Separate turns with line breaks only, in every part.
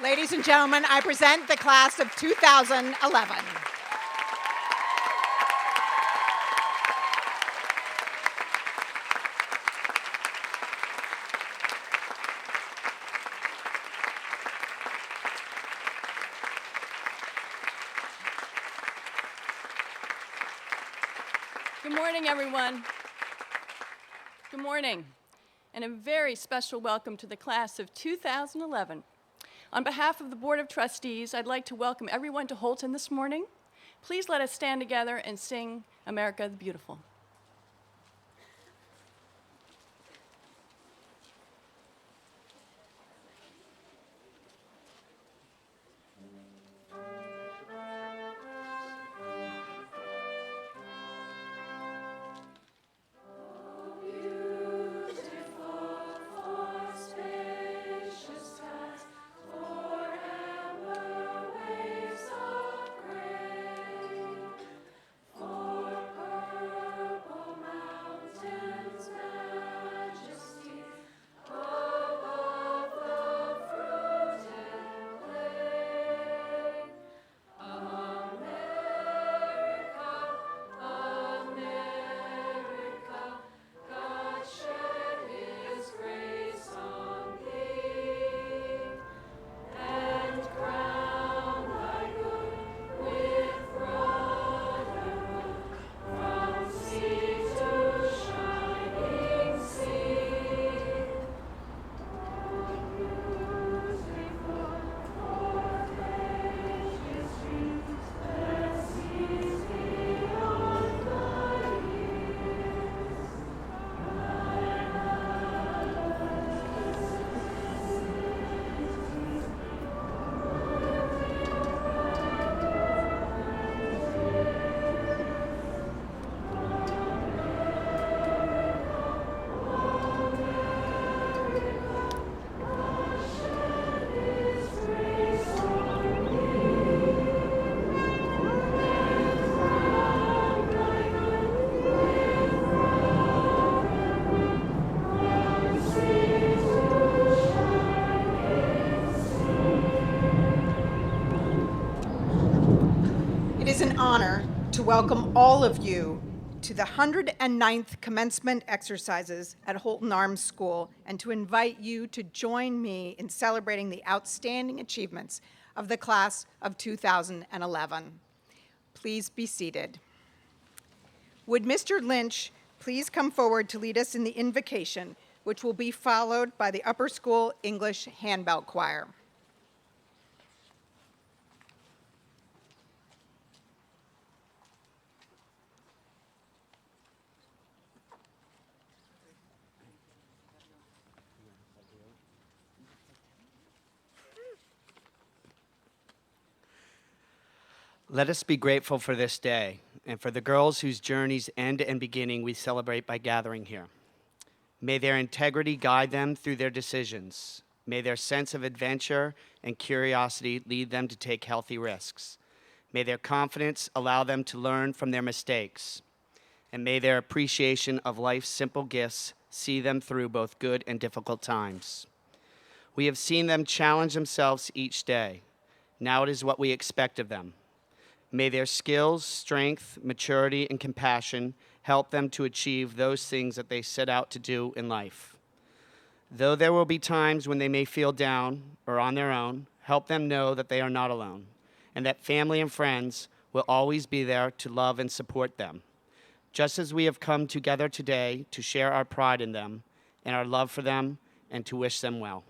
Ladies and gentlemen, I present the class of 2011.
Good morning, everyone. Good morning, and a very special welcome to the class of 2011. On behalf of the Board of Trustees, I'd like to welcome everyone to Holton this morning. Please let us stand together and sing America the Beautiful.
It is an honor to welcome all of you to the 109th commencement exercises at Holton Arms School and to invite you to join me in celebrating the outstanding achievements of the class of 2011. Please be seated. Would Mr. Lynch please come forward to lead us in the invocation, which will be followed by the Upper School English Handbell Choir.
Let us be grateful for this day and for the girls whose journey's end and beginning we celebrate by gathering here. May their integrity guide them through their decisions. May their sense of adventure and curiosity lead them to take healthy risks. May their confidence allow them to learn from their mistakes. And may their appreciation of life's simple gifts see them through both good and difficult times. We have seen them challenge themselves each day. Now it is what we expect of them. May their skills, strength, maturity, and compassion help them to achieve those things that they set out to do in life. Though there will be times when they may feel down or on their own, help them know that they are not alone and that family and friends will always be there to love and support them. Just as we have come together today to share our pride in them and our love for them and to wish them well.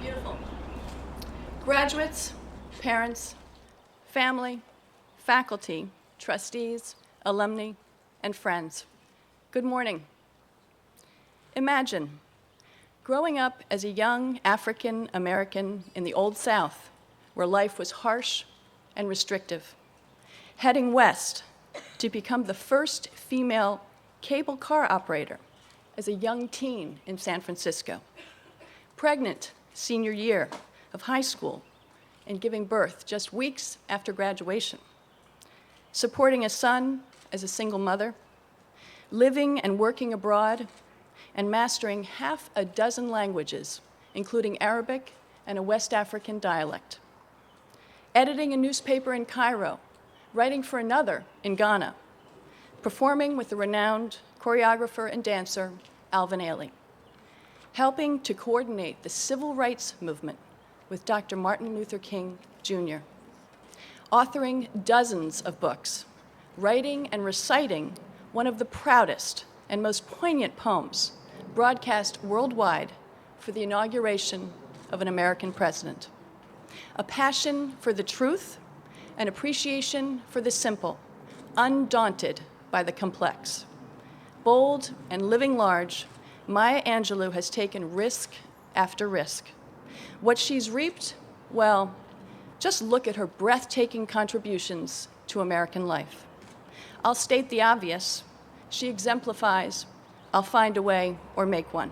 Beautiful. Graduates, parents, family, faculty, trustees, alumni, and friends, good morning. Imagine growing up as a young African American in the Old South, where life was harsh and restrictive, heading west to become the first female cable car operator as a young teen in San Francisco, pregnant senior year of high school and giving birth just weeks after graduation, supporting a son as a single mother, living and working abroad, and mastering half a dozen languages, including Arabic and a West African dialect, editing a newspaper in Cairo, writing for another in Ghana, performing with the renowned choreographer and dancer Alvin Ailey, helping to coordinate the civil rights movement with Dr. Martin Luther King, Jr., authoring dozens of books, writing and reciting one of the proudest and most poignant poems broadcast worldwide for the inauguration of an American president. A passion for the truth, an appreciation for the simple, undaunted by the complex. Bold and living large, Maya Angelou has taken risk after risk. What she's reaped, well, just look at her breathtaking contributions to American life. I'll state the obvious. She exemplifies, I'll find a way or make one.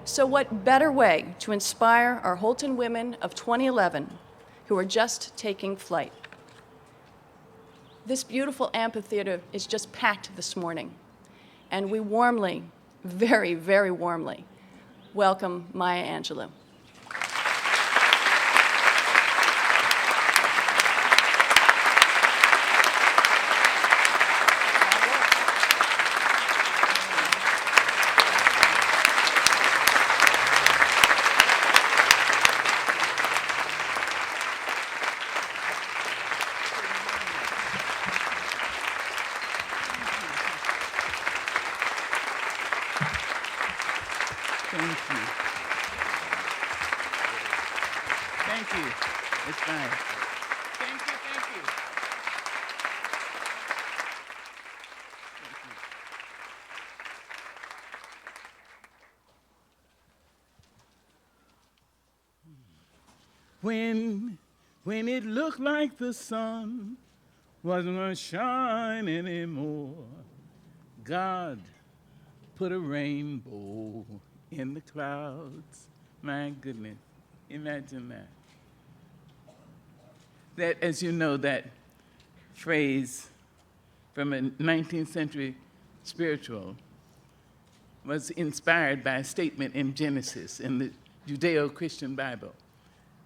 So what better way to inspire our Holton women of 2011 who are just taking flight? This beautiful amphitheater is just packed this morning, and we warmly, very, very warmly, welcome Maya Angelou.
Thank you. Thank you. It's fine. Thank you, thank you. When it looked like the sun wasn't gonna shine anymore, God put a rainbow in the clouds. My goodness, imagine that. That, as you know, that phrase from a 19th century spiritual was inspired by a statement in Genesis, in the Judeo-Christian Bible.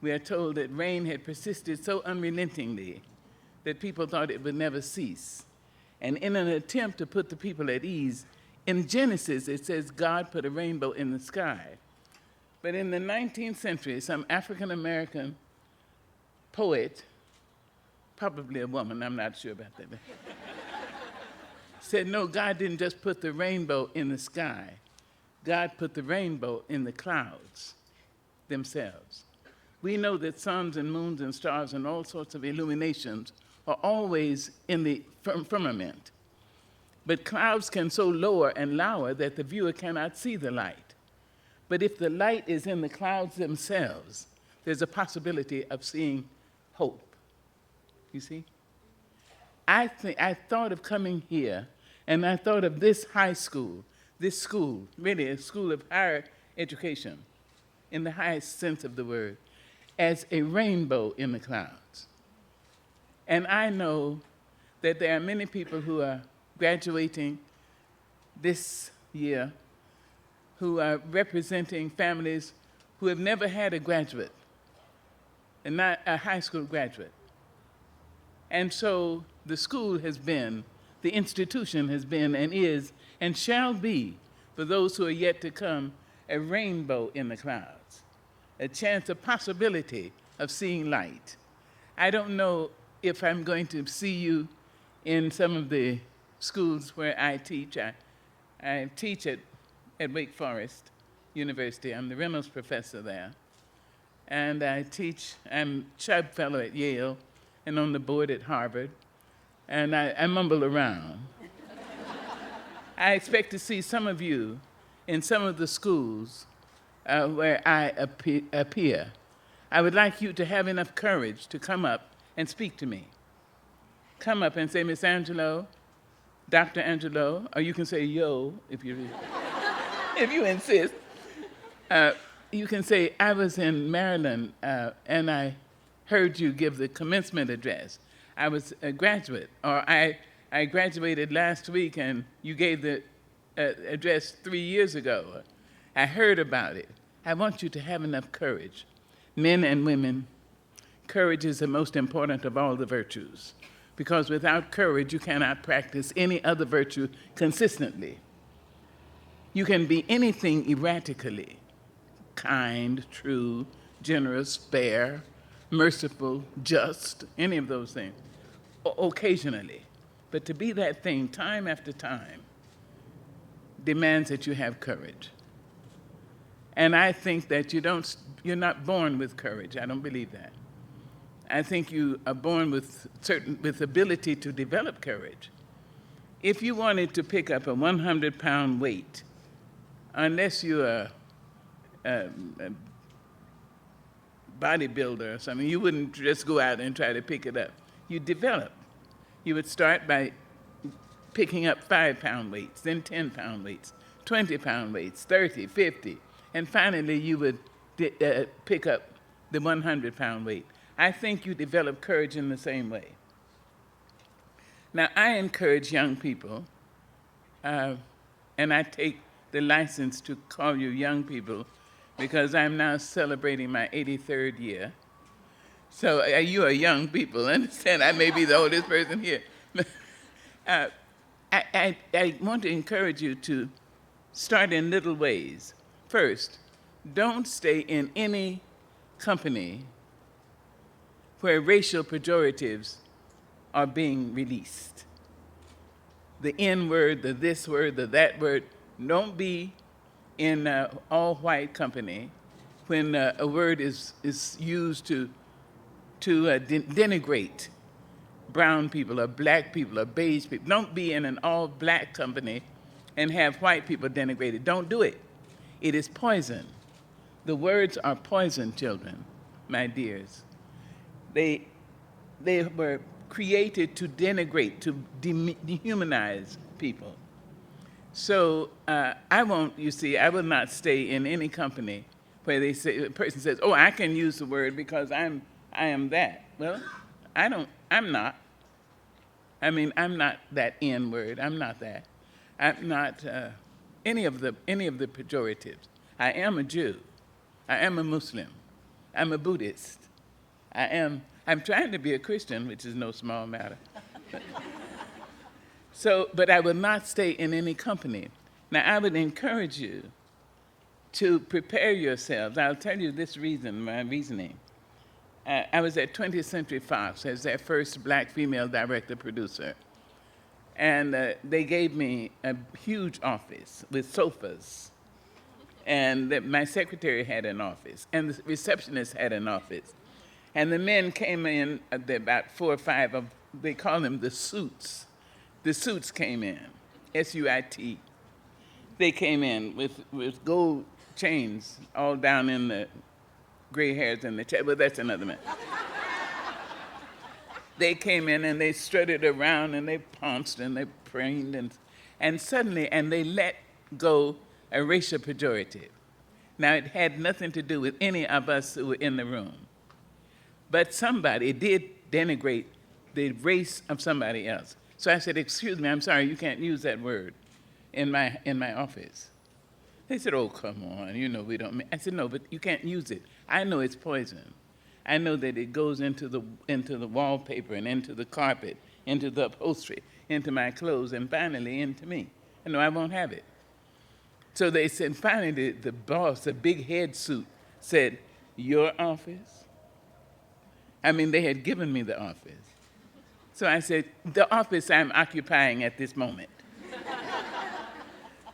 We are told that rain had persisted so unrelentingly that people thought it would never cease. And in an attempt to put the people at ease, in Genesis, it says God put a rainbow in the sky. But in the 19th century, some African-American poet, probably a woman, I'm not sure about that, said, no, God didn't just put the rainbow in the sky. God put the rainbow in the clouds themselves. We know that suns and moons and stars and all sorts of illuminations are always in the firmament. But clouds can so lower and lower that the viewer cannot see the light. But if the light is in the clouds themselves, there's a possibility of seeing hope. You see? I thought of coming here, and I thought of this high school, this school, really a school of higher education, in the highest sense of the word, as a rainbow in the clouds. And I know that there are many people who are graduating this year who are representing families who have never had a graduate, and not a high school graduate. And so the school has been, the institution has been and is and shall be, for those who are yet to come, a rainbow in the clouds, a chance, a possibility of seeing light. I don't know if I'm going to see you in some of the schools where I teach. I teach at Wake Forest University. I'm the Reynolds professor there. and I teach. I'm Chubb Fellow at Yale and on the board at Harvard, and I mumble around. I expect to see some of you in some of the schools where I appear. I would like you to have enough courage to come up and speak to me. Come up and say, Miss Angelo, Dr. Angelo, or you can say yo if you insist. You can say, I was in Maryland and I heard you give the commencement address. I was a graduate, or I graduated last week and you gave the address 3 years ago. I heard about it. I want you to have enough courage. Men and women, courage is the most important of all the virtues, because without courage, you cannot practice any other virtue consistently. You can be anything erratically: kind, true, generous, fair, merciful, just, any of those things, occasionally. But to be that thing time after time demands that you have courage. And I think that you're not born with courage. I don't believe that. I think you are born with ability to develop courage. If you wanted to pick up a 100-pound weight, unless you're a bodybuilder or something, you wouldn't just go out and try to pick it up. You develop. You would start by picking up 5-pound weights, then 10-pound weights, 20-pound weights, 30, 50, and finally you would pick up the 100-pound weight. I think you develop courage in the same way. Now, I encourage young people, and I take the license to call you young people because I'm now celebrating my 83rd year. So you are young people, understand? I may be the oldest person here. I want to encourage you to start in little ways. First, don't stay in any company where racial pejoratives are being released. The N word, the this word, the that word. Don't be in an all-white company when a word is used to denigrate brown people or black people or beige people. Don't be in an all-black company and have white people denigrated. Don't do it. It is poison. The words are poison, children, my dears. They were created to denigrate, to dehumanize people. So I will not stay in any company where a person says, oh, I can use the word because I am that. Well, I'm not. I mean, I'm not that N word. I'm not that. I'm not any of the pejoratives. I am a Jew. I am a Muslim. I'm a Buddhist. I'm trying to be a Christian, which is no small matter. But I will not stay in any company. Now, I would encourage you to prepare yourselves. I'll tell you this reason, my reasoning. I was at 20th Century Fox as their first black female director-producer. And they gave me a huge office with sofas. And my secretary had an office, and the receptionist had an office. And the men came in, about 4 or 5 of, they call them the suits. The suits came in, S-U-I-T. They came in with gold chains all down in the gray hairs in the chest. Well, that's another man. They came in and they strutted around and they pounced and they preened and suddenly, and they let go a racial pejorative. Now, it had nothing to do with any of us who were in the room. But somebody did denigrate the race of somebody else. So I said, excuse me, I'm sorry, you can't use that word in my office. They said, oh, come on, you know we don't mean. I said, no, but you can't use it. I know it's poison. I know that it goes into the wallpaper and into the carpet, into the upholstery, into my clothes, and finally into me. I know I won't have it. So they said, finally, the boss, the big head suit, said, your office? I mean, they had given me the office. So I said, the office I'm occupying at this moment.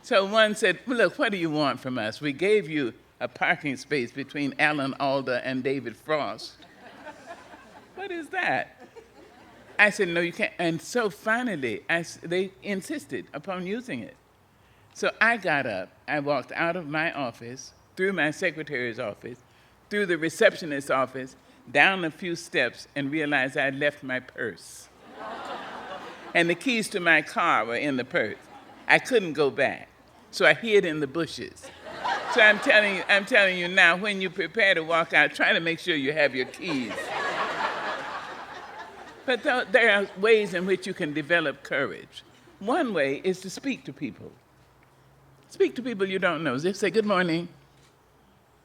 So one said, well, look, what do you want from us? We gave you a parking space between Alan Alda and David Frost. What is that? I said, no, you can't. And so finally, they insisted upon using it. So I got up, I walked out of my office, through my secretary's office, through the receptionist's office, down a few steps, and realized I had left my purse. And the keys to my car were in the purse. I couldn't go back, so I hid in the bushes. So I'm telling you now, when you prepare to walk out, try to make sure you have your keys. But there are ways in which you can develop courage. One way is to speak to people. Speak to people you don't know. Just say, good morning.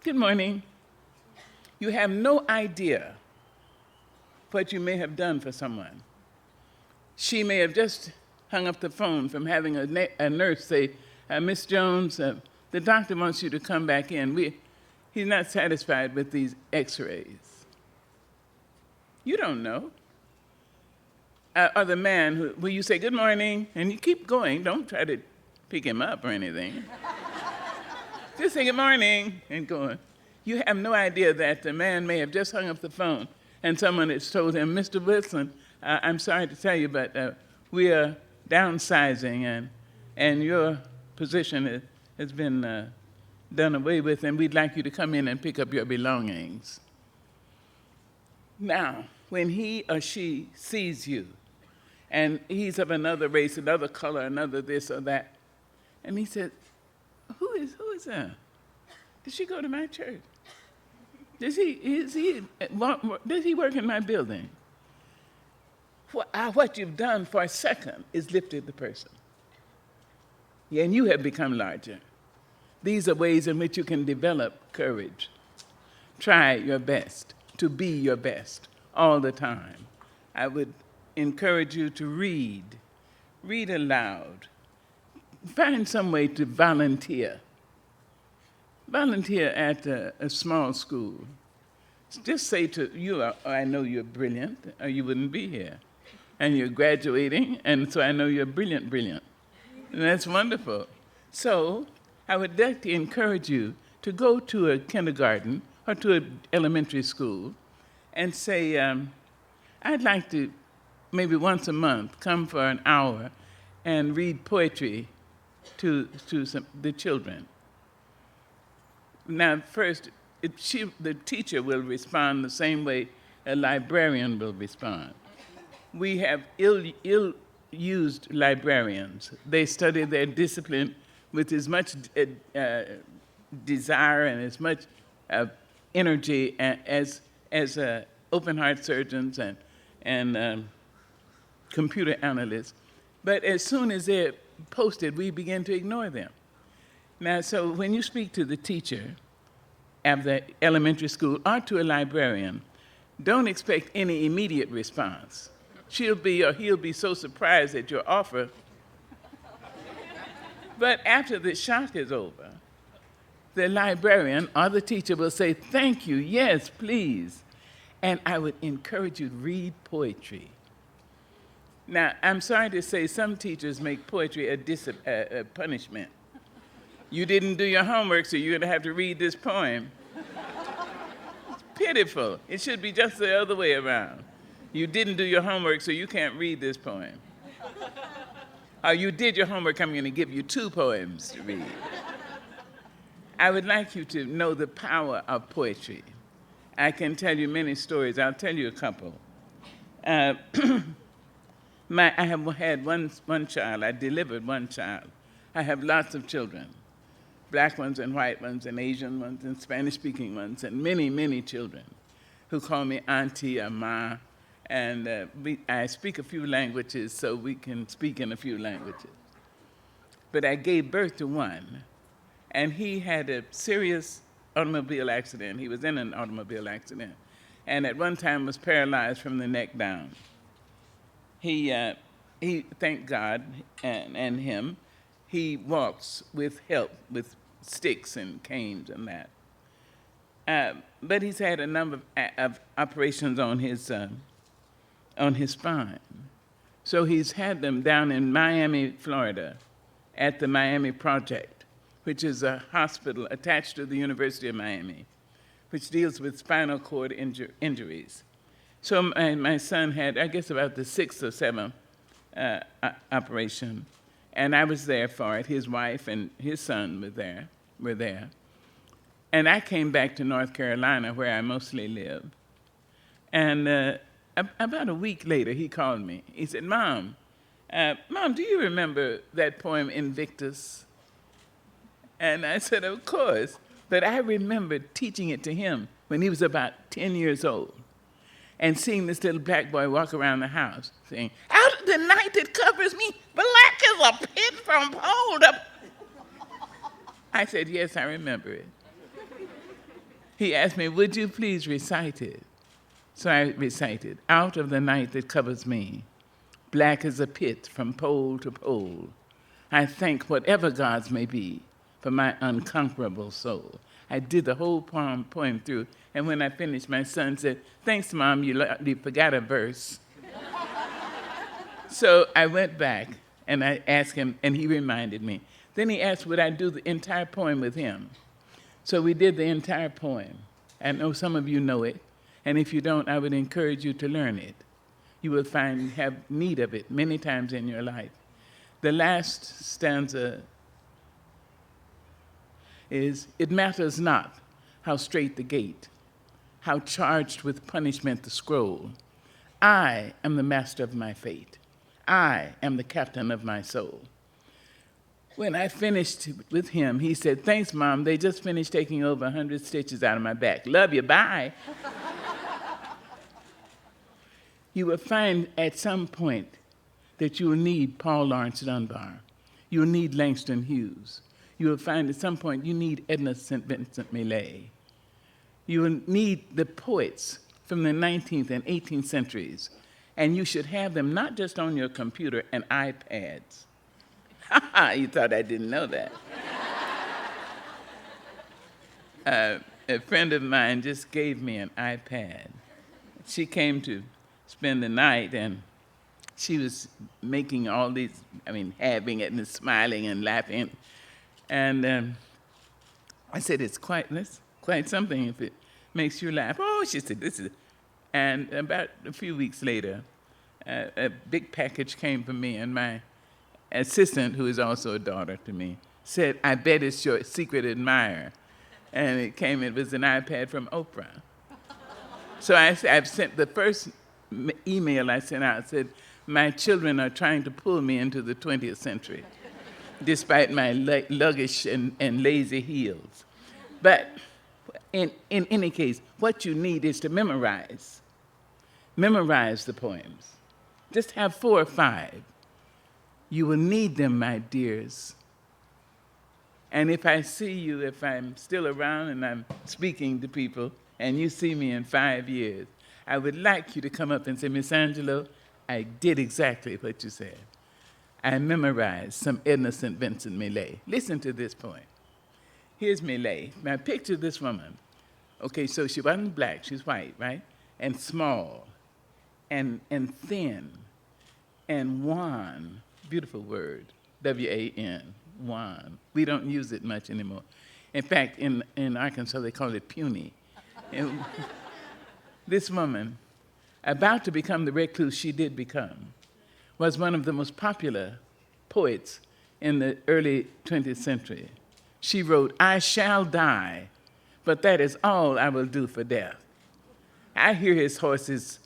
Good morning. You have no idea what you may have done for someone. She may have just hung up the phone from having a nurse say, Miss Jones, the doctor wants you to come back in. He's not satisfied with these x-rays. You don't know. Or the man who you say, good morning, and you keep going. Don't try to pick him up or anything. Just say good morning and go on. You have no idea that the man may have just hung up the phone and someone has told him, Mr. Wilson, I'm sorry to tell you, but we are downsizing and your position has been done away with, and we'd like you to come in and pick up your belongings. Now, when he or she sees you, and he's of another race, another color, another this or that, and he said, who is that? Did she go to my church? Does he work in my building? What you've done for a second is lifted the person. Yeah, and you have become larger. These are ways in which you can develop courage. Try your best to be your best all the time. I would encourage you to read aloud. Find some way to volunteer. Volunteer at a small school. Just say to you, I know you're brilliant, or you wouldn't be here. And you're graduating, and so I know you're brilliant. And that's wonderful. So I would like to encourage you to go to a kindergarten or to an elementary school and say, I'd like to maybe once a month come for an hour and read poetry to the children. Now, first, the teacher will respond the same way a librarian will respond. We have ill-used librarians. They study their discipline with as much desire and as much energy as open-heart surgeons and computer analysts. But as soon as they're posted, we begin to ignore them. Now, so when you speak to the teacher at the elementary school or to a librarian, don't expect any immediate response. She'll be or he'll be so surprised at your offer. But after the shock is over, the librarian or the teacher will say, thank you, yes, please. And I would encourage you to read poetry. Now, I'm sorry to say some teachers make poetry a punishment. You didn't do your homework, so you're going to have to read this poem. It's pitiful. It should be just the other way around. You didn't do your homework, so you can't read this poem. Or you did your homework, I'm going to give you 2 poems to read. I would like you to know the power of poetry. I can tell you many stories. I'll tell you a couple. I have had one child. I delivered one child. I have lots of children, black ones and white ones and Asian ones and Spanish-speaking ones, and many, many children who call me auntie or ma. And I speak a few languages, so we can speak in a few languages. But I gave birth to one, and he had a serious automobile accident. He was in an automobile accident, and at one time was paralyzed from the neck down. He thank God, and him, he walks with help, with sticks and canes and that. But he's had a number of operations on his spine. So he's had them down in Miami, Florida, at the Miami Project, which is a hospital attached to the University of Miami, which deals with spinal cord injuries. So my son had, I guess, about the 6th or 7th operation, and I was there for it. His wife and his son were there. And I came back to North Carolina, where I mostly live. And about a week later, he called me. He said, Mom, do you remember that poem, Invictus? And I said, of course. But I remember teaching it to him when he was about 10 years old and seeing this little black boy walk around the house saying, out of the night that covers me, black as a pit from pole to... I said, yes, I remember it. He asked me, would you please recite it? So I recited, out of the night that covers me, black as a pit from pole to pole, I thank whatever gods may be for my unconquerable soul. I did the whole poem through, and when I finished, my son said, thanks, Mom, you forgot a verse. So I went back, and I asked him, and he reminded me. Then he asked, would I do the entire poem with him? So we did the entire poem. I know some of you know it, and if you don't, I would encourage you to learn it. You will have need of it many times in your life. The last stanza is, it matters not how straight the gate, how charged with punishment the scroll. I am the master of my fate. I am the captain of my soul. When I finished with him, he said, thanks, Mom, they just finished taking over 100 stitches out of my back. Love you, bye. You will find at some point that you will need Paul Laurence Dunbar. You will need Langston Hughes. You will find at some point you need Edna St. Vincent Millay. You will need the poets from the 19th and 18th centuries, and you should have them not just on your computer and iPads. You thought I didn't know that. A friend of mine just gave me an iPad. She came to spend the night, and she was making all these, having it and smiling and laughing. And I said, it's quite something if it makes you laugh. Oh, she said, this is... And about a few weeks later, a big package came for me, and my assistant, who is also a daughter to me, said, I bet it's your secret admirer. And it was an iPad from Oprah. So I've sent the first email I sent out, said, my children are trying to pull me into the 20th century, despite my luggish and lazy heels. But in any case, what you need is to memorize. Memorize the poems. Just have 4 or 5. You will need them, my dears. And if I see you, if I'm still around and I'm speaking to people, and you see me in 5 years, I would like you to come up and say, Miss Angelo, I did exactly what you said. I memorized some Edna St. Vincent Millay. Listen to this poem. Here's Millay. Now picture this woman. Okay, so she wasn't black, she's white, right? And small, and thin, and wan. Beautiful word, W-A-N, wan. We don't use it much anymore. In fact, in Arkansas, they call it puny. And this woman, about to become the recluse she did become, was one of the most popular poets in the early 20th century. She wrote, I shall die, but that is all I will do for death. I hear his horses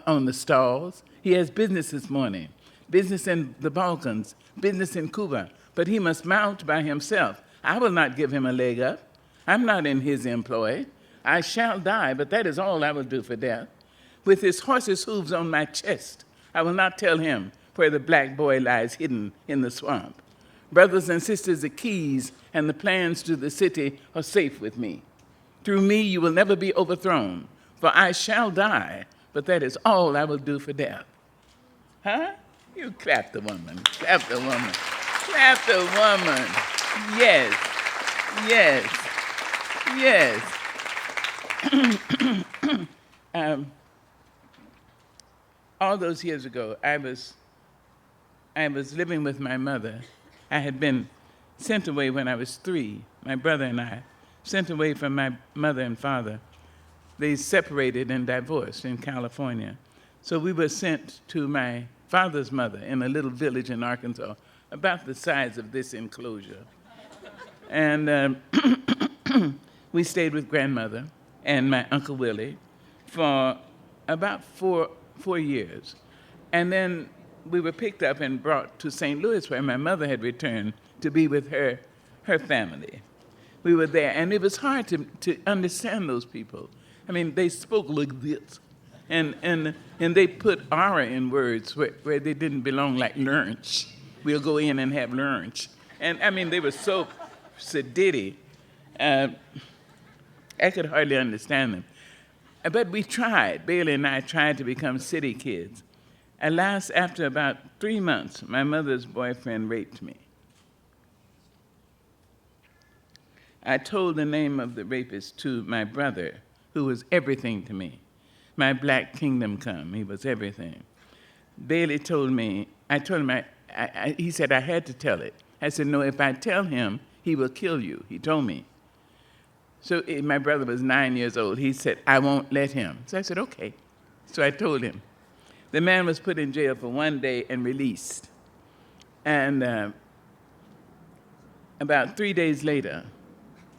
on the stalls. He has business this morning, business in the Balkans, business in Cuba, but he must mount by himself. I will not give him a leg up. I'm not in his employ. I shall die, but that is all I will do for death. With his horse's hooves on my chest, I will not tell him where the black boy lies hidden in the swamp. Brothers and sisters, the keys and the plans to the city are safe with me. Through me you will never be overthrown, for I shall die, but that is all I will do for death. Huh? You clap the woman, clap the woman, clap the woman. Yes, yes, yes. All those years ago, I was living with my mother. I had been sent away when I was 3, my brother and I, sent away from my mother and father. They separated and divorced in California. So we were sent to my father's mother in a little village in Arkansas, about the size of this enclosure. And we stayed with grandmother and my Uncle Willie for about four years. And then we were picked up and brought to St. Louis, where my mother had returned to be with her family. We were there, and it was hard to understand those people. I mean, they spoke like this, and they put aura in words where they didn't belong, like lunch. We'll go in and have lunch. And I mean, they were so sedity. I could hardly understand them. But we tried. Bailey and I tried to become city kids. Alas, after about 3 months, my mother's boyfriend raped me. I told the name of the rapist to my brother, who was everything to me. My black kingdom come, he was everything. Bailey told me, I told him, he said I had to tell it. I said, no, if I tell him, he will kill you, he told me. So my brother was 9 years old. He said, I won't let him. So I said, okay. So I told him. The man was put in jail for 1 day and released. And about 3 days later,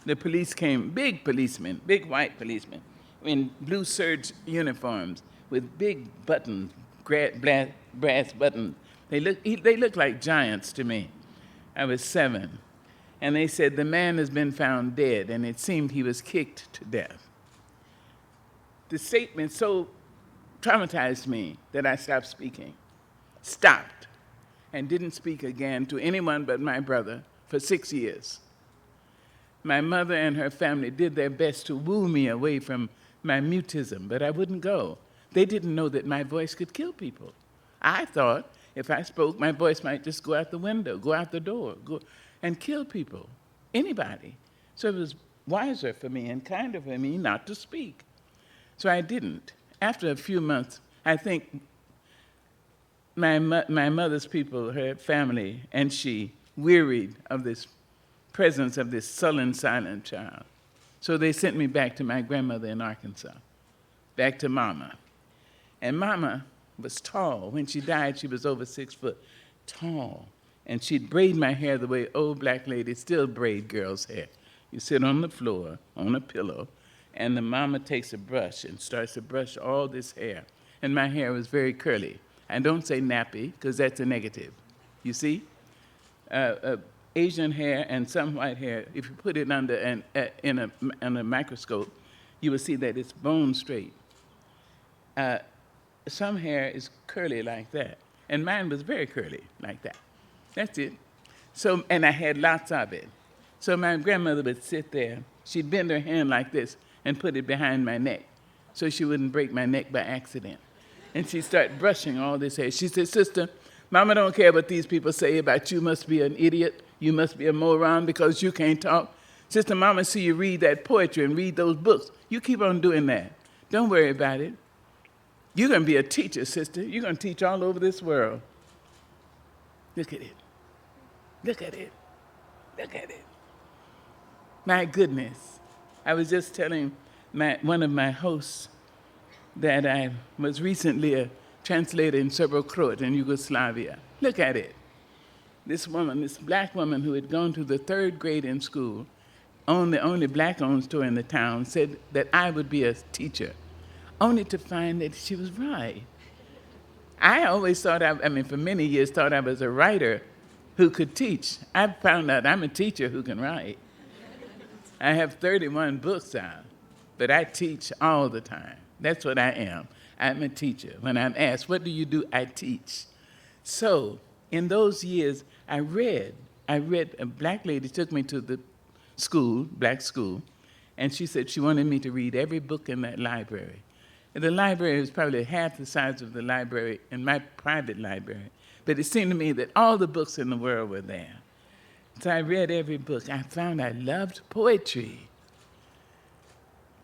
the police came, big policemen, big white policemen, in blue serge uniforms with big buttons, brass buttons. They looked like giants to me. I was 7. And they said, the man has been found dead, and it seemed he was kicked to death. The statement so traumatized me that I stopped speaking, stopped, and didn't speak again to anyone but my brother for 6 years. My mother and her family did their best to woo me away from my mutism, but I wouldn't go. They didn't know that my voice could kill people. I thought if I spoke, my voice might just go out the window, go out the door, and kill people, anybody. So it was wiser for me and kinder for me not to speak. So I didn't. After a few months, I think my mother's people, her family, and she wearied of this presence of this sullen, silent child. So they sent me back to my grandmother in Arkansas, back to Mama. And Mama was tall. When she died, she was over 6 foot, tall. And she'd braid my hair the way old black ladies still braid girls' hair. You sit on the floor, on a pillow, and the mama takes a brush and starts to brush all this hair. And my hair was very curly. I don't say nappy, because that's a negative. You see? Asian hair and some white hair, if you put it under in a microscope, you will see that it's bone straight. Some hair is curly like that, and mine was very curly like that. That's it. So, and I had lots of it. So my grandmother would sit there. She'd bend her hand like this and put it behind my neck so she wouldn't break my neck by accident. And she'd start brushing all this hair. She said, sister, Mama don't care what these people say about you must be an idiot, you must be a moron because you can't talk. Sister, Mama see you read that poetry and read those books. You keep on doing that. Don't worry about it. You're going to be a teacher, sister. You're going to teach all over this world. Look at it. Look at it. Look at it. My goodness. I was just telling one of my hosts that I was recently a translator in Serbo-Croat in Yugoslavia. Look at it. This woman, this black woman who had gone to the 3rd grade in school, owned the only black-owned store in the town, said that I would be a teacher, only to find that she was right. I always thought, for many years, thought I was a writer who could teach. I found out I'm a teacher who can write. I have 31 books out, but I teach all the time. That's what I am. I'm a teacher. When I'm asked, what do you do? I teach. So in those years, I read. A black lady took me to the school, black school, and she said she wanted me to read every book in that library. And the library was probably half the size of the library in my private library, but it seemed to me that all the books in the world were there. So I read every book. I found I loved poetry.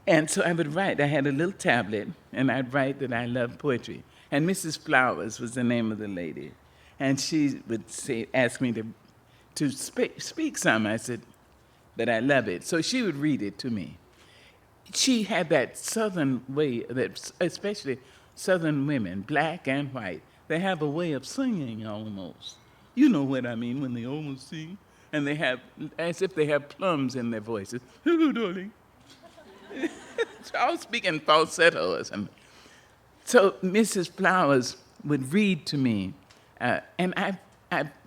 And so I would write. I had a little tablet, and I'd write that I loved poetry. And Mrs. Flowers was the name of the lady. And she would ask me to speak some. I said, but I love it. So she would read it to me. She had that Southern way, that especially Southern women, black and white, they have a way of singing almost. You know what I mean when they almost sing, and they have, as if they have plums in their voices. Hello, darling. So I was speaking falsetto or something. So Mrs. Flowers would read to me, and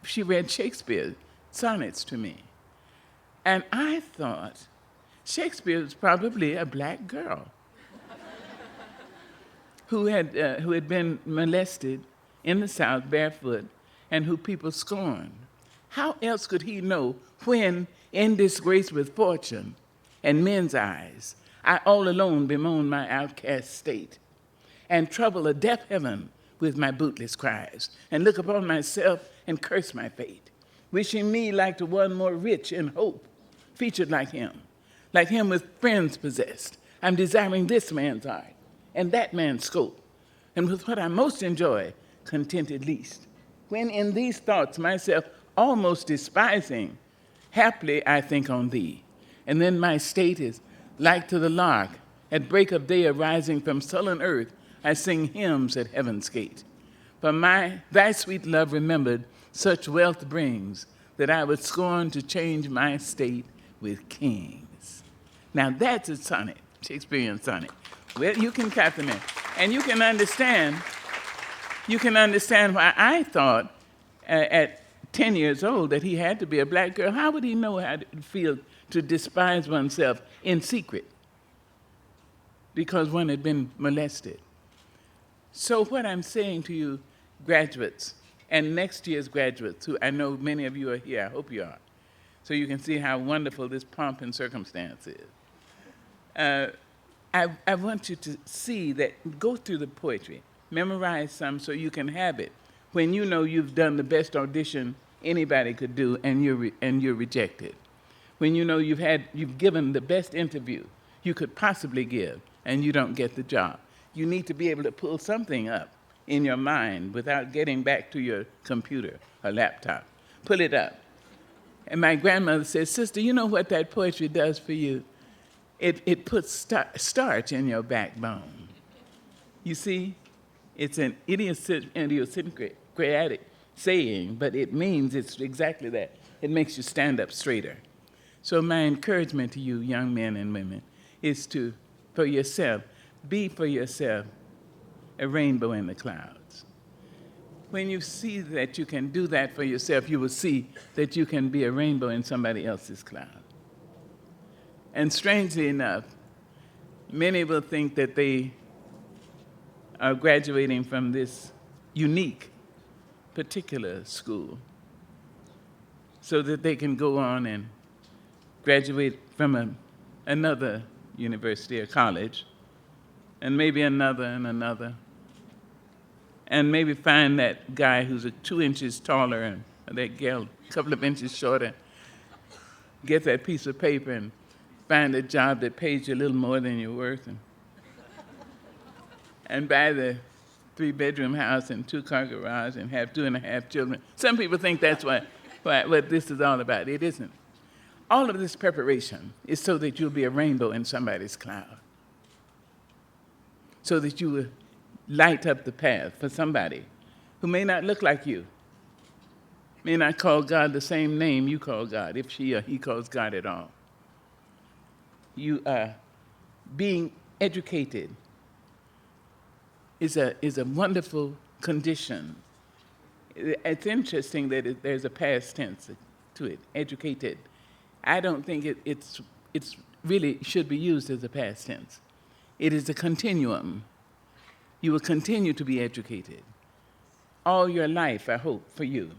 she read Shakespeare sonnets to me. And I thought Shakespeare was probably a black girl who had been molested in the South barefoot and who people scorned. How else could he know when, in disgrace with fortune and men's eyes, I all alone bemoan my outcast state and trouble a deaf heaven with my bootless cries and look upon myself and curse my fate, wishing me like to one more rich in hope, featured like him with friends possessed. I'm desiring this man's art and that man's scope, and with what I most enjoy, contented least. When in these thoughts myself almost despising, haply I think on thee, and then my state is like to the lark, at break of day arising from sullen earth, I sing hymns at heaven's gate. For thy sweet love remembered such wealth brings, that I would scorn to change my state with kings. Now that's a sonnet, Shakespearean sonnet. Well, you can cut them in. And you can understand why I thought at 10 years old that he had to be a black girl. How would he know how to feel to despise oneself in secret? Because one had been molested. So what I'm saying to you, graduates, and next year's graduates, who I know many of you are here, I hope you are, so you can see how wonderful this pomp and circumstance is. I want you to see that, go through the poetry, memorize some so you can have it when you know you've done the best audition anybody could do and you're rejected. When you know you've given the best interview you could possibly give and you don't get the job. You need to be able to pull something up in your mind without getting back to your computer or laptop. Pull it up. And my grandmother said, sister, you know what that poetry does for you? It puts starch in your backbone. You see, it's an idiosyncratic saying, but it means it's exactly that. It makes you stand up straighter. So my encouragement to you, young men and women, is to, for yourself, be for yourself a rainbow in the clouds. When you see that you can do that for yourself, you will see that you can be a rainbow in somebody else's cloud. And strangely enough, many will think that they are graduating from this unique, particular school so that they can go on and graduate from another university or college, and maybe another and another, and maybe find that guy who's 2 inches taller and that girl a couple of inches shorter, get that piece of paper and find a job that pays you a little more than you're worth, and buy the 3-bedroom house and 2-car garage and have 2.5 children. Some people think that's what this is all about. It isn't. All of this preparation is so that you'll be a rainbow in somebody's cloud, so that you will light up the path for somebody who may not look like you, may not call God the same name you call God, if she or he calls God at all. You are being educated is a wonderful condition. It's interesting that there's a past tense to it, educated. I don't think it's really should be used as a past tense. It is a continuum. You will continue to be educated all your life, I hope, for you.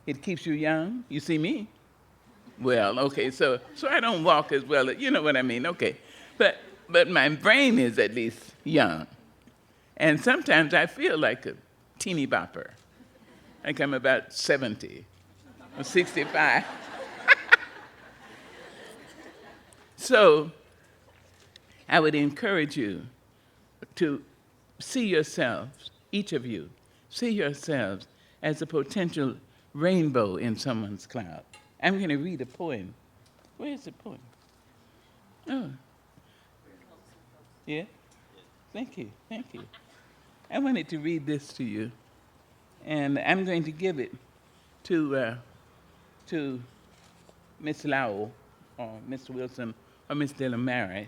It keeps you young. You see me? Well, okay, so I don't walk as well, you know what I mean, okay. But my brain is at least young. And sometimes I feel like a teeny bopper, like I'm about 70 or 65. So I would encourage you to see yourselves, each of you, see yourselves as a potential rainbow in someone's cloud. I'm going to read a poem. Where's the poem? Oh. Yeah? Thank you, thank you. I wanted to read this to you, and I'm going to give it to Miss Lowell, or Mr. Wilson, or Miss Delamare,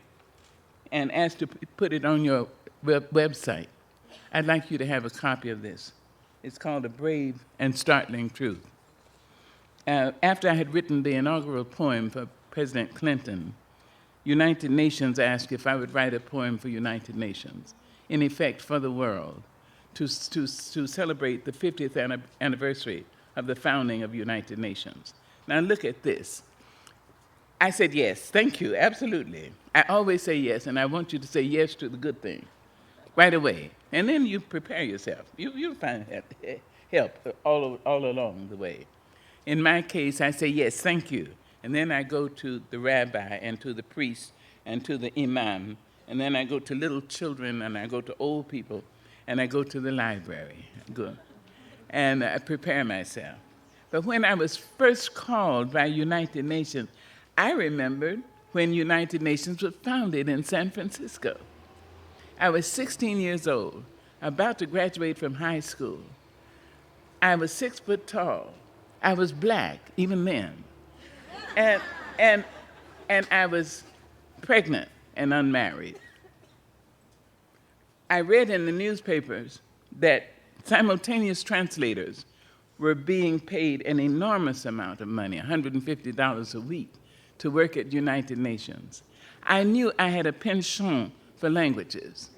and ask to put it on your website. I'd like you to have a copy of this. It's called A Brave and Startling Truth. After I had written the inaugural poem for President Clinton, United Nations asked if I would write a poem for United Nations, in effect for the world, to celebrate the 50th anniversary of the founding of United Nations. Now look at this. I said yes, thank you, absolutely. I always say yes, and I want you to say yes to the good thing right away. And then you prepare yourself. You'll find help all along the way. In my case, I say yes, thank you. And then I go to the rabbi and to the priest and to the imam. And then I go to little children and I go to old people and I go to the library. Good. And I prepare myself. But when I was first called by United Nations, I remembered when United Nations was founded in San Francisco. I was 16 years old, about to graduate from high school. I was 6 foot tall. I was black, even then. And I was pregnant and unmarried. I read in the newspapers that simultaneous translators were being paid an enormous amount of money, $150 a week, to work at United Nations. I knew I had a penchant for languages.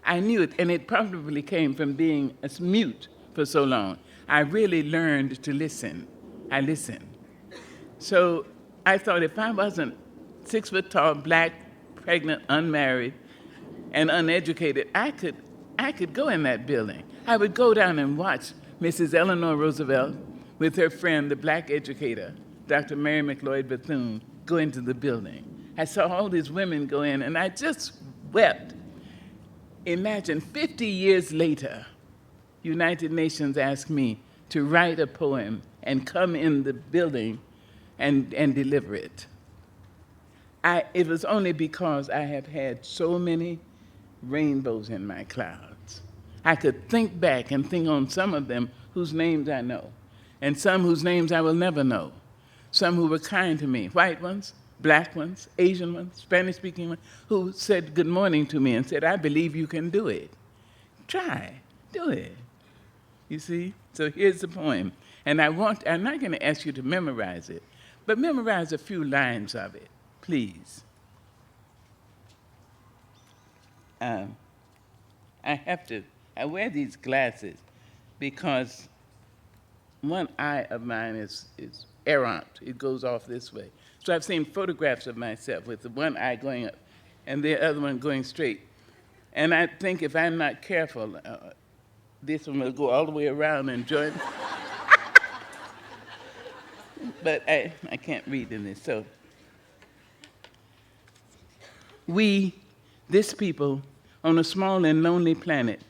I knew it, and it probably came from being a mute for so long. I really learned to listen. I listened. So I thought if I wasn't 6 foot tall, black, pregnant, unmarried, and uneducated, I could go in that building. I would go down and watch Mrs. Eleanor Roosevelt with her friend, the black educator, Dr. Mary McLeod Bethune, go into the building. I saw all these women go in, and I just wept. Imagine 50 years later, United Nations asked me to write a poem and come in the building and deliver it. It was only because I have had so many rainbows in my clouds. I could think back and think on some of them whose names I know, and some whose names I will never know, some who were kind to me, white ones, black ones, Asian ones, Spanish-speaking ones, who said good morning to me and said, I believe you can do it. Try, do it. You see? So here's the poem. And I'm not going to ask you to memorize it, but memorize a few lines of it, please. I wear these glasses because one eye of mine is errant. It goes off this way. So I've seen photographs of myself with the one eye going up and the other one going straight. And I think if I'm not careful, this one will go all the way around and join. But I can't read in this. So we, this people, on a small and lonely planet,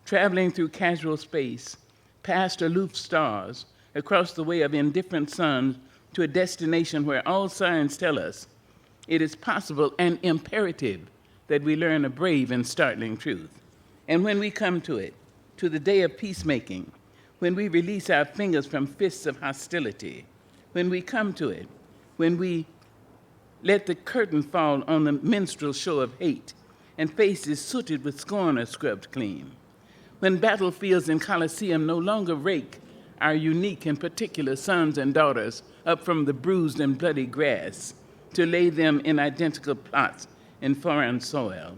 traveling through casual space, past aloof stars, across the way of indifferent suns, to a destination where all signs tell us it is possible and imperative that we learn a brave and startling truth. And when we come to it, to the day of peacemaking, when we release our fingers from fists of hostility, when we come to it, when we let the curtain fall on the minstrel show of hate and faces sooted with scorn are scrubbed clean, when battlefields and coliseum no longer rake our unique and particular sons and daughters up from the bruised and bloody grass to lay them in identical plots in foreign soil,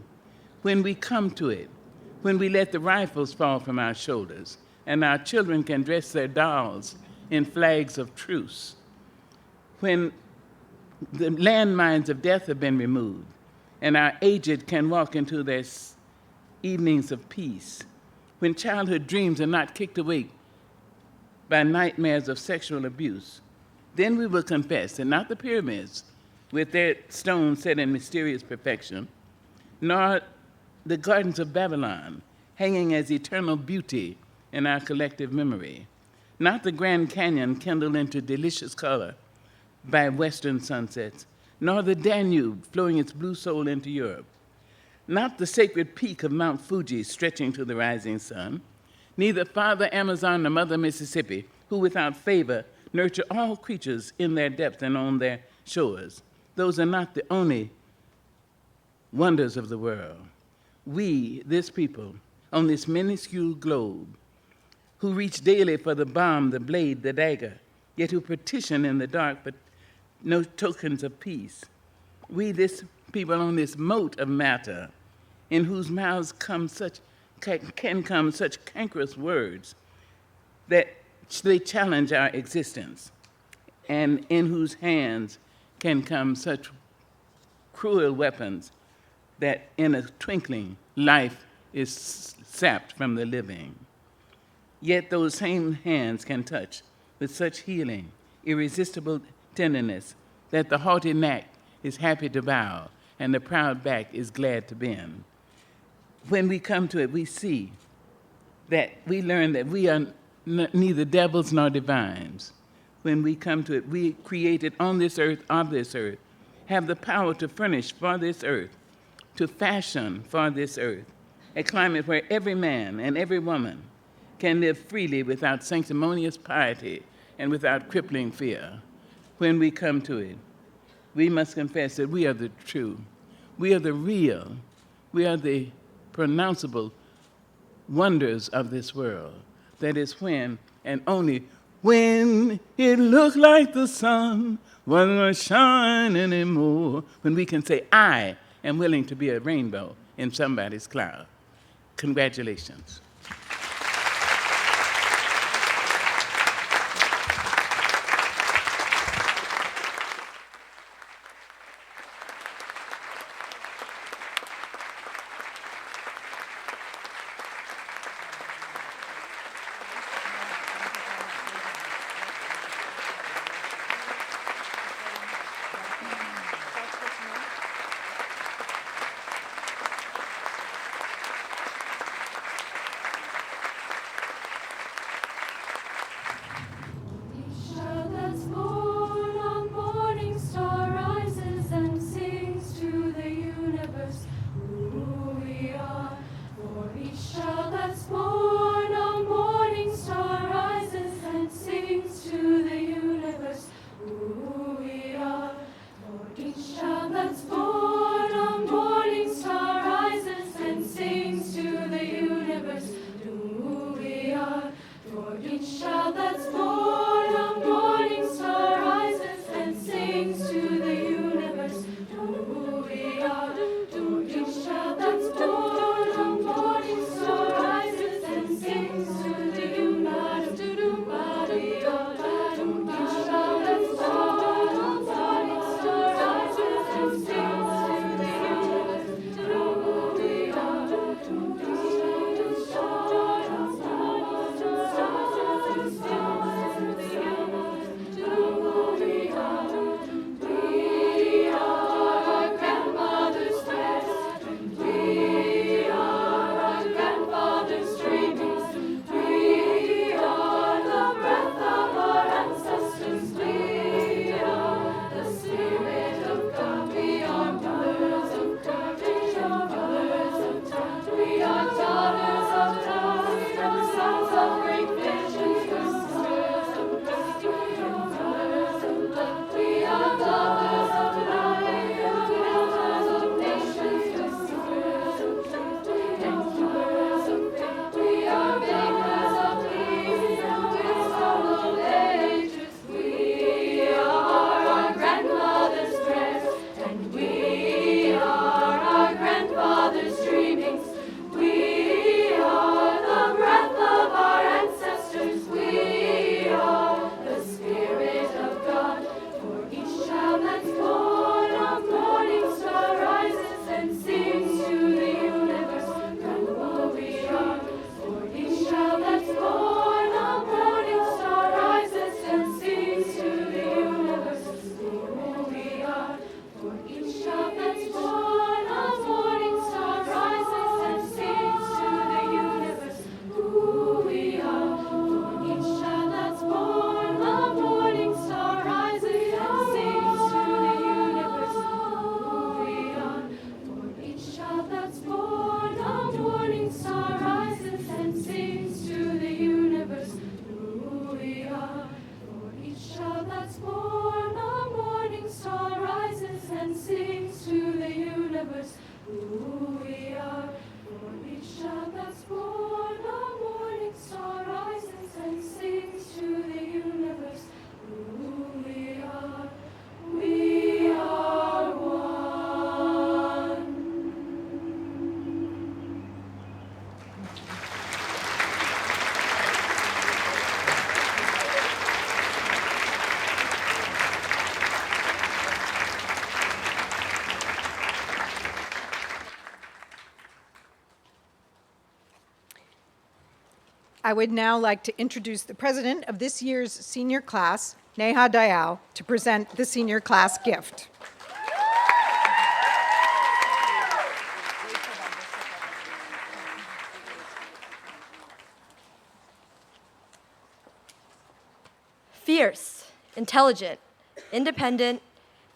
when we come to it, when we let the rifles fall from our shoulders and our children can dress their dolls in flags of truce, when the landmines of death have been removed and our aged can walk into their evenings of peace, when childhood dreams are not kicked awake by nightmares of sexual abuse, then we will confess that not the pyramids with their stones set in mysterious perfection, nor the gardens of Babylon hanging as eternal beauty in our collective memory, not the Grand Canyon kindled into delicious color by western sunsets, nor the Danube flowing its blue soul into Europe, not the sacred peak of Mount Fuji stretching to the rising sun, neither Father Amazon nor Mother Mississippi, who without favor nurture all creatures in their depths and on their shores. Those are not the only wonders of the world. We, this people, on this minuscule globe, who reach daily for the bomb, the blade, the dagger, yet who petition in the dark but no tokens of peace. We, this people on this mote of matter, in whose mouths can come such cankerous words that they challenge our existence, and in whose hands can come such cruel weapons that in a twinkling life is sapped from the living. Yet those same hands can touch with such healing, irresistible tenderness that the haughty neck is happy to bow and the proud back is glad to bend. When we come to it, we see that we learn that we are neither devils nor divines. When we come to it, we created on this earth, of this earth, have the power to furnish for this earth, to fashion for this earth, a climate where every man and every woman can live freely without sanctimonious piety and without crippling fear. When we come to it, we must confess that we are the true, we are the real, we are the pronounceable wonders of this world. That is when, and only when, it looked like the sun wasn't shining anymore, when we can say, I am willing to be a rainbow in somebody's cloud. Congratulations.
I would now like to introduce the president of this year's senior class, Neha Dayal, to present the senior class gift.
Fierce, intelligent, independent,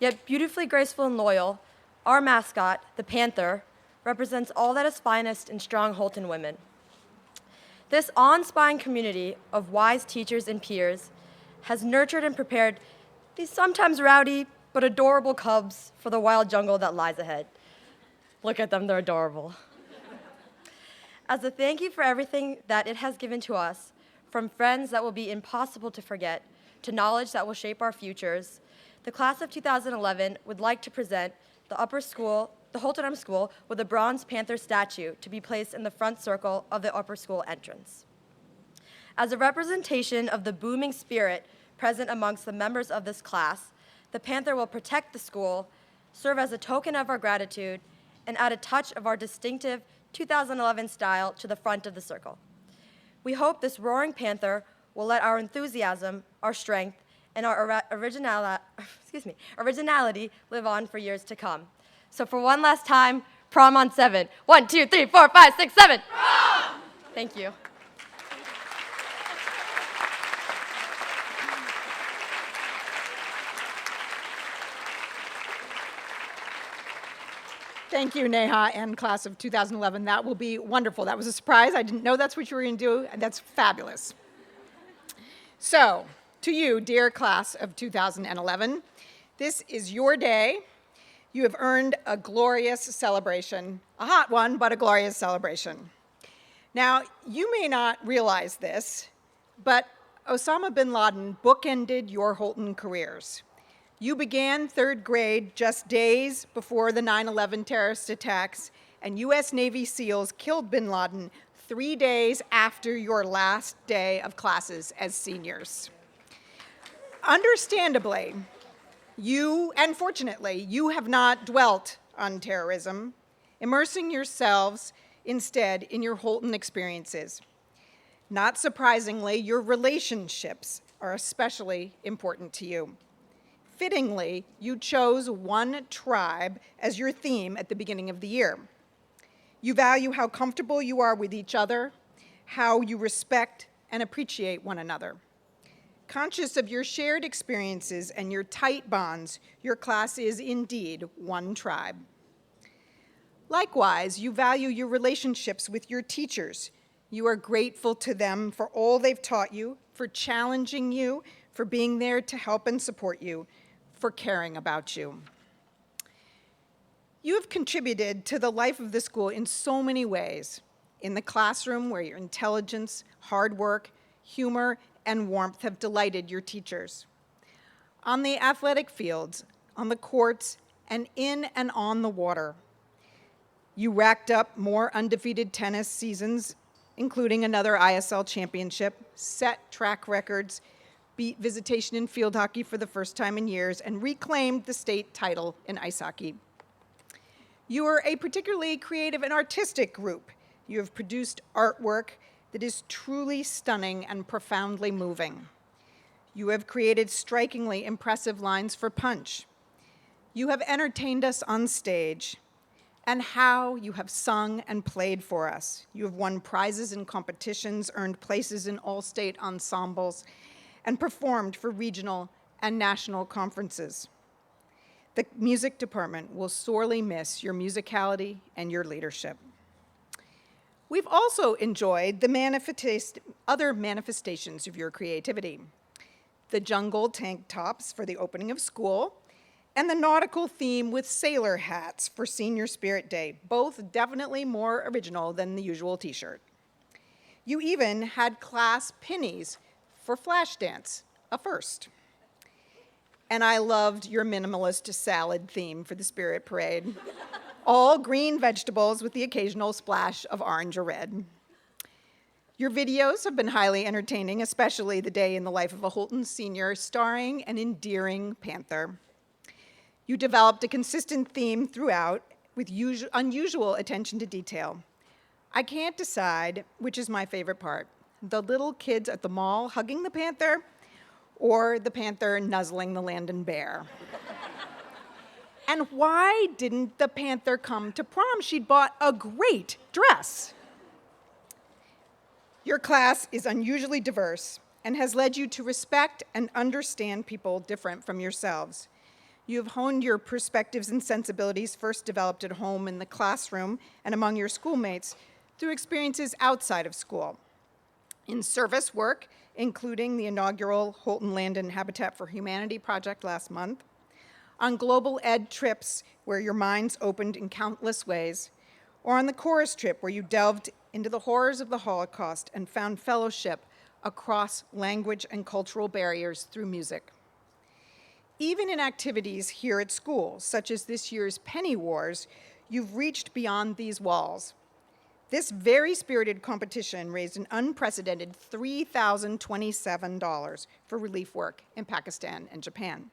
yet beautifully graceful and loyal, our mascot, the Panther, represents all that is finest in strong Holton women. This awe-inspiring community of wise teachers and peers has nurtured and prepared these sometimes rowdy but adorable cubs for the wild jungle that lies ahead. Look at them, they're adorable. As a thank you for everything that it has given to us, from friends that will be impossible to forget, to knowledge that will shape our futures, the class of 2011 would like to present the Holton Arms School with a bronze panther statue to be placed in the front circle of the upper school entrance. As a representation of the booming spirit present amongst the members of this class, the panther will protect the school, serve as a token of our gratitude, and add a touch of our distinctive 2011 style to the front of the circle. We hope this roaring panther will let our enthusiasm, our strength, and our originality live on for years to come. So for one last time, prom on 7. 1, 2, 3, 4, 5, 6, 7. Prom! Thank you.
Thank you, Neha, and class of 2011. That will be wonderful. That was a surprise. I didn't know that's what you were going to do, and that's fabulous. So, to you, dear class of 2011, this is your day. You have earned a glorious celebration, a hot one, but a glorious celebration. Now, you may not realize this, but Osama bin Laden bookended your Holton careers. You began third grade just days before the 9/11 terrorist attacks, and U.S. Navy SEALs killed bin Laden 3 days after your last day of classes as seniors. Understandably, you, and fortunately, you have not dwelt on terrorism, immersing yourselves instead in your Holton experiences. Not surprisingly, your relationships are especially important to you. Fittingly, you chose one tribe as your theme at the beginning of the year. You value how comfortable you are with each other, how you respect and appreciate one another. Conscious of your shared experiences and your tight bonds, your class is indeed one tribe. Likewise, you value your relationships with your teachers. You are grateful to them for all they've taught you, for challenging you, for being there to help and support you, for caring about you. You have contributed to the life of the school in so many ways. In the classroom, where your intelligence, hard work, humor, and warmth have delighted your teachers. On the athletic fields, on the courts, and in and on the water. You racked up more undefeated tennis seasons, including another ISL championship, set track records, beat visitation in field hockey for the first time in years, and reclaimed the state title in ice hockey. You are a particularly creative and artistic group. You have produced artwork that is truly stunning and profoundly moving. You have created strikingly impressive lines for Punch. You have entertained us on stage, and how you have sung and played for us. You have won prizes in competitions, earned places in all-state ensembles, and performed for regional and national conferences. The music department will sorely miss your musicality and your leadership. We've also enjoyed the other manifestations of your creativity. The jungle tank tops for the opening of school, and the nautical theme with sailor hats for Senior Spirit Day, both definitely more original than the usual t-shirt. You even had class pinnies for Flash Dance, a first. And I loved your minimalist salad theme for the Spirit Parade. All green vegetables with the occasional splash of orange or red. Your videos have been highly entertaining, especially the day in the life of a Holton senior starring an endearing panther. You developed a consistent theme throughout with unusual attention to detail. I can't decide which is my favorite part, the little kids at the mall hugging the panther, or the panther nuzzling the Landon bear? And why didn't the panther come to prom? She'd bought a great dress. Your class is unusually diverse and has led you to respect and understand people different from yourselves. You have honed your perspectives and sensibilities first developed at home in the classroom and among your schoolmates through experiences outside of school. In service work, including the inaugural Holton Landon Habitat for Humanity project last month, on global ed trips where your minds opened in countless ways, or on the chorus trip where you delved into the horrors of the Holocaust and found fellowship across language and cultural barriers through music. Even in activities here at school, such as this year's Penny Wars, you've reached beyond these walls. This very spirited competition raised an unprecedented $3,027 for relief work in Pakistan and Japan.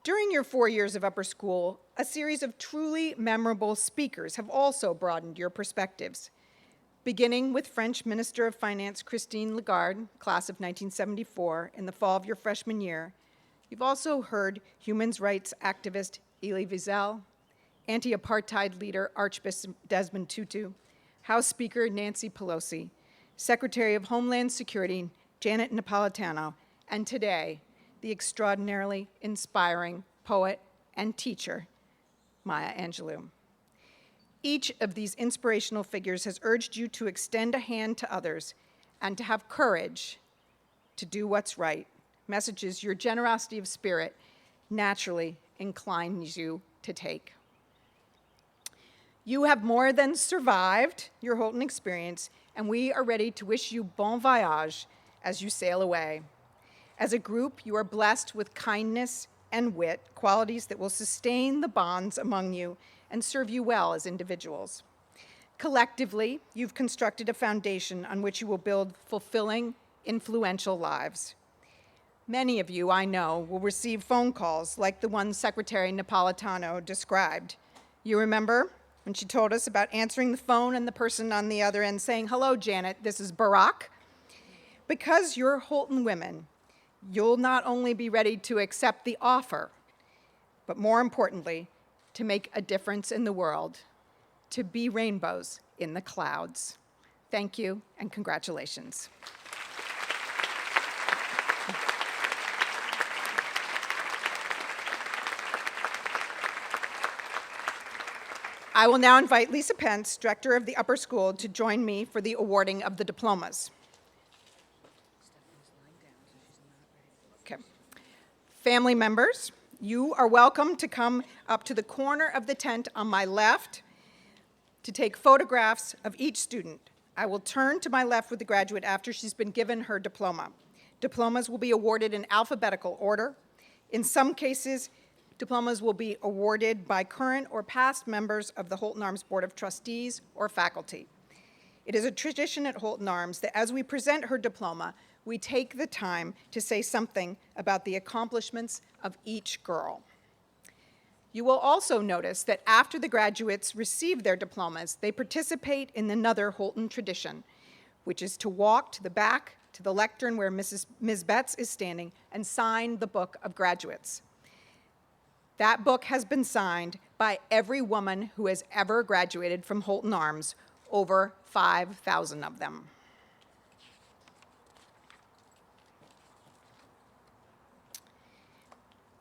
During your 4 years of upper school, a series of truly memorable speakers have also broadened your perspectives. Beginning with French Minister of Finance Christine Lagarde, class of 1974, in the fall of your freshman year, you've also heard human rights activist Elie Wiesel, anti-apartheid leader Archbishop Desmond Tutu, House Speaker Nancy Pelosi, Secretary of Homeland Security Janet Napolitano, and today, the extraordinarily inspiring poet and teacher, Maya Angelou. Each of these inspirational figures has urged you to extend a hand to others and to have courage to do what's right, messages your generosity of spirit naturally inclines you to take. You have more than survived your Holton experience, and we are ready to wish you bon voyage as you sail away. As a group, you are blessed with kindness and wit, qualities that will sustain the bonds among you and serve you well as individuals. Collectively, you've constructed a foundation on which you will build fulfilling, influential lives. Many of you, I know, will receive phone calls like the one Secretary Napolitano described. You remember when she told us about answering the phone and the person on the other end saying, "Hello, Janet, this is Barack." Because you're Holton women, you'll not only be ready to accept the offer, but more importantly, to make a difference in the world, to be rainbows in the clouds. Thank you and congratulations. I will now invite Lisa Pence, Director of the Upper School, to join me for the awarding of the diplomas. Okay. Family members, you are welcome to come up to the corner of the tent on my left to take photographs of each student. I will turn to my left with the graduate after she's been given her diploma. Diplomas will be awarded in alphabetical order. In some cases, diplomas will be awarded by current or past members of the Holton Arms Board of Trustees or faculty. It is a tradition at Holton Arms that as we present her diploma, we take the time to say something about the accomplishments of each girl. You will also notice that after the graduates receive their diplomas, they participate in another Holton tradition, which is to walk to the back to the lectern where Ms. Betts is standing and sign the Book of Graduates. That book has been signed by every woman who has ever graduated from Holton Arms, over 5,000 of them.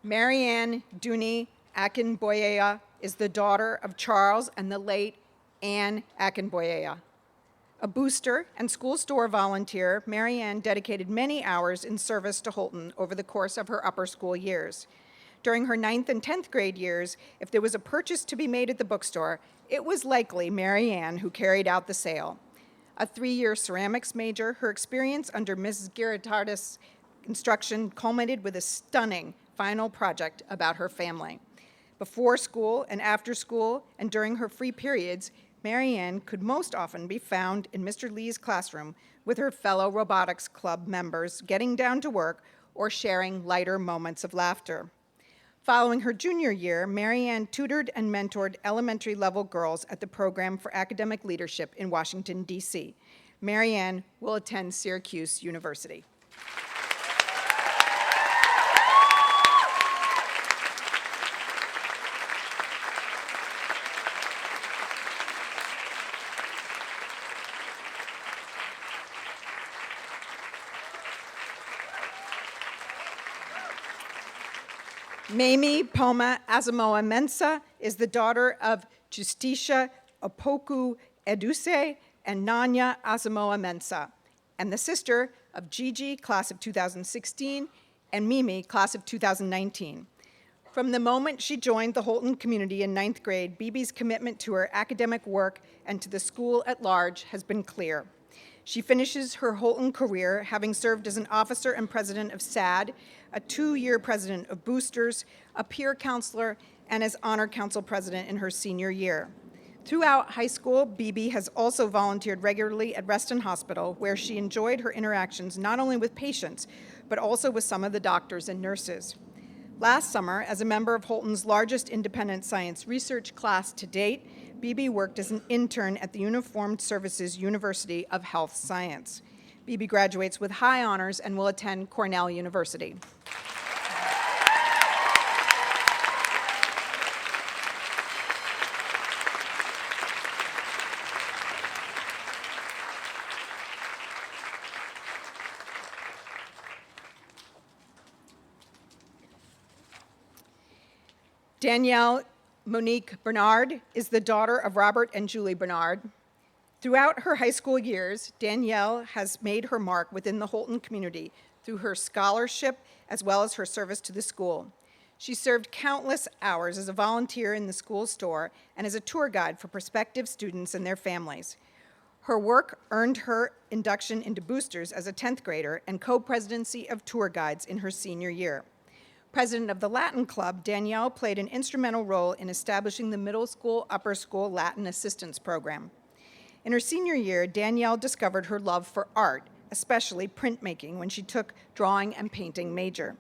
Marianne Dooney Akinboyea is the daughter of Charles and the late Anne Akinboyea. A booster and school store volunteer, Marianne dedicated many hours in service to Holton over the course of her upper school years. During her 9th and 10th grade years, if there was a purchase to be made at the bookstore, it was likely Marianne who carried out the sale. A 3-year ceramics major, her experience under Mrs. Giratardis' instruction culminated with a stunning final project about her family. Before school and after school and during her free periods, Marianne could most often be found in Mr. Lee's classroom with her fellow robotics club members getting down to work or sharing lighter moments of laughter. Following her junior year, Marianne tutored and mentored elementary level girls at the Program for Academic Leadership in Washington, D.C. Marianne will attend Syracuse University. Mamie Poma Asamoah Mensah is the daughter of Justicia Opoku Eduse and Nanya Asamoah Mensah, and the sister of Gigi, class of 2016, and Mimi, class of 2019. From the moment she joined the Holton community in 9th grade, Bibi's commitment to her academic work and to the school at large has been clear. She finishes her Holton career having served as an officer and president of SAD, a 2-year president of Boosters, a peer counselor, and as honor council president in her senior year. Throughout high school, Bibi has also volunteered regularly at Reston Hospital, where she enjoyed her interactions not only with patients, but also with some of the doctors and nurses. Last summer, as a member of Holton's largest independent science research class to date, Bibi worked as an intern at the Uniformed Services University of Health Science. Bibi graduates with high honors and will attend Cornell University. Danielle Monique Bernard is the daughter of Robert and Julie Bernard. Throughout her high school years, Danielle has made her mark within the Holton community through her scholarship as well as her service to the school. She served countless hours as a volunteer in the school store and as a tour guide for prospective students and their families. Her work earned her induction into Boosters as a 10th grader and co-presidency of tour guides in her senior year. President of the Latin Club, Danielle played an instrumental role in establishing the middle school, upper school Latin assistance program. In her senior year, Danielle discovered her love for art, especially printmaking, when she took drawing and painting major.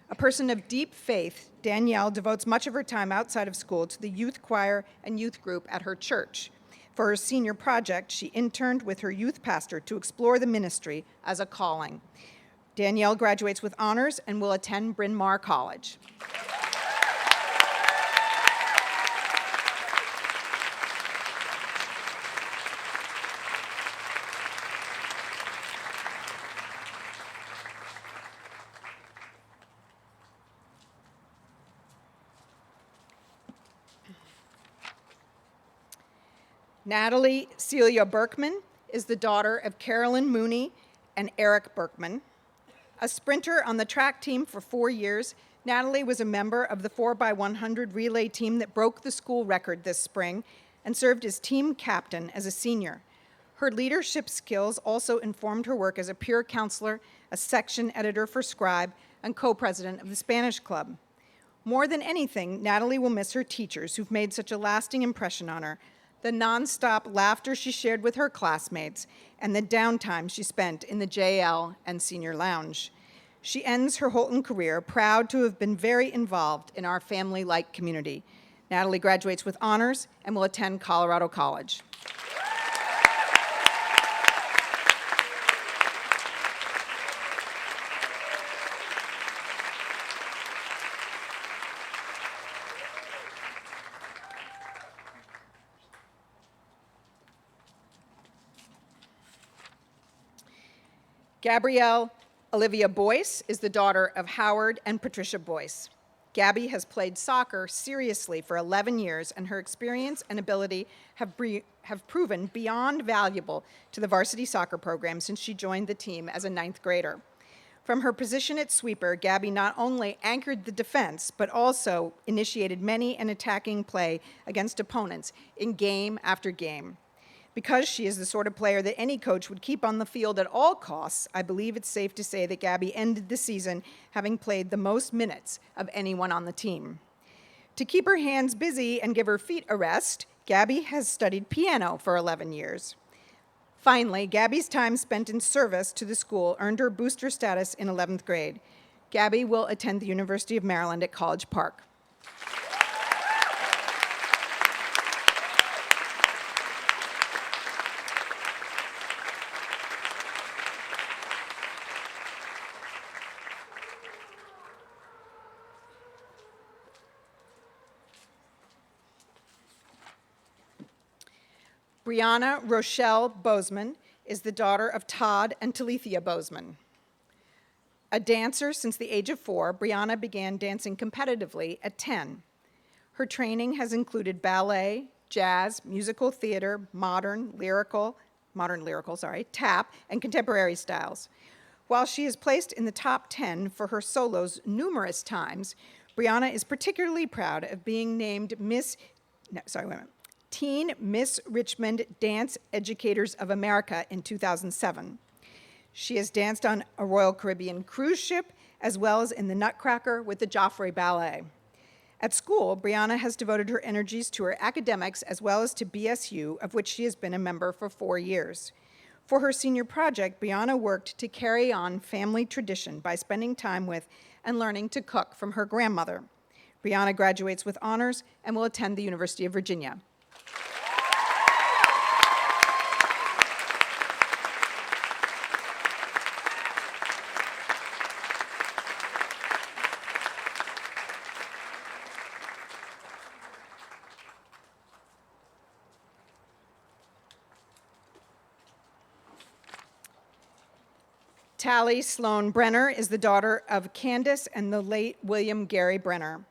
A person of deep faith, Danielle devotes much of her time outside of school to the youth choir and youth group at her church. For her senior project, she interned with her youth pastor to explore the ministry as a calling. Danielle graduates with honors and will attend Bryn Mawr College. Natalie Celia Berkman is the daughter of Carolyn Mooney and Eric Berkman. A sprinter on the track team for 4 years, Natalie was a member of the 4x100 relay team that broke the school record this spring and served as team captain as a senior. Her leadership skills also informed her work as a peer counselor, a section editor for Scribe, and co-president of the Spanish Club. More than anything, Natalie will miss her teachers who've made such a lasting impression on her, the nonstop laughter she shared with her classmates, and the downtime she spent in the JL and Senior Lounge. She ends her Holton career proud to have been very involved in our family-like community. Natalie graduates with honors and will attend Colorado College. Gabrielle Olivia Boyce is the daughter of Howard and Patricia Boyce. Gabby has played soccer seriously for 11 years, and her experience and ability have proven beyond valuable to the varsity soccer program since she joined the team as a 9th grader. From her position at sweeper, Gabby not only anchored the defense, but also initiated many an attacking play against opponents in game after game. Because she is the sort of player that any coach would keep on the field at all costs, I believe it's safe to say that Gabby ended the season having played the most minutes of anyone on the team. To keep her hands busy and give her feet a rest, Gabby has studied piano for 11 years. Finally, Gabby's time spent in service to the school earned her booster status in 11th grade. Gabby will attend the University of Maryland at College Park. Brianna Rochelle Bozeman is the daughter of Todd and Talithia Bozeman. A dancer since the age of 4, Brianna began dancing competitively at 10. Her training has included ballet, jazz, musical theater, modern lyrical, tap, and contemporary styles. While she is placed in the top 10 for her solos numerous times, Brianna is particularly proud of being named Teen Miss Richmond Dance Educators of America in 2007. She has danced on a Royal Caribbean cruise ship, as well as in the Nutcracker with the Joffrey Ballet. At school, Brianna has devoted her energies to her academics as well as to BSU, of which she has been a member for 4 years. For her senior project, Brianna worked to carry on family tradition by spending time with and learning to cook from her grandmother. Brianna graduates with honors and will attend the University of Virginia. Tally Sloan Brenner is the daughter of Candace and the late William Gary Brenner.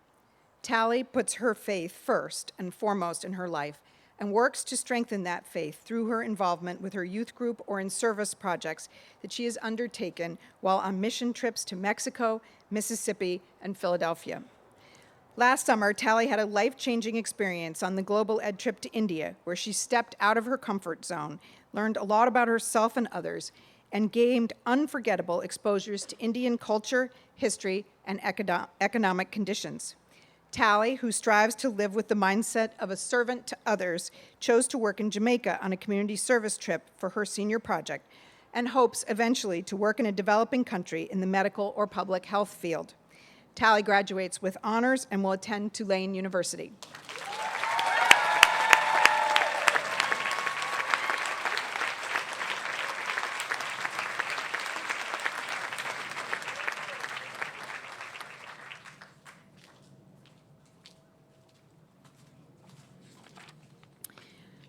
Tally puts her faith first and foremost in her life and works to strengthen that faith through her involvement with her youth group or in service projects that she has undertaken while on mission trips to Mexico, Mississippi, and Philadelphia. Last summer, Tally had a life-changing experience on the Global Ed trip to India, where she stepped out of her comfort zone, learned a lot about herself and others, and gained unforgettable exposures to Indian culture, history, and economic conditions. Tally, who strives to live with the mindset of a servant to others, chose to work in Jamaica on a community service trip for her senior project and hopes eventually to work in a developing country in the medical or public health field. Tally graduates with honors and will attend Tulane University.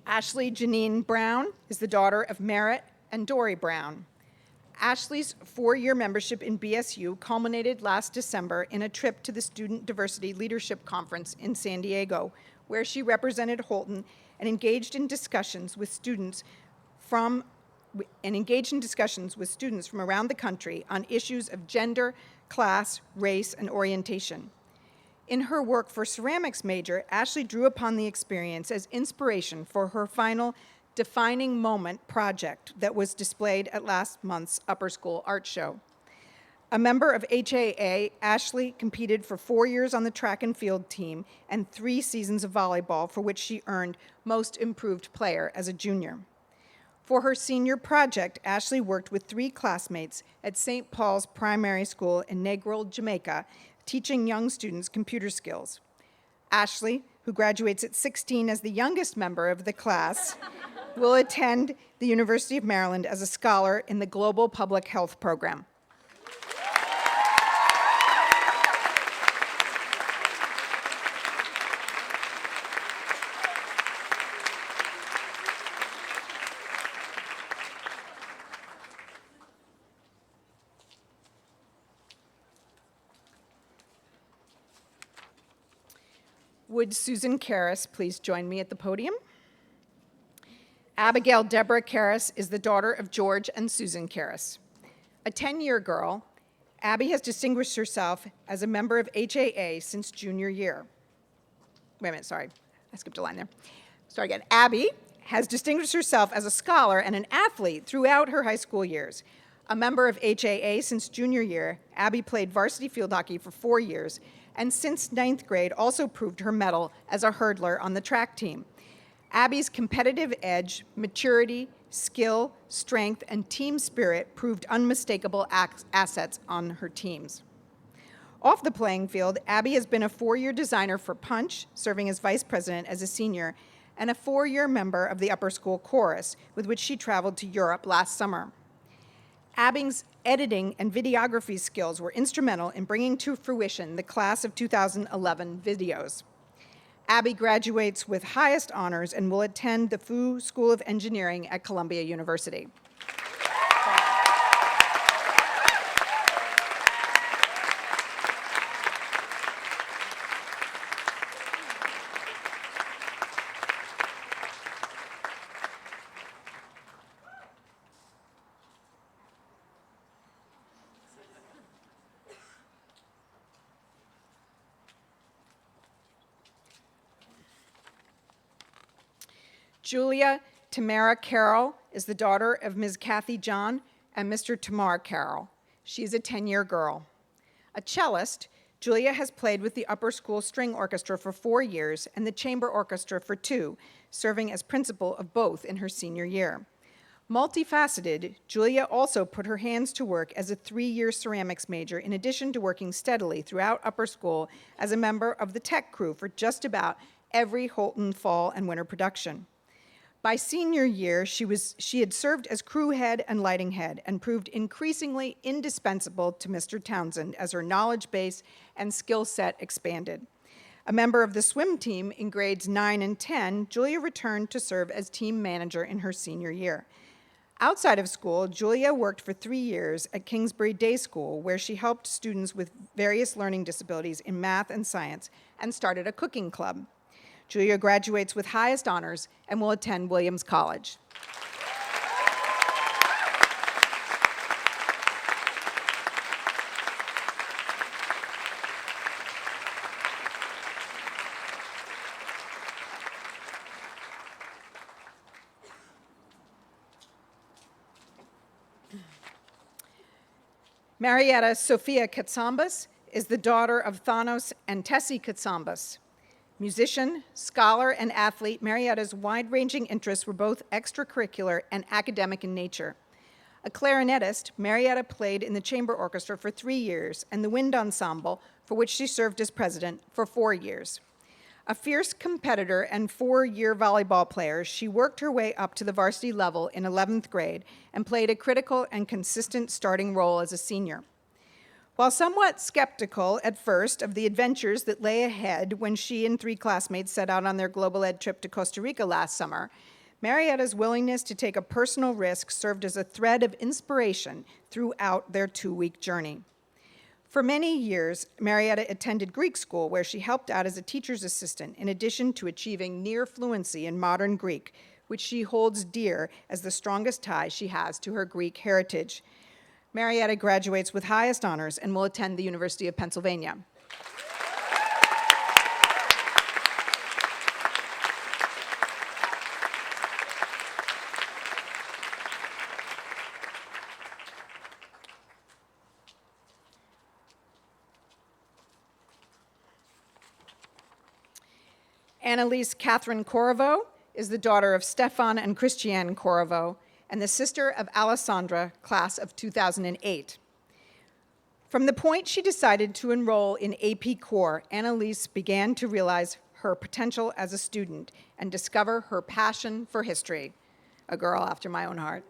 Ashley Janine Brown is the daughter of Merritt and Dory Brown. Ashley's 4-year membership in BSU culminated last December in a trip to the Student Diversity Leadership Conference in San Diego, where she represented Holton and engaged in discussions with students from around the country on issues of gender, class, race, and orientation. In her work for ceramics major, Ashley drew upon the experience as inspiration for her final Defining Moment project that was displayed at last month's Upper School Art Show. A member of HAA, Ashley competed for 4 years on the track and field team and 3 seasons of volleyball, for which she earned Most Improved Player as a junior. For her senior project, Ashley worked with 3 classmates at St. Paul's Primary School in Negril, Jamaica, teaching young students computer skills. Ashley, who graduates at 16 as the youngest member of the class, will attend the University of Maryland as a scholar in the Global Public Health Program. Would Susan Karras please join me at the podium? Abigail Deborah Karras is the daughter of George and Susan Karras. A 10-year girl, Abby has distinguished herself as a member of HAA since junior year. Wait a minute, sorry, I skipped a line there. Start again. Abby has distinguished herself as a scholar and an athlete throughout her high school years. A member of HAA since junior year, Abby played varsity field hockey for 4 years, and since 9th grade also proved her mettle as a hurdler on the track team. Abby's competitive edge, maturity, skill, strength, and team spirit proved unmistakable assets on her teams. Off the playing field, Abby has been a 4-year designer for Punch, serving as vice president as a senior, and a 4-year member of the Upper School Chorus, with which she traveled to Europe last summer. Abby's editing and videography skills were instrumental in bringing to fruition the class of 2011 videos. Abby graduates with highest honors and will attend the Fu School of Engineering at Columbia University. Julia Tamara Carroll is the daughter of Ms. Kathy John and Mr. Tamar Carroll. She is a 10-year girl. A cellist, Julia has played with the Upper School String Orchestra for 4 years and the Chamber Orchestra for 2, serving as principal of both in her senior year. Multifaceted, Julia also put her hands to work as a 3-year ceramics major in addition to working steadily throughout upper school as a member of the tech crew for just about every Holton fall and winter production. By senior year, she had served as crew head and lighting head and proved increasingly indispensable to Mr. Townsend as her knowledge base and skill set expanded. A member of the swim team in grades 9 and 10, Julia returned to serve as team manager in her senior year. Outside of school, Julia worked for 3 years at Kingsbury Day School, where she helped students with various learning disabilities in math and science, and started a cooking club. Julia graduates with highest honors and will attend Williams College. Marietta Sophia Katsambas is the daughter of Thanos and Tessie Katsambas. Musician, scholar, and athlete, Marietta's wide-ranging interests were both extracurricular and academic in nature. A clarinetist, Marietta played in the chamber orchestra for 3 years and the wind ensemble, for which she served as president, for 4 years. A fierce competitor and 4-year volleyball player, she worked her way up to the varsity level in 11th grade and played a critical and consistent starting role as a senior. While somewhat skeptical at first of the adventures that lay ahead when she and 3 classmates set out on their global ed trip to Costa Rica last summer, Marietta's willingness to take a personal risk served as a thread of inspiration throughout their 2-week journey. For many years, Marietta attended Greek school, where she helped out as a teacher's assistant in addition to achieving near fluency in modern Greek, which she holds dear as the strongest tie she has to her Greek heritage. Marietta graduates with highest honors and will attend the University of Pennsylvania. Annalise Catherine Corriveau is the daughter of Stefan and Christiane Corriveau and the sister of Alessandra, class of 2008. From the point she decided to enroll in AP Core, Annalise began to realize her potential as a student and discover her passion for history, a girl after my own heart.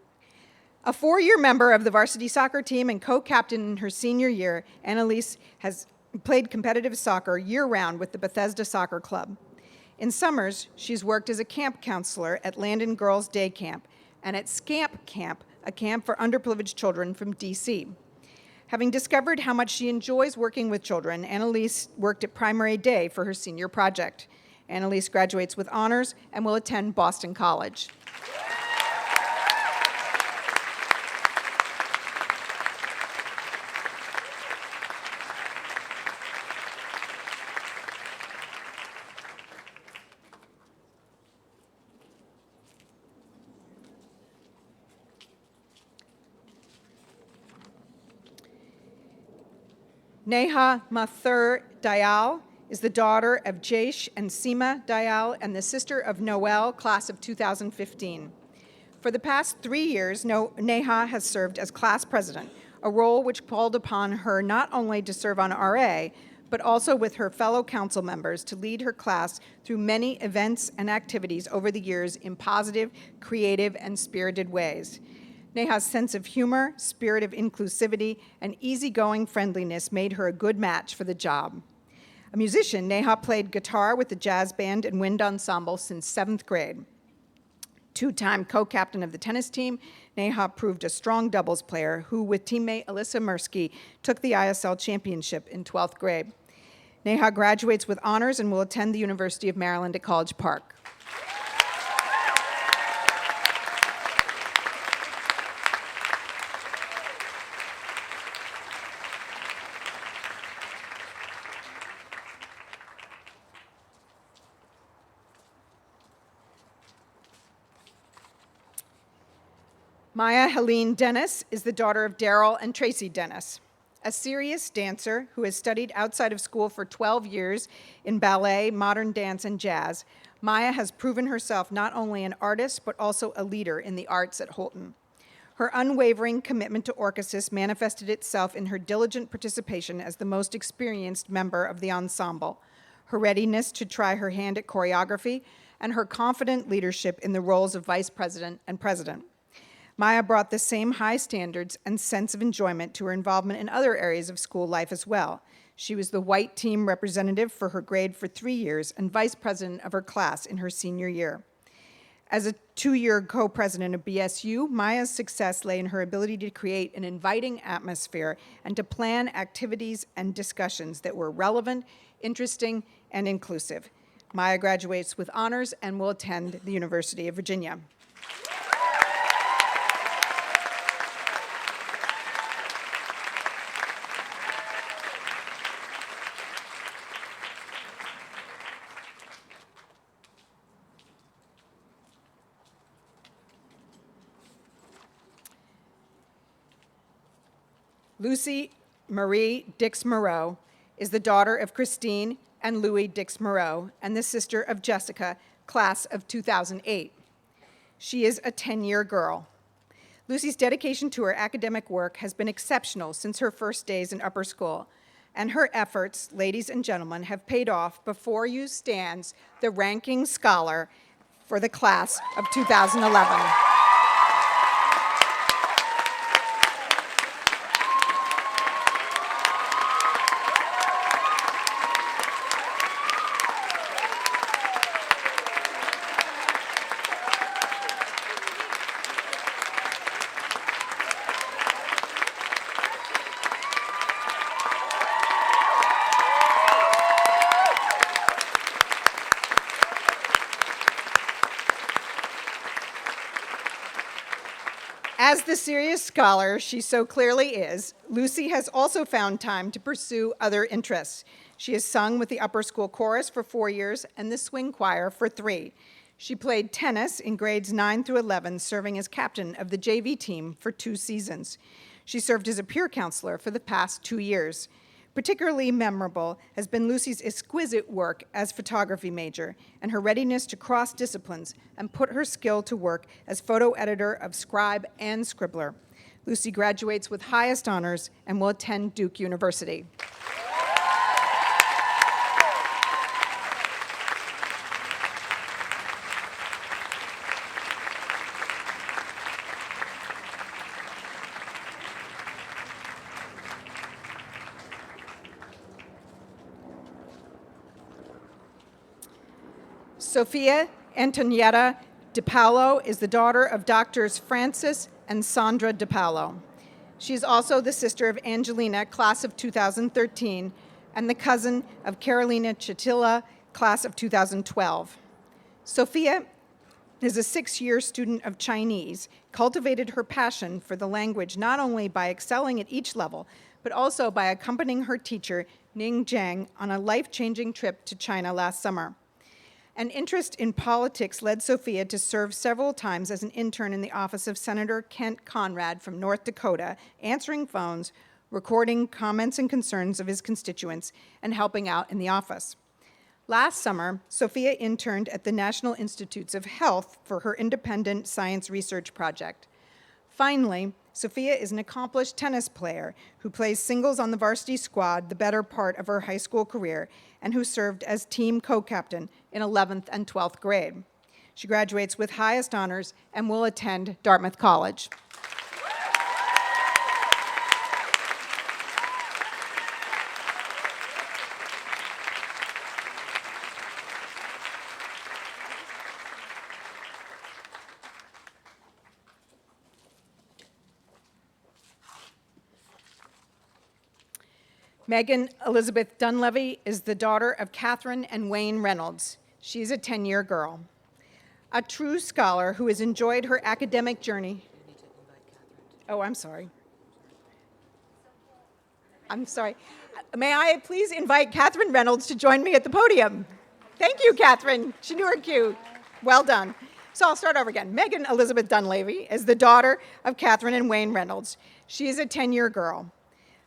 A 4-year member of the varsity soccer team and co-captain in her senior year, Annalise has played competitive soccer year-round with the Bethesda Soccer Club. In summers, she's worked as a camp counselor at Landon Girls Day Camp and at Scamp Camp, a camp for underprivileged children from DC. Having discovered how much she enjoys working with children, Annalise worked at Primary Day for her senior project. Annalise graduates with honors and will attend Boston College. Neha Mathur Dayal is the daughter of Jaish and Seema Dayal and the sister of Noel, class of 2015. For the past 3 years, Neha has served as class president, a role which called upon her not only to serve on RA, but also with her fellow council members to lead her class through many events and activities over the years in positive, creative, and spirited ways. Neha's sense of humor, spirit of inclusivity, and easygoing friendliness made her a good match for the job. A musician, Neha played guitar with the jazz band and wind ensemble since 7th grade. Two-time co-captain of the tennis team, Neha proved a strong doubles player who, with teammate Alyssa Mirsky, took the ISL championship in 12th grade. Neha graduates with honors and will attend the University of Maryland at College Park. Maya Helene Dennis is the daughter of Daryl and Tracy Dennis. A serious dancer who has studied outside of school for 12 years in ballet, modern dance, and jazz, Maya has proven herself not only an artist, but also a leader in the arts at Holton. Her unwavering commitment to orchesis manifested itself in her diligent participation as the most experienced member of the ensemble, her readiness to try her hand at choreography, and her confident leadership in the roles of vice president and president. Maya brought the same high standards and sense of enjoyment to her involvement in other areas of school life as well. She was the white team representative for her grade for 3 years and vice president of her class in her senior year. As a 2-year co-president of BSU, Maya's success lay in her ability to create an inviting atmosphere and to plan activities and discussions that were relevant, interesting, and inclusive. Maya graduates with honors and will attend the University of Virginia. Lucy Marie Dix-Moreau is the daughter of Christine and Louis Dix-Moreau and the sister of Jessica, class of 2008. She is a 10-year girl. Lucy's dedication to her academic work has been exceptional since her first days in upper school, and her efforts, ladies and gentlemen, have paid off. Before you stands the ranking scholar for the class of 2011. As the serious scholar she so clearly is, Lucy has also found time to pursue other interests. She has sung with the upper school chorus for 4 years and the swing choir for 3. She played tennis in grades 9 through 11, serving as captain of the JV team for 2 seasons. She served as a peer counselor for the past 2 years. Particularly memorable has been Lucy's exquisite work as photography major and her readiness to cross disciplines and put her skill to work as photo editor of Scribe and Scribbler. Lucy graduates with highest honors and will attend Duke University. Sophia Antonietta DiPaolo is the daughter of Doctors Francis and Sandra DiPaolo. She is also the sister of Angelina, class of 2013, and the cousin of Carolina Chatilla, class of 2012. Sophia is a 6-year student of Chinese, cultivated her passion for the language not only by excelling at each level, but also by accompanying her teacher, Ning Zhang, on a life-changing trip to China last summer. An interest in politics led Sophia to serve several times as an intern in the office of Senator Kent Conrad from North Dakota, answering phones, recording comments and concerns of his constituents, and helping out in the office. Last summer, Sophia interned at the National Institutes of Health for her independent science research project. Finally, Sophia is an accomplished tennis player who plays singles on the varsity squad the better part of her high school career and who served as team co-captain in 11th and 12th grade. She graduates with highest honors and will attend Dartmouth College. Megan Elizabeth Dunleavy is the daughter of Catherine and Wayne Reynolds. She's a 10-year girl. A true scholar who has enjoyed her academic journey. Oh, I'm sorry. I'm sorry. May I please invite Catherine Reynolds to join me at the podium? Thank you, Catherine. She knew her cue. Well done. So I'll start over again. Megan Elizabeth Dunleavy is the daughter of Catherine and Wayne Reynolds. She is a 10-year girl.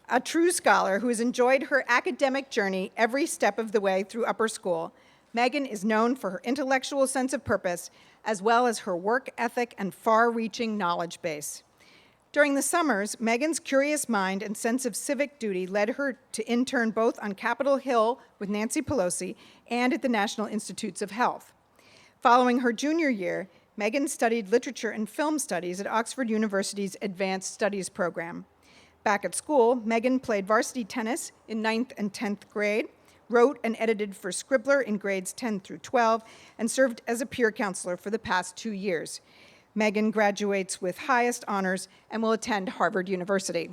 A true scholar who has enjoyed her academic journey every step of the way through upper school, Megan is known for her intellectual sense of purpose, as well as her work ethic and far-reaching knowledge base. During the summers, Megan's curious mind and sense of civic duty led her to intern both on Capitol Hill with Nancy Pelosi and at the National Institutes of Health. Following her junior year, Megan studied literature and film studies at Oxford University's Advanced Studies program. Back at school, Megan played varsity tennis in 9th and 10th grade, wrote and edited for Scribbler in grades 10 through 12, and served as a peer counselor for the past 2 years. Megan graduates with highest honors and will attend Harvard University.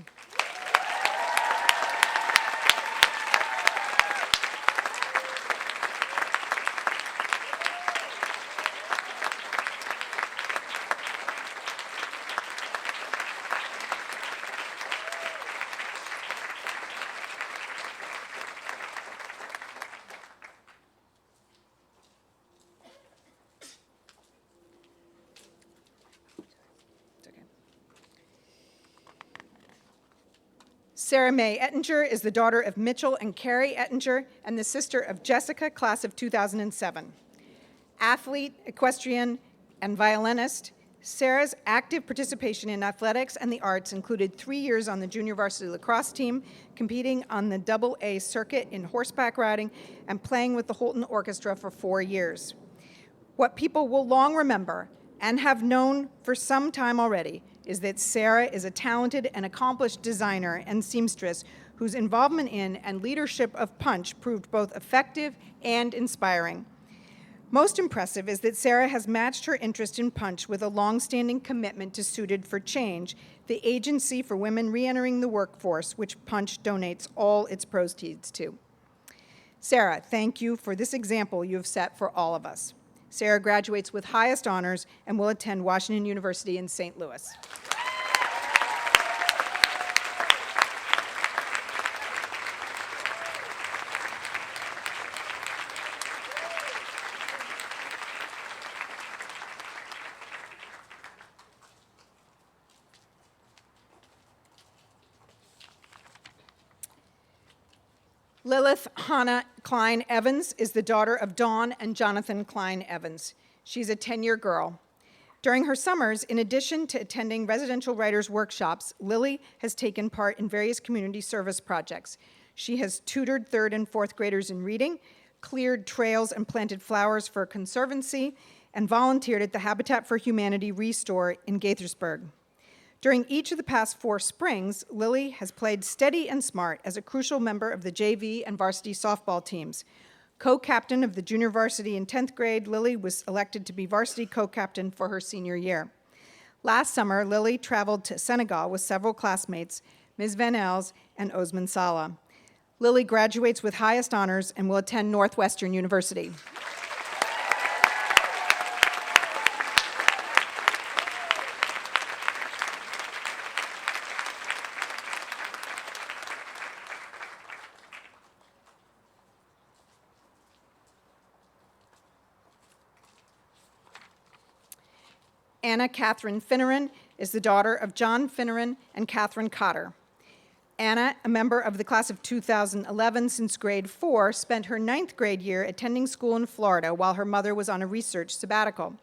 Sarah Mae Ettinger is the daughter of Mitchell and Carrie Ettinger and the sister of Jessica, class of 2007. Athlete, equestrian, and violinist, Sarah's active participation in athletics and the arts included 3 years on the junior varsity lacrosse team, competing on the AA circuit in horseback riding, and playing with the Holton Orchestra for 4 years. What people will long remember, and have known for some time already, is that Sarah is a talented and accomplished designer and seamstress whose involvement in and leadership of Punch proved both effective and inspiring. Most impressive is that Sarah has matched her interest in Punch with a long-standing commitment to Suited for Change, the agency for women re-entering the workforce, which Punch donates all its proceeds to. Sarah, thank you for this example you have set for all of us. Sarah graduates with highest honors and will attend Washington University in St. Louis. Lilith Hannah Klein Evans is the daughter of Dawn and Jonathan Klein Evans. She's a 10-year girl. During her summers, in addition to attending residential writers' workshops, Lily has taken part in various community service projects. She has tutored 3rd and 4th graders in reading, cleared trails and planted flowers for a conservancy, and volunteered at the Habitat for Humanity Restore in Gaithersburg. During each of the past 4 springs, Lily has played steady and smart as a crucial member of the JV and varsity softball teams. Co-captain of the junior varsity in 10th grade, Lily was elected to be varsity co-captain for her senior year. Last summer, Lily traveled to Senegal with several classmates, Ms. Van Els and Osman Salah. Lily graduates with highest honors and will attend Northwestern University. Anna Catherine Finneran is the daughter of John Finneran and Catherine Cotter. Anna, a member of the class of 2011 since grade 4, spent her 9th grade year attending school in Florida while her mother was on a research sabbatical.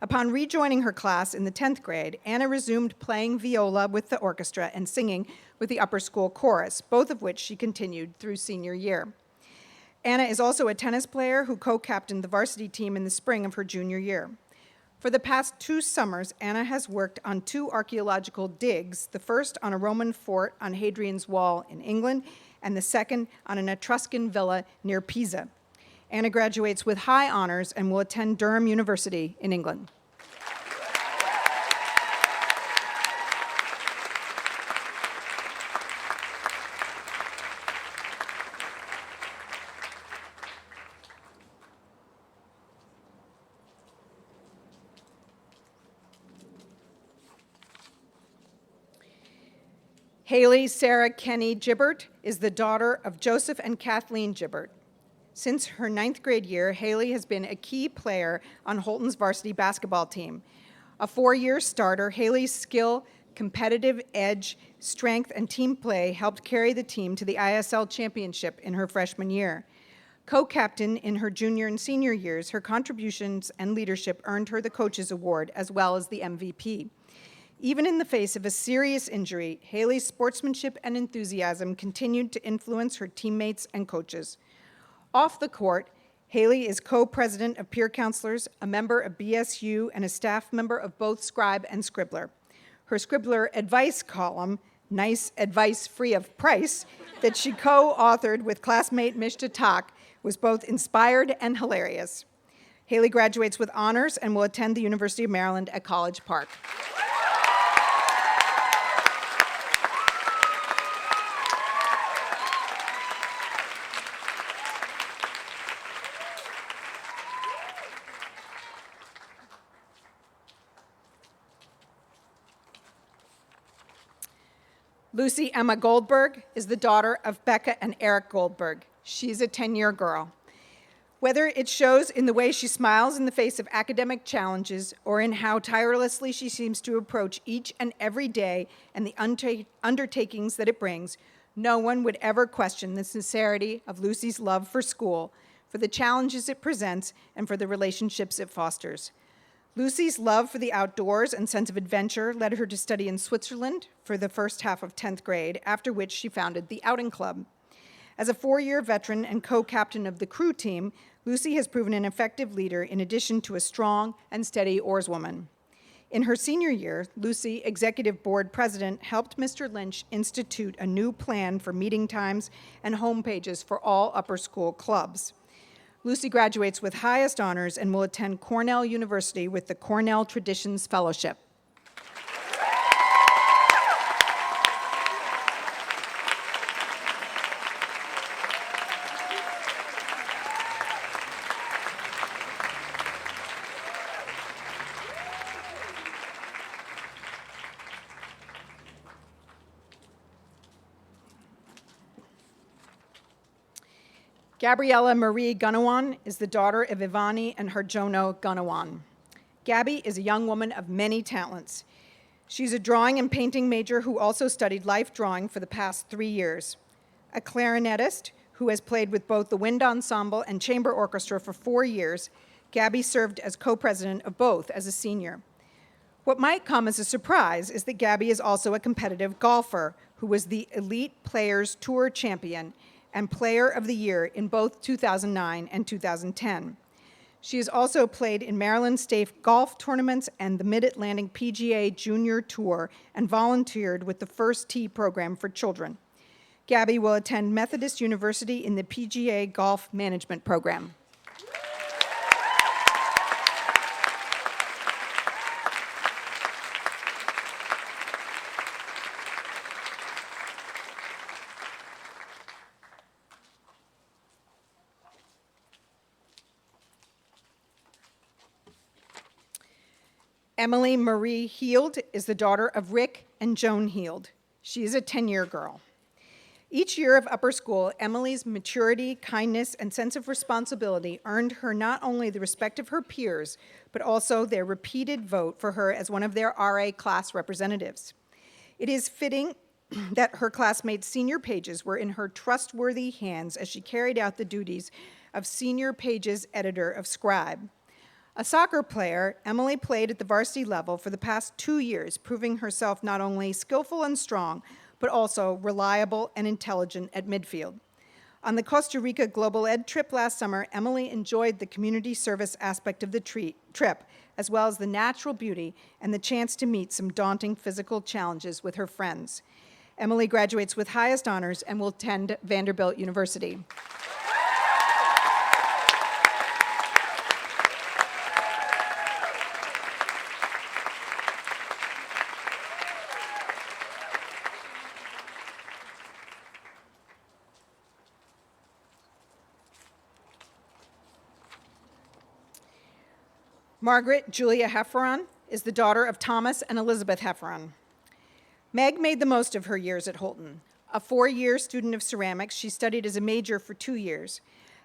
Upon rejoining her class in the 10th grade, Anna resumed playing viola with the orchestra and singing with the upper school chorus, both of which she continued through senior year. Anna is also a tennis player who co-captained the varsity team in the spring of her junior year. For the past 2 summers, Anna has worked on 2 archaeological digs, the first on a Roman fort on Hadrian's Wall in England, and the second on an Etruscan villa near Pisa. Anna graduates with high honors and will attend Durham University in England. Haley Sarah Kenny Gibbert is the daughter of Joseph and Kathleen Gibbert. Since her 9th grade year, Haley has been a key player on Holton's varsity basketball team. A 4-year starter, Haley's skill, competitive edge, strength, and team play helped carry the team to the ISL championship in her freshman year. Co-captain in her junior and senior years, her contributions and leadership earned her the Coaches Award as well as the MVP. Even in the face of a serious injury, Haley's sportsmanship and enthusiasm continued to influence her teammates and coaches. Off the court, Haley is co-president of Peer Counselors, a member of BSU, and a staff member of both Scribe and Scribbler. Her Scribbler advice column, Nice Advice Free of Price, that she co-authored with classmate Mishta Tak, was both inspired and hilarious. Haley graduates with honors and will attend the University of Maryland at College Park. Lucy Emma Goldberg is the daughter of Becca and Eric Goldberg. She's a 10-year girl. Whether it shows in the way she smiles in the face of academic challenges or in how tirelessly she seems to approach each and every day and the undertakings that it brings, no one would ever question the sincerity of Lucy's love for school, for the challenges it presents, and for the relationships it fosters. Lucy's love for the outdoors and sense of adventure led her to study in Switzerland for the first half of 10th grade, after which she founded the Outing Club. As a 4-year veteran and co-captain of the crew team, Lucy has proven an effective leader in addition to a strong and steady oarswoman. In her senior year, Lucy, executive board president, helped Mr. Lynch institute a new plan for meeting times and homepages for all upper school clubs. Lucy graduates with highest honors and will attend Cornell University with the Cornell Traditions Fellowship. Gabriella Marie Gunawan is the daughter of Ivani and Harjono Gunawan. Gabby is a young woman of many talents. She's a drawing and painting major who also studied life drawing for the past 3 years. A clarinetist who has played with both the wind ensemble and chamber orchestra for 4 years, Gabby served as co-president of both as a senior. What might come as a surprise is that Gabby is also a competitive golfer who was the Elite Players Tour champion and Player of the Year in both 2009 and 2010. She has also played in Maryland State golf tournaments and the Mid-Atlantic PGA Junior Tour and volunteered with the First Tee program for children. Gabby will attend Methodist University in the PGA Golf Management program. Emily Marie Heald is the daughter of Rick and Joan Heald. She is a 10-year girl. Each year of upper school, Emily's maturity, kindness, and sense of responsibility earned her not only the respect of her peers, but also their repeated vote for her as one of their RA class representatives. It is fitting that her classmates' senior pages were in her trustworthy hands as she carried out the duties of senior pages editor of Scribe. A soccer player, Emily played at the varsity level for the past 2 years, proving herself not only skillful and strong, but also reliable and intelligent at midfield. On the Costa Rica Global Ed trip last summer, Emily enjoyed the community service aspect of the trip, as well as the natural beauty and the chance to meet some daunting physical challenges with her friends. Emily graduates with highest honors and will attend Vanderbilt University. Margaret Julia Hefferon is the daughter of Thomas and Elizabeth Hefferon. Meg made the most of her years at Holton. A 4-year student of ceramics, she studied as a major for 2 years.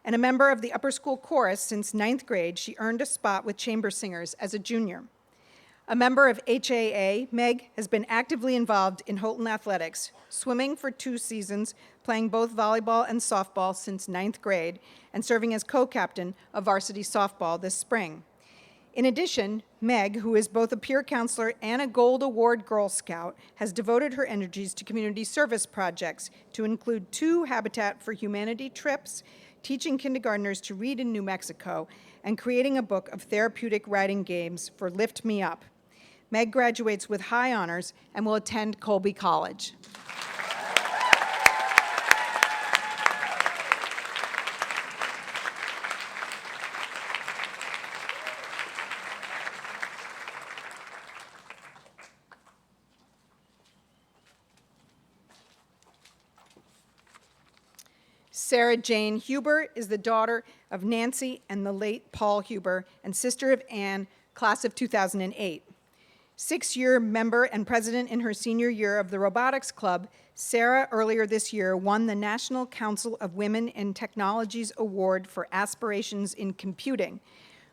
And a member of the upper school chorus since 9th grade, she earned a spot with chamber singers as a junior. A member of HAA, Meg has been actively involved in Holton athletics, swimming for 2 seasons, playing both volleyball and softball since 9th grade, and serving as co-captain of varsity softball this spring. In addition, Meg, who is both a peer counselor and a Gold Award Girl Scout, has devoted her energies to community service projects to include 2 Habitat for Humanity trips, teaching kindergartners to read in New Mexico, and creating a book of therapeutic writing games for Lift Me Up. Meg graduates with high honors and will attend Colby College. Sarah Jane Huber is the daughter of Nancy and the late Paul Huber and sister of Anne, class of 2008. 6-year member and president in her senior year of the Robotics Club, Sarah earlier this year won the National Council of Women in Technologies Award for Aspirations in Computing,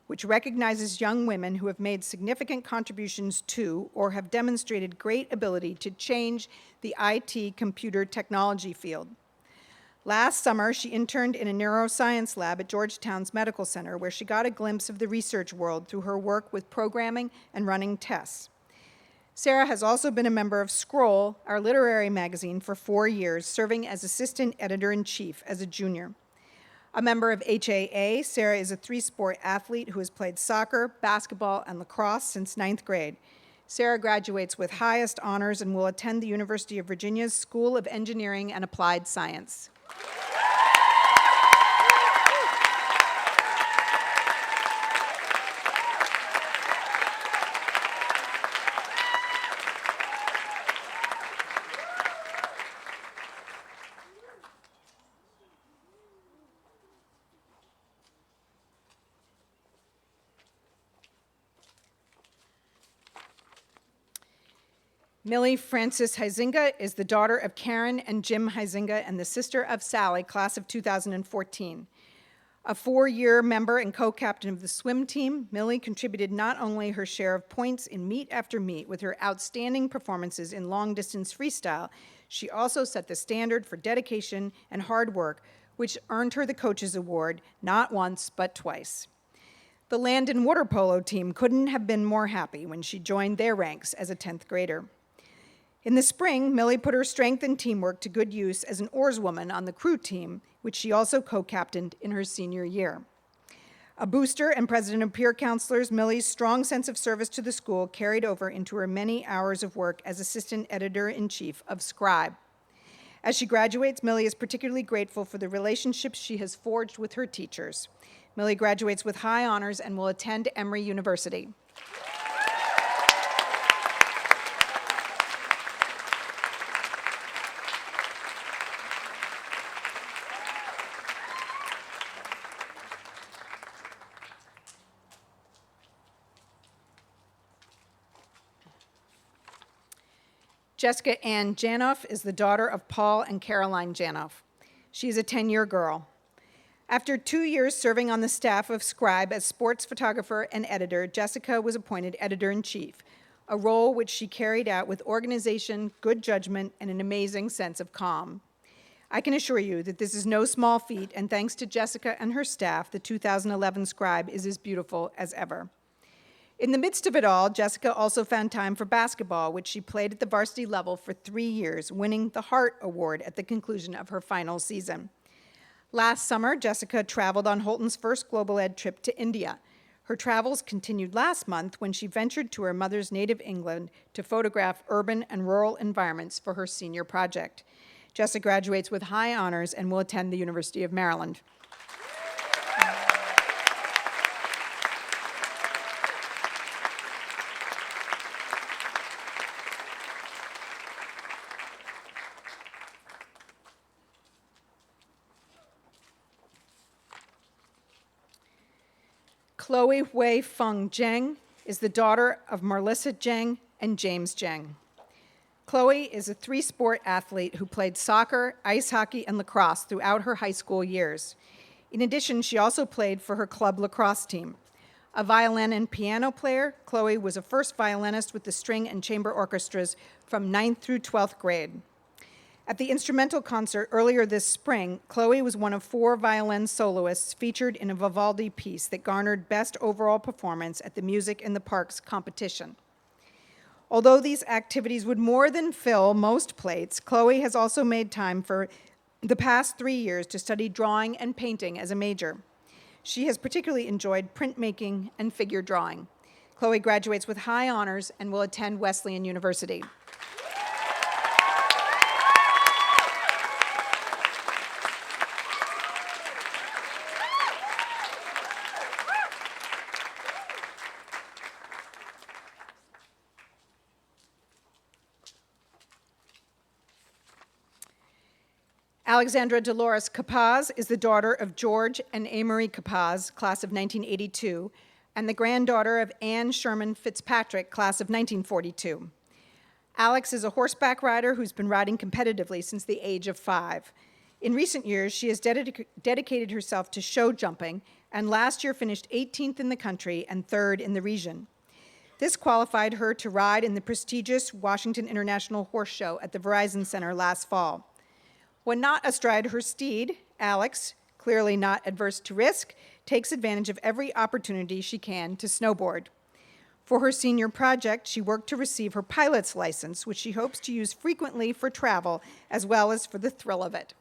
which recognizes young women who have made significant contributions to or have demonstrated great ability to change the IT computer technology field. Last summer, she interned in a neuroscience lab at Georgetown's Medical Center, where she got a glimpse of the research world through her work with programming and running tests. Sarah has also been a member of Scroll, our literary magazine, for 4 years, serving as assistant editor-in-chief as a junior. A member of HAA, Sarah is a 3-sport athlete who has played soccer, basketball, and lacrosse since 9th grade. Sarah graduates with highest honors and will attend the University of Virginia's School of Engineering and Applied Science. Millie Frances Huizinga is the daughter of Karen and Jim Huizinga and the sister of Sally, class of 2014. A 4-year member and co-captain of the swim team, Millie contributed not only her share of points in meet after meet with her outstanding performances in long-distance freestyle, she also set the standard for dedication and hard work, which earned her the Coaches Award not once but twice. The land and water polo team couldn't have been more happy when she joined their ranks as a 10th grader. In the spring, Millie put her strength and teamwork to good use as an oarswoman on the crew team, which she also co-captained in her senior year. A booster and president of peer counselors, Millie's strong sense of service to the school carried over into her many hours of work as assistant editor-in-chief of Scribe. As she graduates, Millie is particularly grateful for the relationships she has forged with her teachers. Millie graduates with high honors and will attend Emory University. Jessica Ann Janoff is the daughter of Paul and Caroline Janoff. She is a 10-year girl. After 2 years serving on the staff of Scribe as sports photographer and editor, Jessica was appointed editor-in-chief, a role which she carried out with organization, good judgment, and an amazing sense of calm. I can assure you that this is no small feat, and thanks to Jessica and her staff, the 2011 Scribe is as beautiful as ever. In the midst of it all, Jessica also found time for basketball, which she played at the varsity level for 3 years, winning the Hart Award at the conclusion of her final season. Last summer, Jessica traveled on Holton's first global ed trip to India. Her travels continued last month when she ventured to her mother's native England to photograph urban and rural environments for her senior project. Jessica graduates with high honors and will attend the University of Maryland. Chloe Wei Feng Zheng is the daughter of Marlissa Zheng and James Zheng. Chloe is a three-sport athlete who played soccer, ice hockey, and lacrosse throughout her high school years. In addition, she also played for her club lacrosse team. A violin and piano player, Chloe was a first violinist with the string and chamber orchestras from 9th through 12th grade. At the instrumental concert earlier this spring, Chloe was one of 4 violin soloists featured in a Vivaldi piece that garnered Best Overall Performance at the Music in the Parks competition. Although these activities would more than fill most plates, Chloe has also made time for the past 3 years to study drawing and painting as a major. She has particularly enjoyed printmaking and figure drawing. Chloe graduates with high honors and will attend Wesleyan University. Alexandra Dolores Capaz is the daughter of George and Amory Capaz, class of 1982, and the granddaughter of Anne Sherman Fitzpatrick, class of 1942. Alex is a horseback rider who's been riding competitively since the age of 5. In recent years, she has dedicated herself to show jumping, and last year finished 18th in the country and 3rd in the region. This qualified her to ride in the prestigious Washington International Horse Show at the Verizon Center last fall. When not astride her steed, Alex, clearly not adverse to risk, takes advantage of every opportunity she can to snowboard. For her senior project, she worked to receive her pilot's license, which she hopes to use frequently for travel as well as for the thrill of it.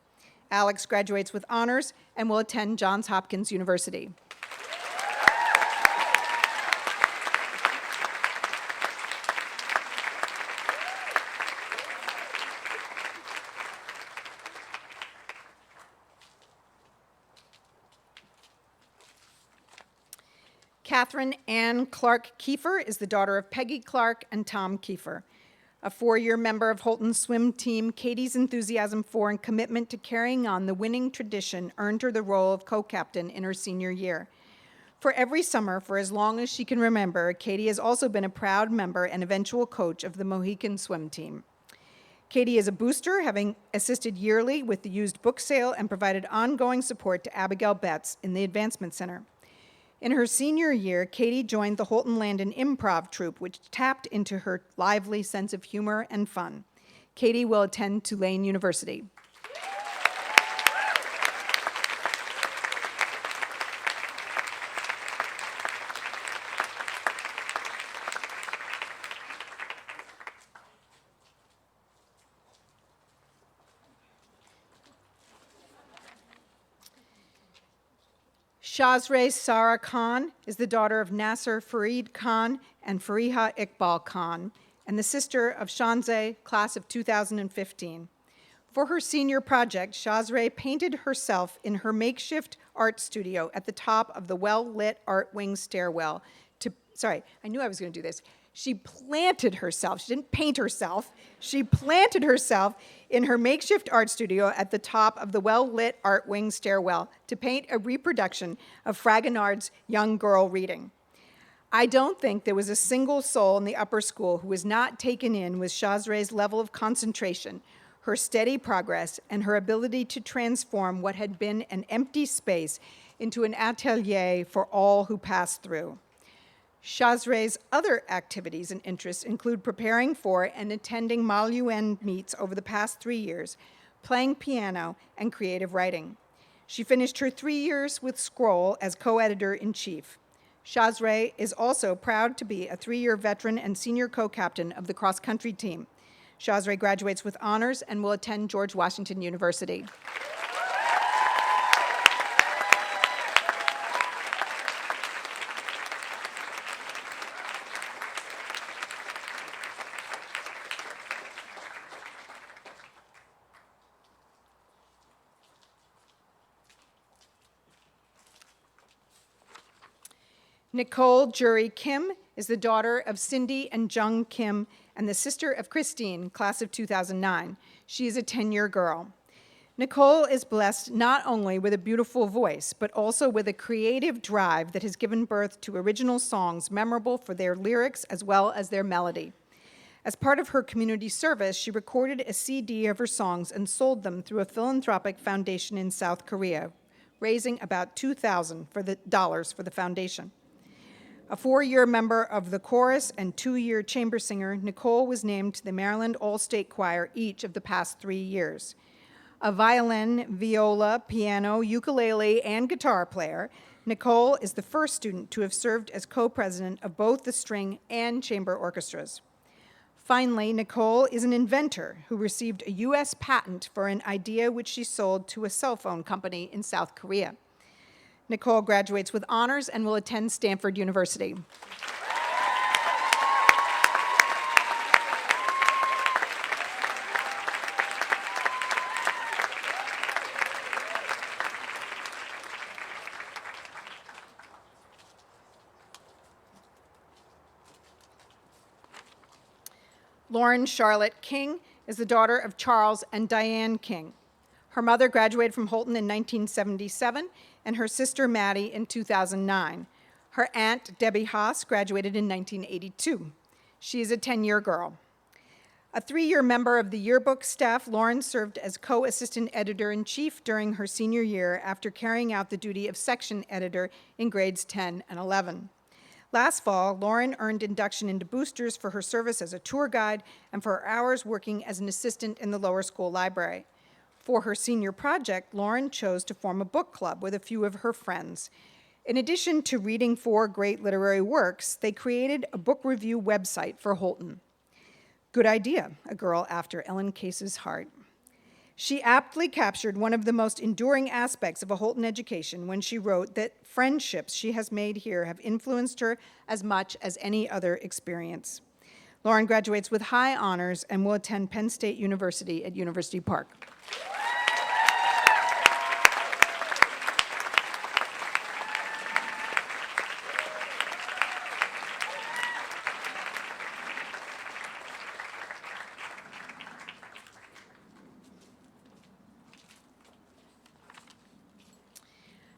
Alex graduates with honors and will attend Johns Hopkins University. Catherine Ann Clark Kiefer is the daughter of Peggy Clark and Tom Kiefer. A 4-year member of Holton's swim team, Katie's enthusiasm for and commitment to carrying on the winning tradition earned her the role of co-captain in her senior year. For every summer, for as long as she can remember, Katie has also been a proud member and eventual coach of the Mohican swim team. Katie is a booster, having assisted yearly with the used book sale and provided ongoing support to Abigail Betts in the Advancement Center. In her senior year, Katie joined the Holton Landon Improv Troupe, which tapped into her lively sense of humor and fun. Katie will attend Tulane University. Shazre Sara Khan is the daughter of Nasser Farid Khan and Fariha Iqbal Khan, and the sister of Shanze, class of 2015. For her senior project, Shazre painted herself in her makeshift art studio at the top of the well-lit art wing stairwell sorry, I knew I was going to do this. She planted herself. She didn't paint herself. She planted herself in her makeshift art studio at the top of the well-lit art wing stairwell to paint a reproduction of Fragonard's Young Girl Reading. I don't think there was a single soul in the upper school who was not taken in with Shazre's level of concentration, her steady progress, and her ability to transform what had been an empty space into an atelier for all who passed through. Shazre's other activities and interests include preparing for and attending Maluen meets over the past 3 years, playing piano, and creative writing. She finished her 3 years with Scroll as co-editor-in-chief. Shazre is also proud to be a 3-year veteran and senior co-captain of the cross-country team. Shazre graduates with honors and will attend George Washington University. Nicole Jury Kim is the daughter of Cindy and Jung Kim and the sister of Christine, class of 2009. She is a 10-year girl. Nicole is blessed not only with a beautiful voice, but also with a creative drive that has given birth to original songs memorable for their lyrics as well as their melody. As part of her community service, she recorded a CD of her songs and sold them through a philanthropic foundation in South Korea, raising about $2,000 for the foundation. A 4-year member of the chorus and 2-year chamber singer, Nicole was named to the Maryland All-State Choir each of the past 3 years. A violin, viola, piano, ukulele, and guitar player, Nicole is the first student to have served as co-president of both the string and chamber orchestras. Finally, Nicole is an inventor who received a U.S. patent for an idea which she sold to a cell phone company in South Korea. Nicole graduates with honors and will attend Stanford University. Lauren Charlotte King is the daughter of Charles and Diane King. Her mother graduated from Holton in 1977, and her sister Maddie in 2009. Her aunt, Debbie Haas, graduated in 1982. She is a 10-year girl. A 3-year member of the yearbook staff, Lauren served as co-assistant editor-in-chief during her senior year after carrying out the duty of section editor in grades 10 and 11. Last fall, Lauren earned induction into boosters for her service as a tour guide and for her hours working as an assistant in the lower school library. For her senior project, Lauren chose to form a book club with a few of her friends. In addition to reading 4 great literary works, they created a book review website for Holton. Good idea, a girl after Ellen Case's heart. She aptly captured one of the most enduring aspects of a Holton education when she wrote that friendships she has made here have influenced her as much as any other experience. Lauren graduates with high honors and will attend Penn State University at University Park.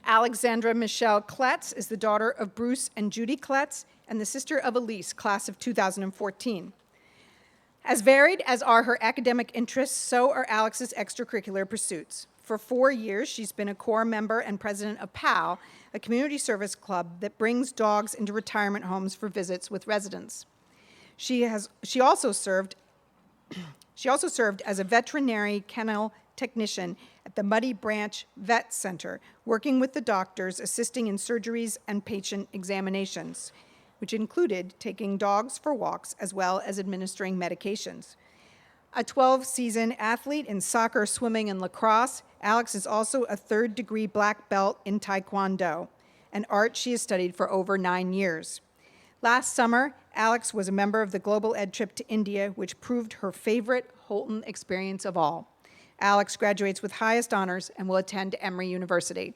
Alexandra Michelle Kletz is the daughter of Bruce and Judy Kletz and the sister of Elise, class of 2014. As varied as are her academic interests, so are Alex's extracurricular pursuits. For 4 years, she's been a core member and president of PAL, a community service club that brings dogs into retirement homes for visits with residents. She also served as a veterinary kennel technician at the Muddy Branch Vet Center, working with the doctors, assisting in surgeries and patient examinations, which included taking dogs for walks as well as administering medications. A 12-season athlete in soccer, swimming, and lacrosse, Alex is also a 3rd-degree black belt in Taekwondo, an art she has studied for over 9 years. Last summer, Alex was a member of the Global Ed trip to India, which proved her favorite Holton experience of all. Alex graduates with highest honors and will attend Emory University.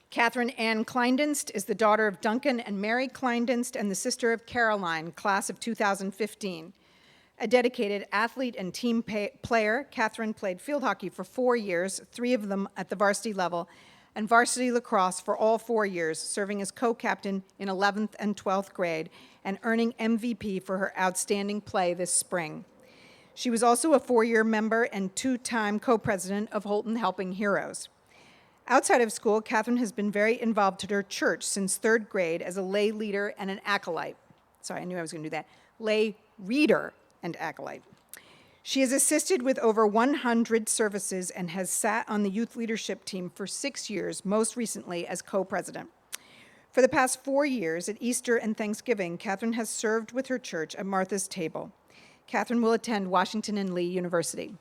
Catherine Ann Kleindienst is the daughter of Duncan and Mary Kleindienst and the sister of Caroline, class of 2015. A dedicated athlete and team player, Catherine played field hockey for 4 years, 3 of them at the varsity level, and varsity lacrosse for all 4 years, serving as co-captain in 11th and 12th grade and earning MVP for her outstanding play this spring. She was also a 4-year member and 2-time co-president of Holton Helping Heroes. Outside of school, Catherine has been very involved at her church since 3rd grade as a lay leader and an acolyte. Sorry, I knew I was going to do that. Lay reader and acolyte. She has assisted with over 100 services and has sat on the youth leadership team for 6 years, most recently as co-president. For the past 4 years, at Easter and Thanksgiving, Catherine has served with her church at Martha's Table. Catherine will attend Washington and Lee University.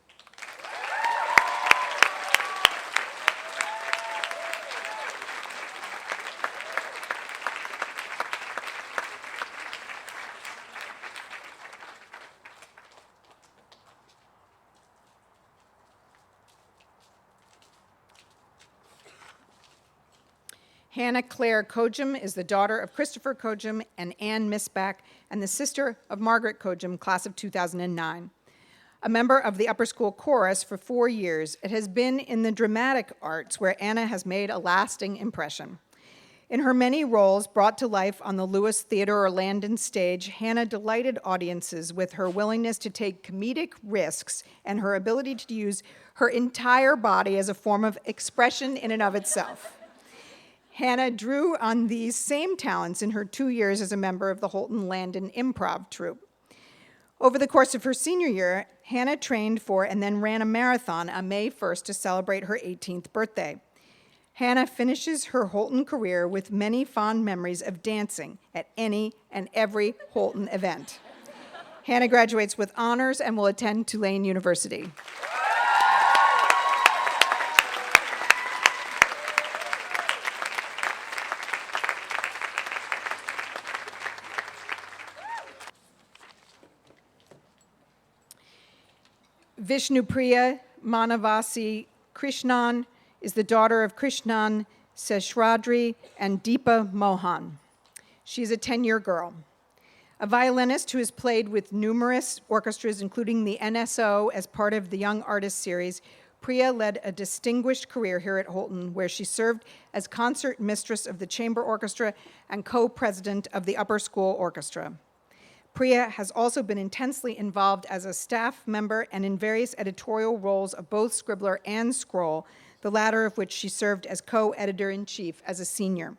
Hannah Claire Kojum is the daughter of Christopher Kojum and Ann Misbach, and the sister of Margaret Kojum, class of 2009. A member of the upper school chorus for 4 years, it has been in the dramatic arts where Anna has made a lasting impression. In her many roles brought to life on the Lewis Theater or Landon stage, Hannah delighted audiences with her willingness to take comedic risks and her ability to use her entire body as a form of expression in and of itself. Hannah drew on these same talents in her 2 years as a member of the Holton Landon Improv Troupe. Over the course of her senior year, Hannah trained for and then ran a marathon on May 1st to celebrate her 18th birthday. Hannah finishes her Holton career with many fond memories of dancing at any and every Holton event. Hannah graduates with honors and will attend Tulane University. Vishnupriya Manavasi Krishnan is the daughter of Krishnan Seshradri and Deepa Mohan. She is a 10-year girl. A violinist who has played with numerous orchestras, including the NSO as part of the Young Artist Series, Priya led a distinguished career here at Holton, where she served as concert mistress of the chamber orchestra and co-president of the upper school orchestra. Priya has also been intensely involved as a staff member and in various editorial roles of both Scribbler and Scroll, the latter of which she served as co-editor-in-chief as a senior.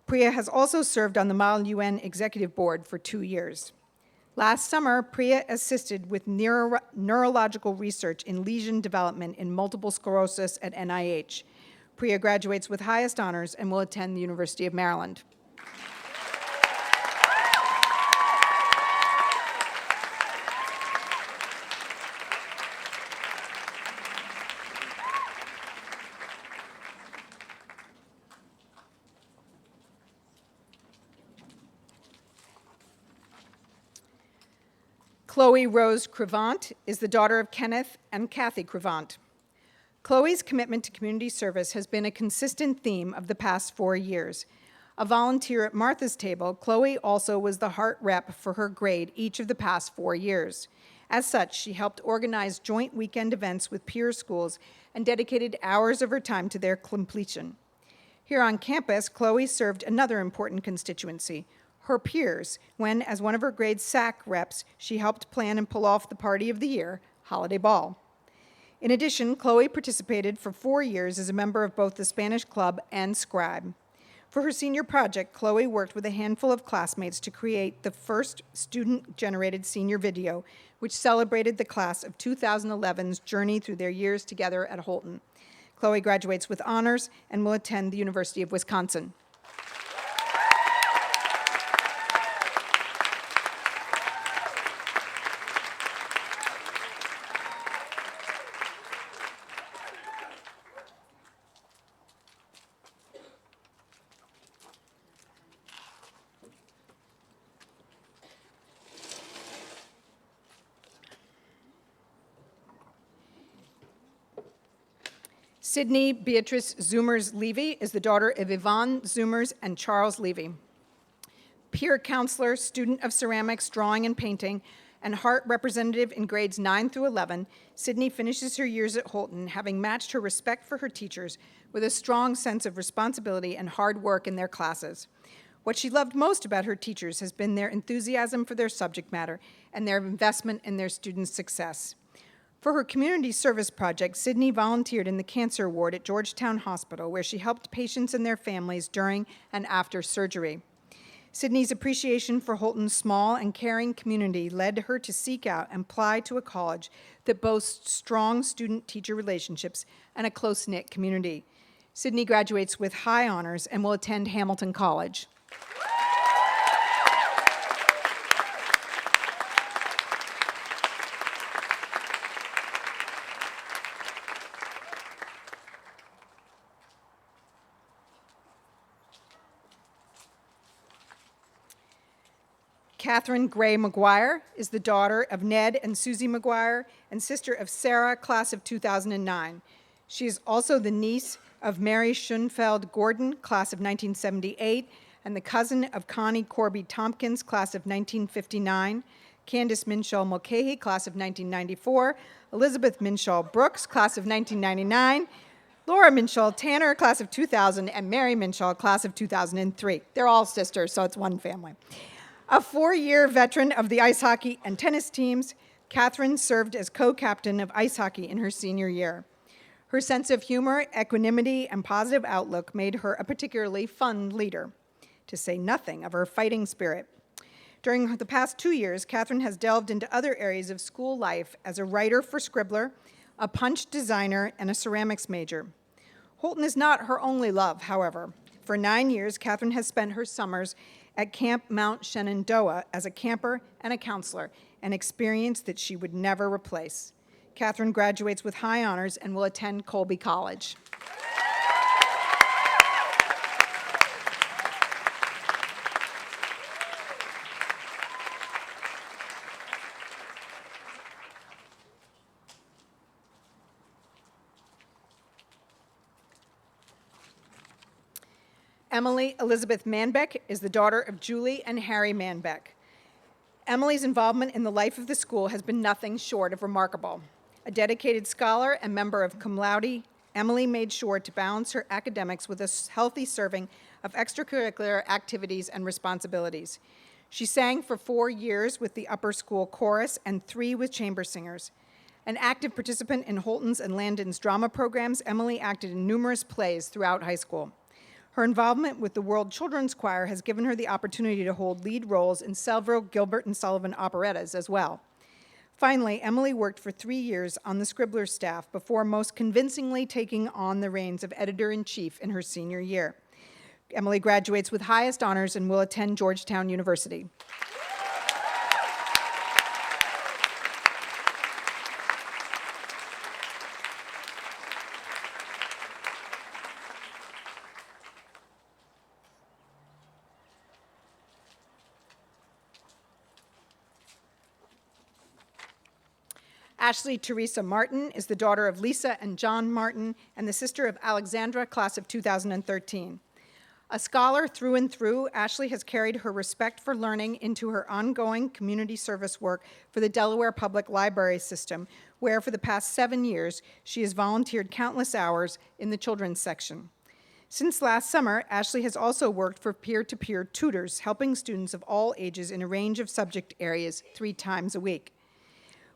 Priya has also served on the Model UN Executive Board for 2 years. Last summer, Priya assisted with neurological research in lesion development in multiple sclerosis at NIH. Priya graduates with highest honors and will attend the University of Maryland. Chloe Rose Crevant is the daughter of Kenneth and Kathy Crevant. Chloe's commitment to community service has been a consistent theme of the past 4 years. A volunteer at Martha's Table, Chloe also was the heart rep for her grade each of the past 4 years. As such, she helped organize joint weekend events with peer schools and dedicated hours of her time to their completion. Here on campus, Chloe served another important constituency, her peers, when, as one of her grade's SAC reps, she helped plan and pull off the party of the year, Holiday Ball. In addition, Chloe participated for 4 years as a member of both the Spanish Club and Scribe. For her senior project, Chloe worked with a handful of classmates to create the first student-generated senior video, which celebrated the class of 2011's journey through their years together at Holton. Chloe graduates with honors and will attend the University of Wisconsin. Sydney Beatrice Zoomers-Levy is the daughter of Yvonne Zoomers and Charles Levy. Peer counselor, student of ceramics, drawing, and painting, and heart representative in grades 9 through 11, Sydney finishes her years at Holton, having matched her respect for her teachers with a strong sense of responsibility and hard work in their classes. What she loved most about her teachers has been their enthusiasm for their subject matter and their investment in their students' success. For her community service project, Sydney volunteered in the cancer ward at Georgetown Hospital, where she helped patients and their families during and after surgery. Sydney's appreciation for Holton's small and caring community led her to seek out and apply to a college that boasts strong student-teacher relationships and a close-knit community. Sydney graduates with high honors and will attend Hamilton College. Catherine Gray McGuire is the daughter of Ned and Susie McGuire and sister of Sarah, class of 2009. She is also the niece of Mary Schoenfeld Gordon, class of 1978, and the cousin of Connie Corby Tompkins, class of 1959, Candace Minshaw Mulcahy, class of 1994, Elizabeth Minshaw Brooks, class of 1999, Laura Minshaw Tanner, class of 2000, and Mary Minshaw, class of 2003. They're all sisters, so it's one family. A 4-year veteran of the ice hockey and tennis teams, Catherine served as co-captain of ice hockey in her senior year. Her sense of humor, equanimity, and positive outlook made her a particularly fun leader, to say nothing of her fighting spirit. During the past 2 years, Catherine has delved into other areas of school life as a writer for Scribbler, a punch designer, and a ceramics major. Holton is not her only love, however. For 9 years, Catherine has spent her summers at Camp Mount Shenandoah as a camper and a counselor, an experience that she would never replace. Catherine graduates with high honors and will attend Colby College. Emily Elizabeth Manbeck is the daughter of Julie and Harry Manbeck. Emily's involvement in the life of the school has been nothing short of remarkable. A dedicated scholar and member of cum laude, Emily made sure to balance her academics with a healthy serving of extracurricular activities and responsibilities. She sang for 4 years with the upper school chorus and 3 with chamber singers. An active participant in Holton's and Landon's drama programs, Emily acted in numerous plays throughout high school. Her involvement with the World Children's Choir has given her the opportunity to hold lead roles in several Gilbert and Sullivan operettas as well. Finally, Emily worked for 3 years on the Scribbler staff before most convincingly taking on the reins of editor-in-chief in her senior year. Emily graduates with highest honors and will attend Georgetown University. Ashley Teresa Martin is the daughter of Lisa and John Martin and the sister of Alexandra, class of 2013. A scholar through and through, Ashley has carried her respect for learning into her ongoing community service work for the Delaware Public Library System, where for the past 7 years, she has volunteered countless hours in the children's section. Since last summer, Ashley has also worked for peer-to-peer tutors, helping students of all ages in a range of subject areas 3 times a week.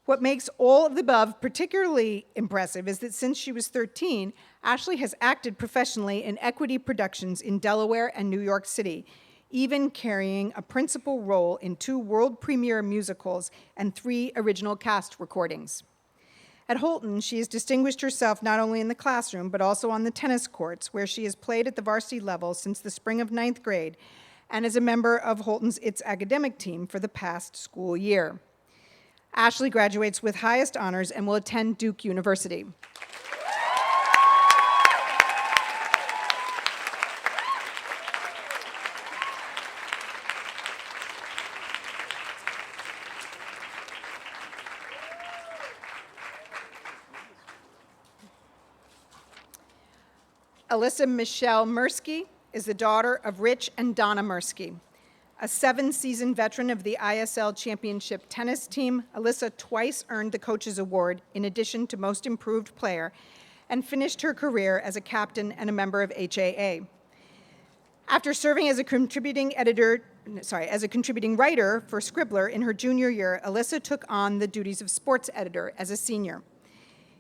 What makes all of the above particularly impressive is that since she was 13, Ashley has acted professionally in equity productions in Delaware and New York City, even carrying a principal role in 2 world premiere musicals and 3 original cast recordings. At Holton, she has distinguished herself not only in the classroom, but also on the tennis courts, where she has played at the varsity level since the spring of 9th grade, and is a member of Holton's Its Academic team for the past school year. Ashley graduates with highest honors and will attend Duke University. Alyssa Michelle Mirsky is the daughter of Rich and Donna Mirsky. A 7-season veteran of the ISL Championship tennis team, Alyssa twice earned the Coaches Award in addition to Most Improved Player, and finished her career as a captain and a member of HAA. After serving as a contributing writer for Scribbler in her junior year, Alyssa took on the duties of sports editor as a senior.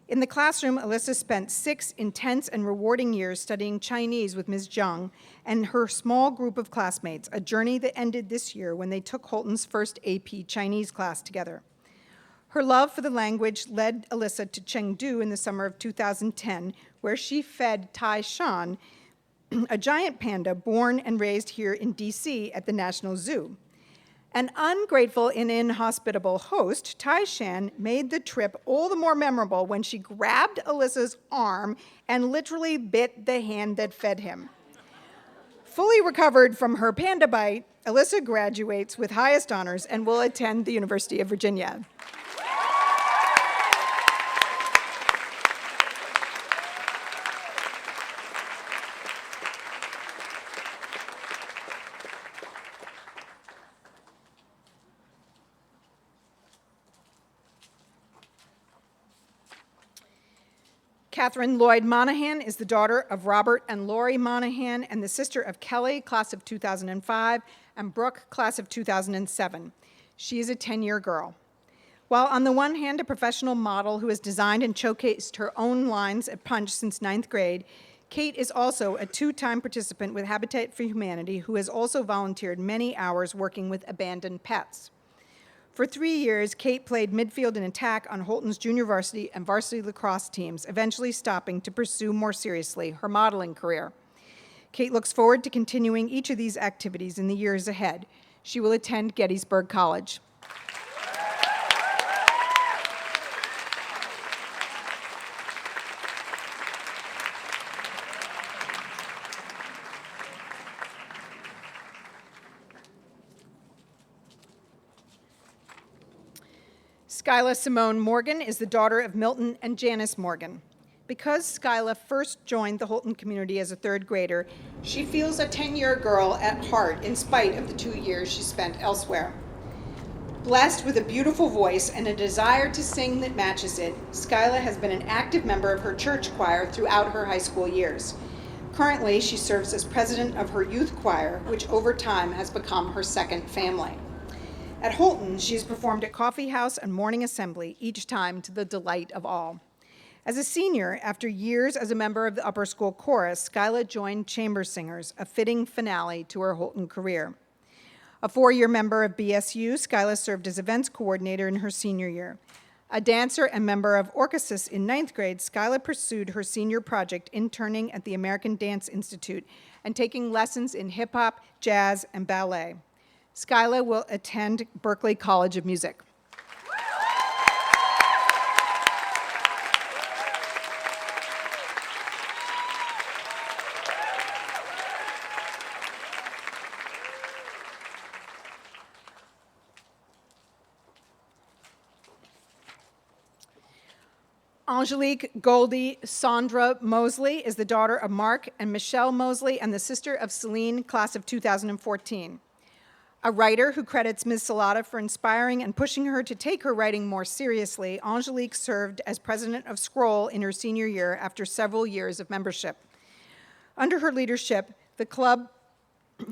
In the classroom, Alyssa spent 6 intense and rewarding years studying Chinese with Ms. Zhang and her small group of classmates, a journey that ended this year when they took Holton's first AP Chinese class together. Her love for the language led Alyssa to Chengdu in the summer of 2010, where she fed Tai Shan, a giant panda born and raised here in DC at the National Zoo. An ungrateful and inhospitable host, Tai Shan made the trip all the more memorable when she grabbed Alyssa's arm and literally bit the hand that fed him. Fully recovered from her panda bite, Alyssa graduates with highest honors and will attend the University of Virginia. Catherine Lloyd Monahan is the daughter of Robert and Lori Monahan and the sister of Kelly, class of 2005, and Brooke, class of 2007. She is a 10-year girl. While on the one hand, a professional model who has designed and showcased her own lines at Punch since 9th grade, Kate is also a two-time participant with Habitat for Humanity who has also volunteered many hours working with abandoned pets. For 3 years, Kate played midfield and attack on Holton's junior varsity and varsity lacrosse teams, eventually stopping to pursue more seriously her modeling career. Kate looks forward to continuing each of these activities in the years ahead. She will attend Gettysburg College. Skyla Simone Morgan is the daughter of Milton and Janice Morgan. Because Skyla first joined the Holton community as a third grader, she feels a 10-year girl at heart in spite of the 2 years she spent elsewhere. Blessed with a beautiful voice and a desire to sing that matches it, Skyla has been an active member of her church choir throughout her high school years. Currently, she serves as president of her youth choir, which over time has become her second family. At Holton, she has performed at Coffee House and Morning Assembly, each time to the delight of all. As a senior, after years as a member of the upper school chorus, Skyla joined Chamber Singers, a fitting finale to her Holton career. A 4-year member of BSU, Skyla served as events coordinator in her senior year. A dancer and member of Orchesis in 9th grade, Skyla pursued her senior project interning at the American Dance Institute and taking lessons in hip-hop, jazz, and ballet. Skyla will attend Berklee College of Music. Angelique Goldie Sandra Mosley is the daughter of Mark and Michelle Mosley and the sister of Celine, class of 2014. A writer who credits Ms. Salata for inspiring and pushing her to take her writing more seriously, Angelique served as president of Scroll in her senior year after several years of membership. Under her leadership, the club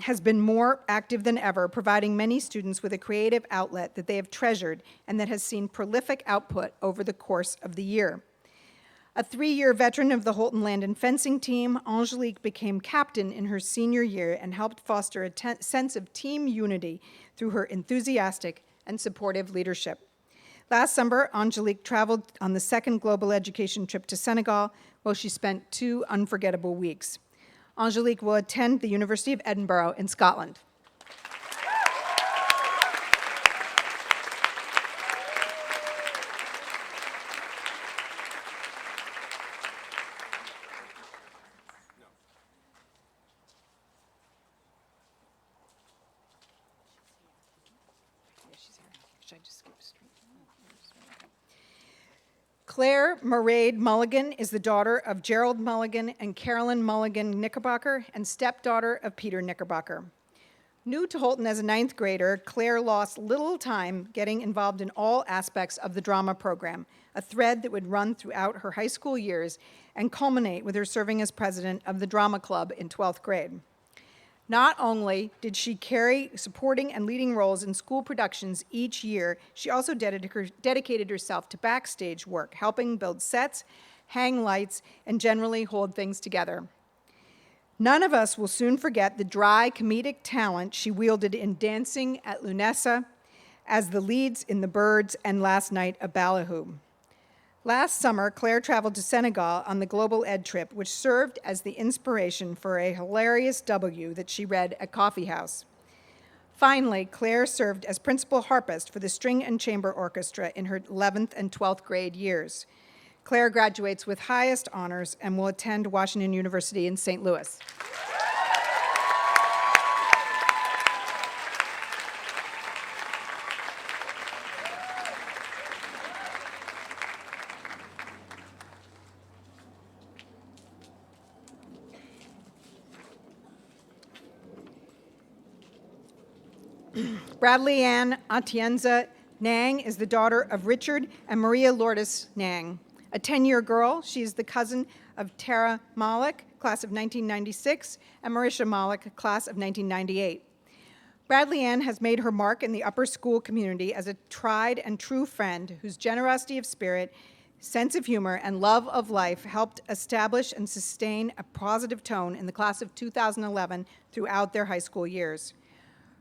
has been more active than ever, providing many students with a creative outlet that they have treasured and that has seen prolific output over the course of the year. A 3-year veteran of the Holton Land and Fencing team, Angelique became captain in her senior year and helped foster a sense of team unity through her enthusiastic and supportive leadership. Last summer, Angelique traveled on the second global education trip to Senegal, where she spent 2 unforgettable weeks. Angelique will attend the University of Edinburgh in Scotland. Claire Mairead Mulligan is the daughter of Gerald Mulligan and Carolyn Mulligan Knickerbocker and stepdaughter of Peter Knickerbocker. New to Holton as a 9th grader, Claire lost little time getting involved in all aspects of the drama program, a thread that would run throughout her high school years and culminate with her serving as president of the drama club in 12th grade. Not only did she carry supporting and leading roles in school productions each year, she also dedicated herself to backstage work, helping build sets, hang lights, and generally hold things together. None of us will soon forget the dry comedic talent she wielded in Dancing at Lunessa, as the leads in The Birds and Last Night a Ballyhoo. Last summer, Claire traveled to Senegal on the Global Ed trip, which served as the inspiration for a hilarious W that she read at Coffee House. Finally, Claire served as principal harpist for the String and Chamber Orchestra in her 11th and 12th grade years. Claire graduates with highest honors and will attend Washington University in St. Louis. Bradley Ann Atienza Nang is the daughter of Richard and Maria Lourdes Nang. A 10-year girl, she is the cousin of Tara Malik, class of 1996, and Marisha Malik, class of 1998. Bradley Ann has made her mark in the upper school community as a tried and true friend whose generosity of spirit, sense of humor, and love of life helped establish and sustain a positive tone in the class of 2011 throughout their high school years.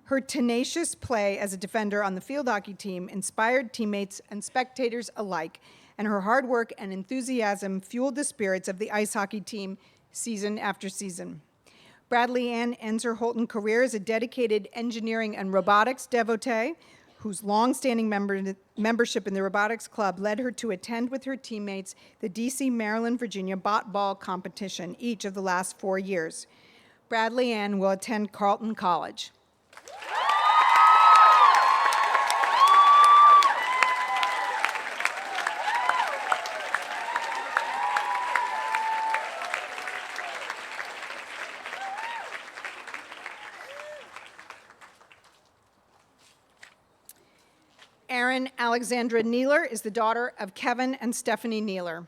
Her tenacious play as a defender on the field hockey team inspired teammates and spectators alike, and her hard work and enthusiasm fueled the spirits of the ice hockey team season after season. Bradley Ann ends her Holton career as a dedicated engineering and robotics devotee whose long-standing membership in the robotics club led her to attend with her teammates the DC, Maryland, Virginia bot ball competition each of the last 4 years. Bradley Ann will attend Carleton College. Erin Alexandra Neeler is the daughter of Kevin and Stephanie Neeler.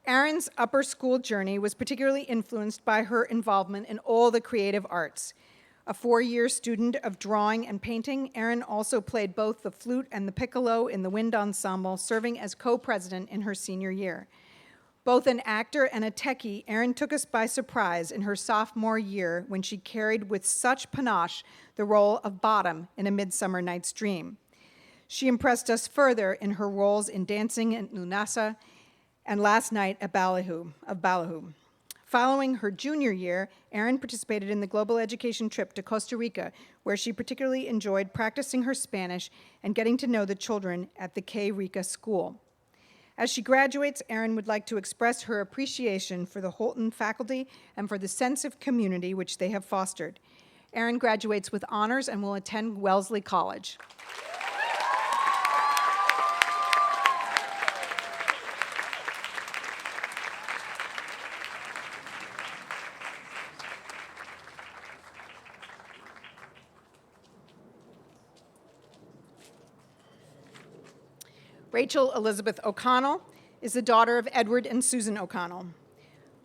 Erin's upper school journey was particularly influenced by her involvement in all the creative arts. A 4-year student of drawing and painting, Erin also played both the flute and the piccolo in the wind ensemble, serving as co-president in her senior year. Both an actor and a techie, Erin took us by surprise in her sophomore year when she carried with such panache the role of Bottom in A Midsummer Night's Dream. She impressed us further in her roles in Dancing in Lunasa and Last Night at Ballyhoo. Following her junior year, Erin participated in the global education trip to Costa Rica, where she particularly enjoyed practicing her Spanish and getting to know the children at the K Rica school. As she graduates, Erin would like to express her appreciation for the Holton faculty and for the sense of community which they have fostered. Erin graduates with honors and will attend Wellesley College. Rachel Elizabeth O'Connell is the daughter of Edward and Susan O'Connell.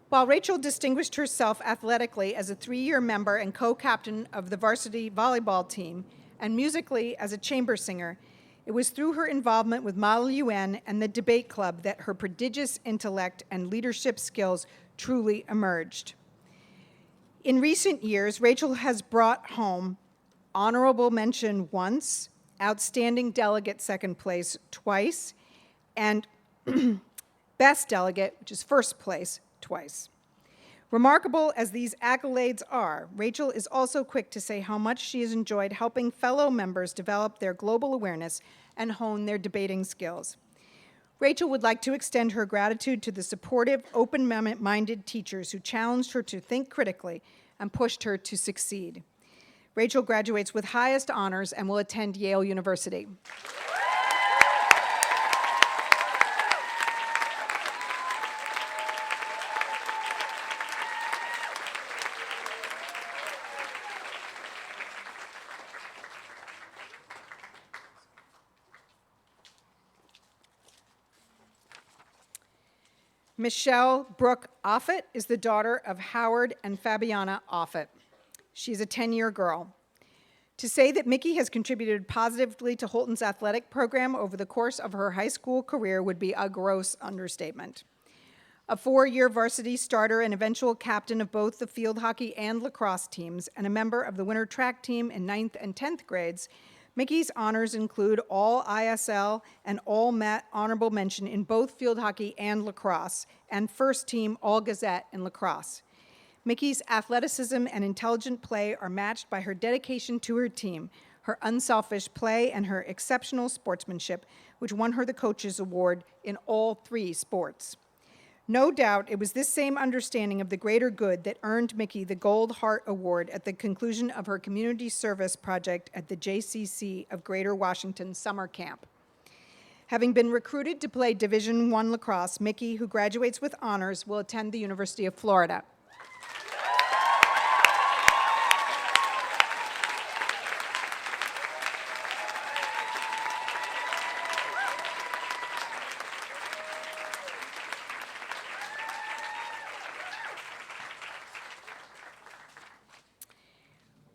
While Rachel distinguished herself athletically as a 3-year member and co-captain of the varsity volleyball team, and musically as a chamber singer, it was through her involvement with Model UN and the debate club that her prodigious intellect and leadership skills truly emerged. In recent years, Rachel has brought home honorable mention once, outstanding delegate second place twice, and best delegate, which is first place, twice. Remarkable as these accolades are, Rachel is also quick to say how much she has enjoyed helping fellow members develop their global awareness and hone their debating skills. Rachel would like to extend her gratitude to the supportive, open-minded teachers who challenged her to think critically and pushed her to succeed. Rachel graduates with highest honors and will attend Yale University. Michelle Brooke Offit is the daughter of Howard and Fabiana Offit. She's a 10-year girl. To say that Mickey has contributed positively to Holton's athletic program over the course of her high school career would be a gross understatement. A 4-year varsity starter and eventual captain of both the field hockey and lacrosse teams, and a member of the winter track team in 9th and 10th grades, Mickey's honors include all ISL and all honorable mention in both field hockey and lacrosse, and first team all Gazette in lacrosse. Mickey's athleticism and intelligent play are matched by her dedication to her team, her unselfish play, and her exceptional sportsmanship, which won her the Coaches Award in all 3 sports. No doubt it was this same understanding of the greater good that earned Mickey the Gold Heart Award at the conclusion of her community service project at the JCC of Greater Washington Summer Camp. Having been recruited to play Division I lacrosse, Mickey, who graduates with honors, will attend the University of Florida.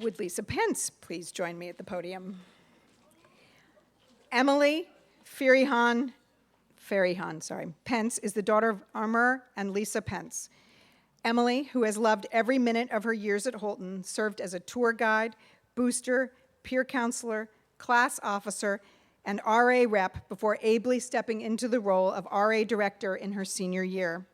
Would Lisa Pence please join me at the podium? Emily Ferihan Pence is the daughter of Amr and Lisa Pence. Emily, who has loved every minute of her years at Holton, served as a tour guide, booster, peer counselor, class officer, and RA rep before ably stepping into the role of RA director in her senior year.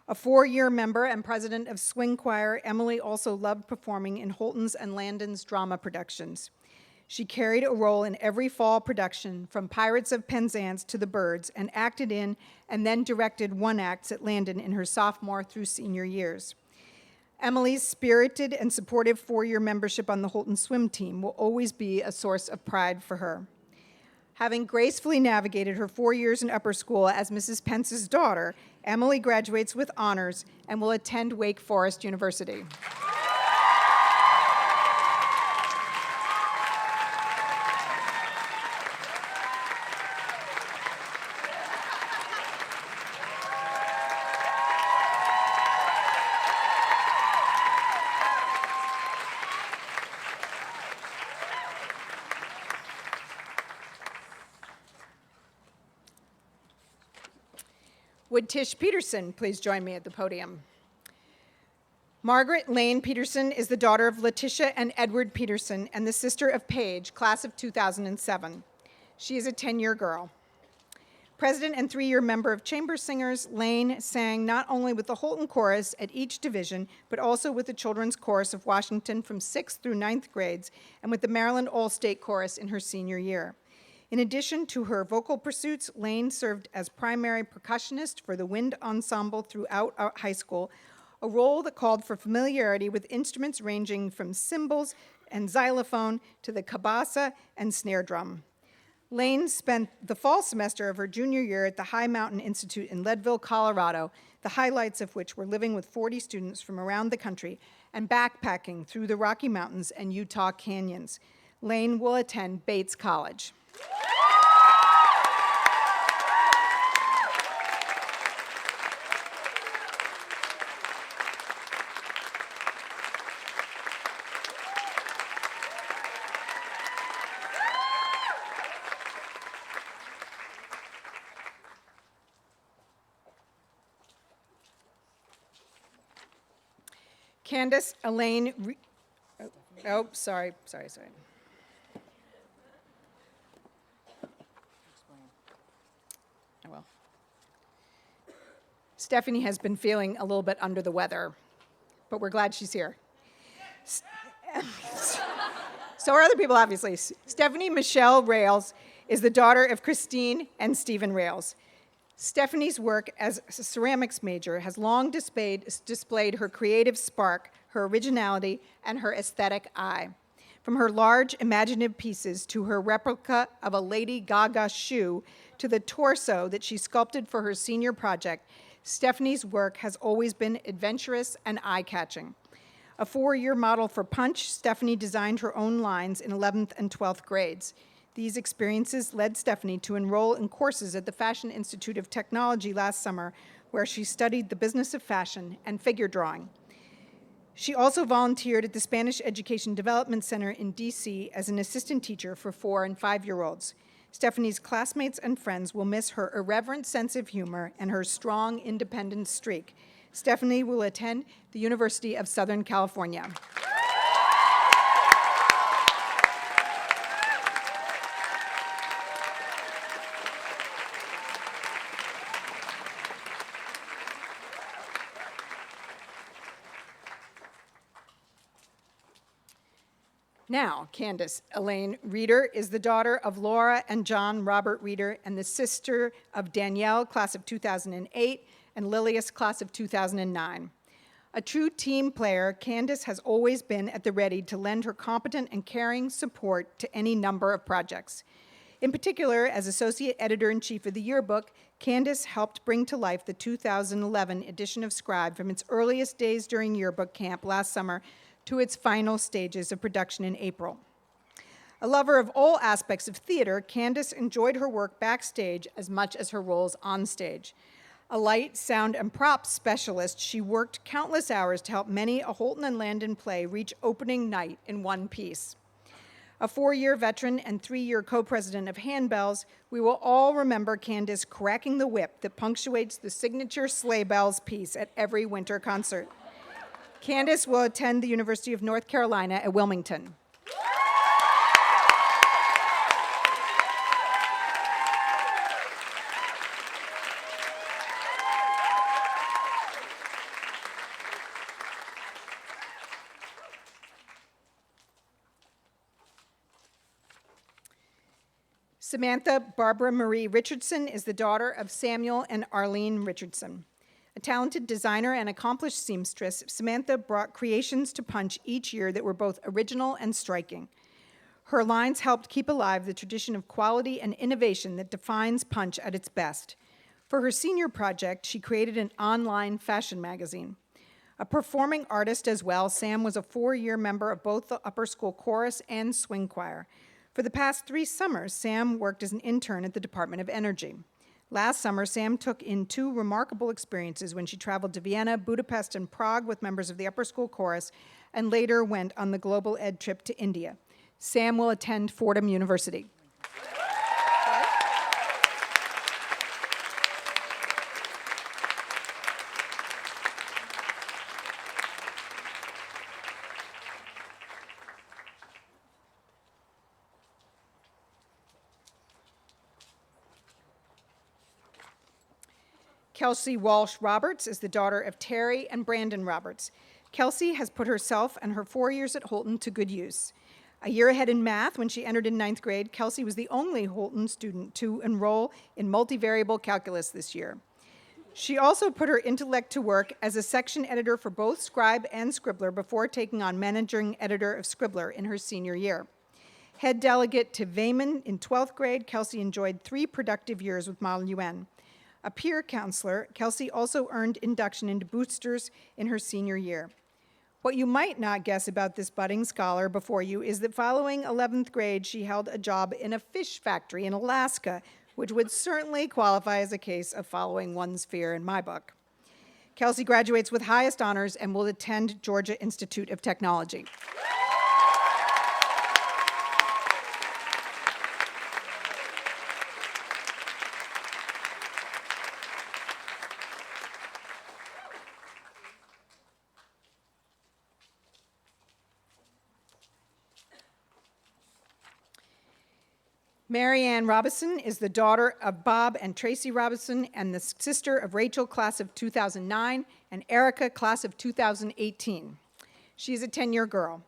A 4-year member and president of Swing Choir, Emily also loved performing in Holton's and Landon's drama productions. She carried a role in every fall production, from Pirates of Penzance to The Birds, and acted in and then directed one acts at Landon in her sophomore through senior years. Emily's spirited and supportive 4-year membership on the Holton swim team will always be a source of pride for her. Having gracefully navigated her 4 years in upper school as Mrs. Pence's daughter, Emily graduates with honors and will attend Wake Forest University. Would Tish Peterson please join me at the podium? Margaret Lane Peterson is the daughter of Letitia and Edward Peterson and the sister of Paige, class of 2007. She is a 10-year girl. President and 3-year member of Chamber Singers, Lane sang not only with the Holton Chorus at each division, but also with the Children's Chorus of Washington from 6th through 9th grades and with the Maryland All-State Chorus in her senior year. In addition to her vocal pursuits, Lane served as primary percussionist for the wind ensemble throughout high school, a role that called for familiarity with instruments ranging from cymbals and xylophone to the cabasa and snare drum. Lane spent the fall semester of her junior year at the High Mountain Institute in Leadville, Colorado, the highlights of which were living with 40 students from around the country and backpacking through the Rocky Mountains and Utah canyons. Lane will attend Bates College. Candace Elaine, sorry. Oh, well. Stephanie has been feeling a little bit under the weather, but we're glad she's here. So are other people, obviously. Stephanie Michelle Rails is the daughter of Christine and Stephen Rails. Stephanie's work as a ceramics major has long displayed her creative spark, her originality, and her aesthetic eye. From her large, imaginative pieces to her replica of a Lady Gaga shoe to the torso that she sculpted for her senior project, Stephanie's work has always been adventurous and eye-catching. A 4-year model for Punch, Stephanie designed her own lines in 11th and 12th grades. These experiences led Stephanie to enroll in courses at the Fashion Institute of Technology last summer, where she studied the business of fashion and figure drawing. She also volunteered at the Spanish Education Development Center in DC as an assistant teacher for 4- and 5-year-olds. Stephanie's classmates and friends will miss her irreverent sense of humor and her strong independent streak. Stephanie will attend the University of Southern California. Now, Candace Elaine Reeder is the daughter of Laura and John Robert Reeder and the sister of Danielle, class of 2008, and Lilius, class of 2009. A true team player, Candace has always been at the ready to lend her competent and caring support to any number of projects. In particular, as Associate Editor-in-Chief of the yearbook, Candace helped bring to life the 2011 edition of Scribe from its earliest days during yearbook camp last summer to its final stages of production in April. A lover of all aspects of theater, Candace enjoyed her work backstage as much as her roles on stage. A light, sound, and props specialist, she worked countless hours to help many a Holton and Landon play reach opening night in one piece. A 4-year veteran and 3-year co-president of Handbells, we will all remember Candace cracking the whip that punctuates the signature Sleigh Bells piece at every winter concert. Candace will attend the University of North Carolina at Wilmington. Samantha Barbara Marie Richardson is the daughter of Samuel and Arlene Richardson. A talented designer and accomplished seamstress, Samantha brought creations to Punch each year that were both original and striking. Her lines helped keep alive the tradition of quality and innovation that defines Punch at its best. For her senior project, she created an online fashion magazine. A performing artist as well, Sam was a 4-year member of both the upper school chorus and swing choir. For the past 3 summers, Sam worked as an intern at the Department of Energy. Last summer, Sam took in 2 remarkable experiences when she traveled to Vienna, Budapest, and Prague with members of the upper school chorus, and later went on the Global Ed trip to India. Sam will attend Fordham University. Kelsey Walsh Roberts is the daughter of Terry and Brandon Roberts. Kelsey has put herself and her 4 years at Holton to good use. A year ahead in math, when she entered in 9th grade, Kelsey was the only Holton student to enroll in multivariable calculus this year. She also put her intellect to work as a section editor for both Scribe and Scribbler before taking on managing editor of Scribbler in her senior year. Head delegate to Veyman in 12th grade, Kelsey enjoyed 3 productive years with Model UN. A peer counselor, Kelsey also earned induction into boosters in her senior year. What you might not guess about this budding scholar before you is that following 11th grade, she held a job in a fish factory in Alaska, which would certainly qualify as a case of following one's fear in my book. Kelsey graduates with highest honors and will attend Georgia Institute of Technology. Mary Ann Robinson is the daughter of Bob and Tracy Robinson and the sister of Rachel, class of 2009, and Erica, class of 2018. She is a 10-year girl.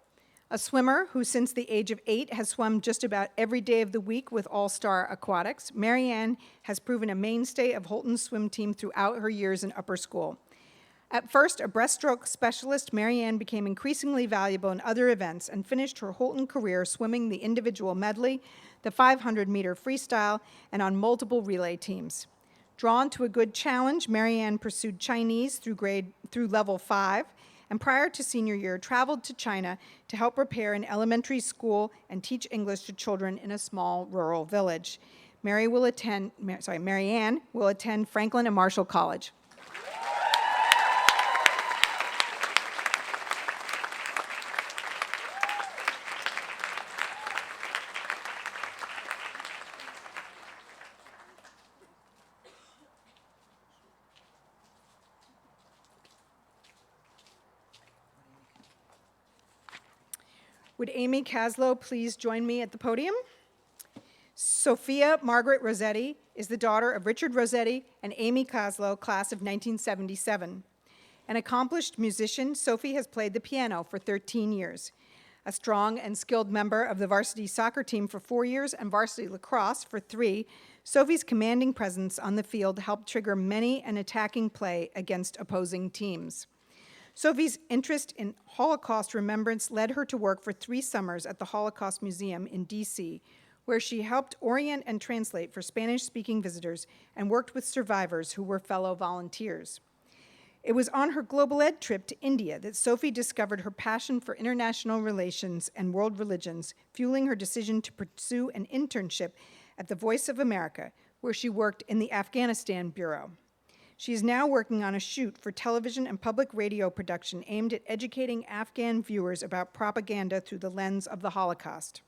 A swimmer who since the age of 8 has swum just about every day of the week with All-Star Aquatics, Mary Ann has proven a mainstay of Holton's swim team throughout her years in upper school. At first a breaststroke specialist, Mary Ann became increasingly valuable in other events and finished her Holton career swimming the individual medley, the 500-meter freestyle, and on multiple relay teams. Drawn to a good challenge, Mary Ann pursued Chinese through level 5, and prior to senior year, traveled to China to help repair an elementary school and teach English to children in a small rural village. Mary Ann will attend Franklin and Marshall College. Would Amy Caslow please join me at the podium? Sophia Margaret Rossetti is the daughter of Richard Rossetti and Amy Caslow, class of 1977. An accomplished musician, Sophie has played the piano for 13 years. A strong and skilled member of the varsity soccer team for 4 years and varsity lacrosse for 3, Sophie's commanding presence on the field helped trigger many an attacking play against opposing teams. Sophie's interest in Holocaust remembrance led her to work for 3 summers at the Holocaust Museum in D.C., where she helped orient and translate for Spanish-speaking visitors and worked with survivors who were fellow volunteers. It was on her Global Ed trip to India that Sophie discovered her passion for international relations and world religions, fueling her decision to pursue an internship at the Voice of America, where she worked in the Afghanistan Bureau. She is now working on a shoot for television and public radio production aimed at educating Afghan viewers about propaganda through the lens of the Holocaust.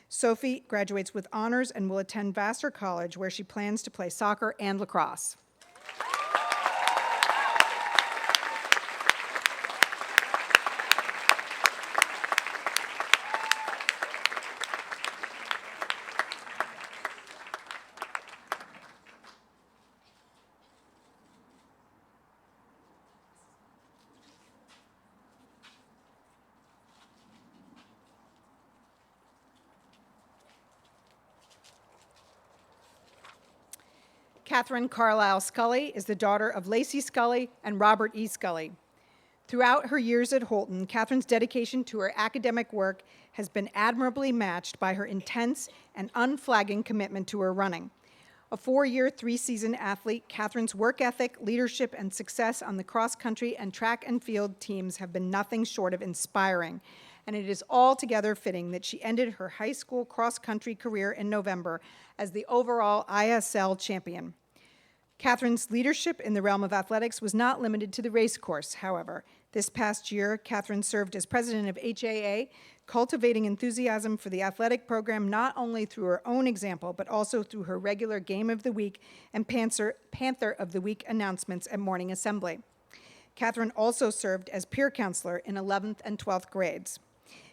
Sophie graduates with honors and will attend Vassar College, where she plans to play soccer and lacrosse. Catherine Carlisle Scully is the daughter of Lacey Scully and Robert E. Scully. Throughout her years at Holton, Catherine's dedication to her academic work has been admirably matched by her intense and unflagging commitment to her running. A 4-year, 3-season athlete, Catherine's work ethic, leadership, and success on the cross-country and track and field teams have been nothing short of inspiring, and it is altogether fitting that she ended her high school cross-country career in November as the overall ISL champion. Catherine's leadership in the realm of athletics was not limited to the race course, however. This past year, Catherine served as president of HAA, cultivating enthusiasm for the athletic program not only through her own example, but also through her regular Game of the Week and Panther of the Week announcements at morning assembly. Catherine also served as peer counselor in 11th and 12th grades.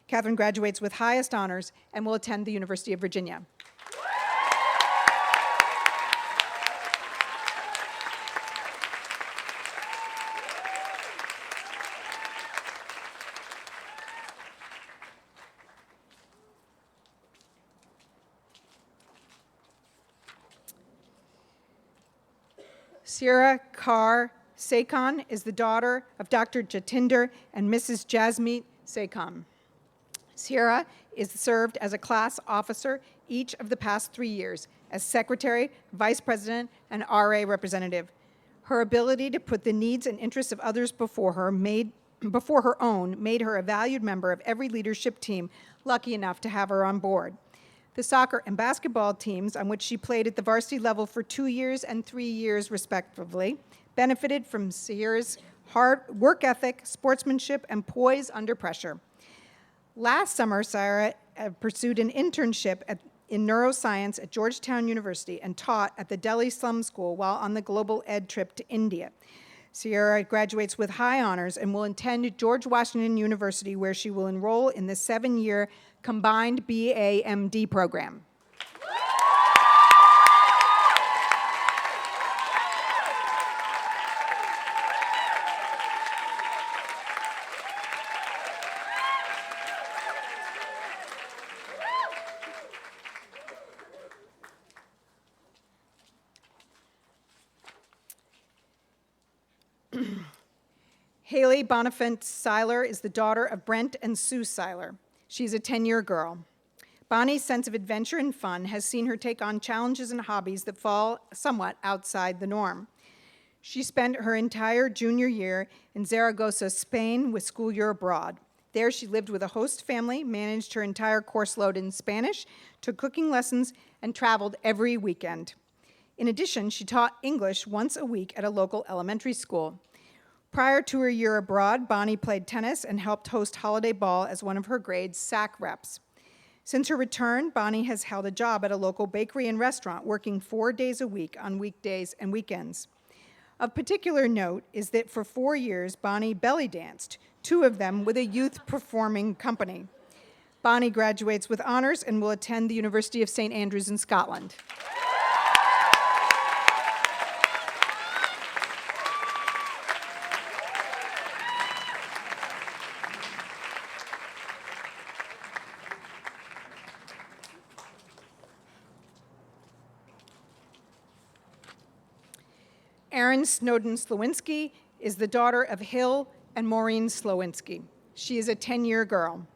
Catherine graduates with highest honors and will attend the University of Virginia. Sierra Kaur Sekhan is the daughter of Dr. Jatinder and Mrs. Jasmeet Sekhan. Sierra is served as a class officer each of the past 3 years as secretary, vice president, and RA representative. Her ability to put the needs and interests of others before her own made her a valued member of every leadership team lucky enough to have her on board. The soccer and basketball teams, on which she played at the varsity level for 2 years and 3 years respectively, benefited from Sierra's hard work ethic, sportsmanship, and poise under pressure. Last summer, Sierra pursued an internship in neuroscience at Georgetown University and taught at the Delhi Slum School while on the Global Ed trip to India. Sierra graduates with high honors and will attend George Washington University, where she will enroll in the 7-year combined BA-MD program. Haley Bonifant Seiler is the daughter of Brent and Sue Seiler. She's a 10-year girl. Bonnie's sense of adventure and fun has seen her take on challenges and hobbies that fall somewhat outside the norm. She spent her entire junior year in Zaragoza, Spain, with school year abroad. There she lived with a host family, managed her entire course load in Spanish, took cooking lessons, and traveled every weekend. In addition, she taught English once a week at a local elementary school. Prior to her year abroad, Bonnie played tennis and helped host Holiday Ball as one of her grade's SAC reps. Since her return, Bonnie has held a job at a local bakery and restaurant, working 4 days a week on weekdays and weekends. Of particular note is that for 4 years, Bonnie belly danced, 2 of them with a youth performing company. Bonnie graduates with honors and will attend the University of St. Andrews in Scotland. Erin Snowden Slowinski is the daughter of Hill and Maureen Slowinski. She is a 10-year girl.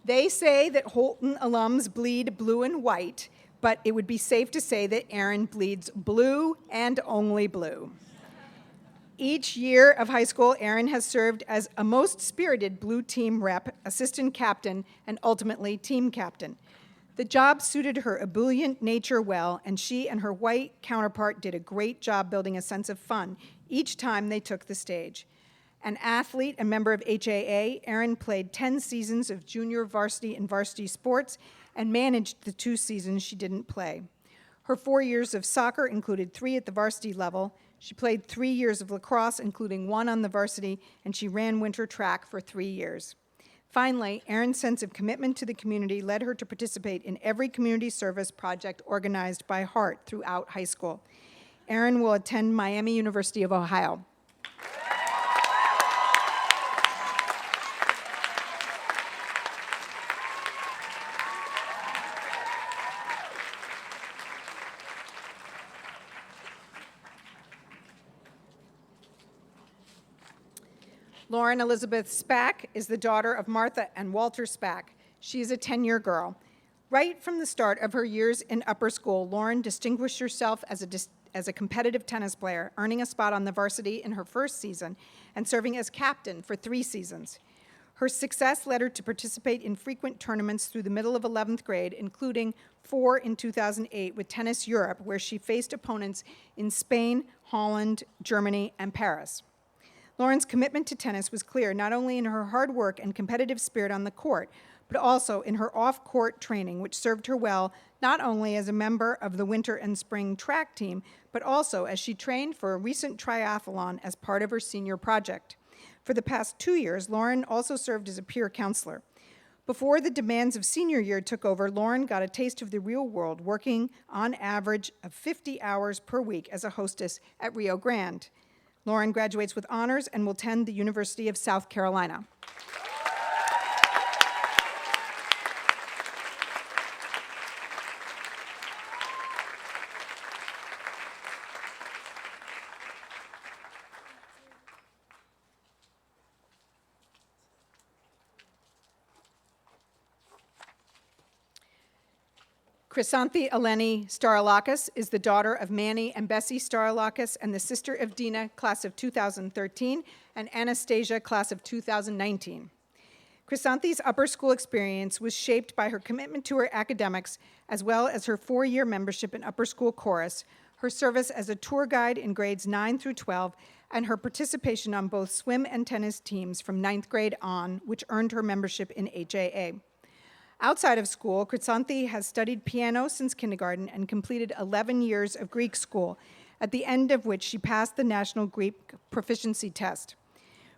They say that Holton alums bleed blue and white, but it would be safe to say that Erin bleeds blue and only blue. Each year of high school, Erin has served as a most spirited blue team rep, assistant captain, and ultimately team captain. The job suited her ebullient nature well, and she and her white counterpart did a great job building a sense of fun each time they took the stage. An athlete and member of HAA, Erin played 10 seasons of junior varsity and varsity sports and managed the 2 seasons she didn't play. Her 4 years of soccer included 3 at the varsity level. She played 3 years of lacrosse, including 1 on the varsity, and she ran winter track for 3 years. Finally, Erin's sense of commitment to the community led her to participate in every community service project organized by Heart throughout high school. Erin will attend Miami University of Ohio. Lauren Elizabeth Spack is the daughter of Martha and Walter Spack. She is a 10-year girl. Right from the start of her years in upper school, Lauren distinguished herself as a competitive tennis player, earning a spot on the varsity in her first season and serving as captain for 3 seasons. Her success led her to participate in frequent tournaments through the middle of 11th grade, including 4 in 2008 with Tennis Europe, where she faced opponents in Spain, Holland, Germany, and Paris. Lauren's commitment to tennis was clear not only in her hard work and competitive spirit on the court, but also in her off-court training, which served her well not only as a member of the winter and spring track team, but also as she trained for a recent triathlon as part of her senior project. For the past 2 years, Lauren also served as a peer counselor. Before the demands of senior year took over, Lauren got a taste of the real world, working on average of 50 hours per week as a hostess at Rio Grande. Lauren graduates with honors and will attend the University of South Carolina. Chrysanthi Eleni Starolakis is the daughter of Manny and Bessie Starolakis and the sister of Dina, class of 2013, and Anastasia, class of 2019. Chrysanthi's upper school experience was shaped by her commitment to her academics, as well as her 4-year membership in upper school chorus, her service as a tour guide in grades 9 through 12, and her participation on both swim and tennis teams from 9th grade on, which earned her membership in HAA. Outside of school, Chrysanthi has studied piano since kindergarten and completed 11 years of Greek school, at the end of which she passed the National Greek Proficiency Test.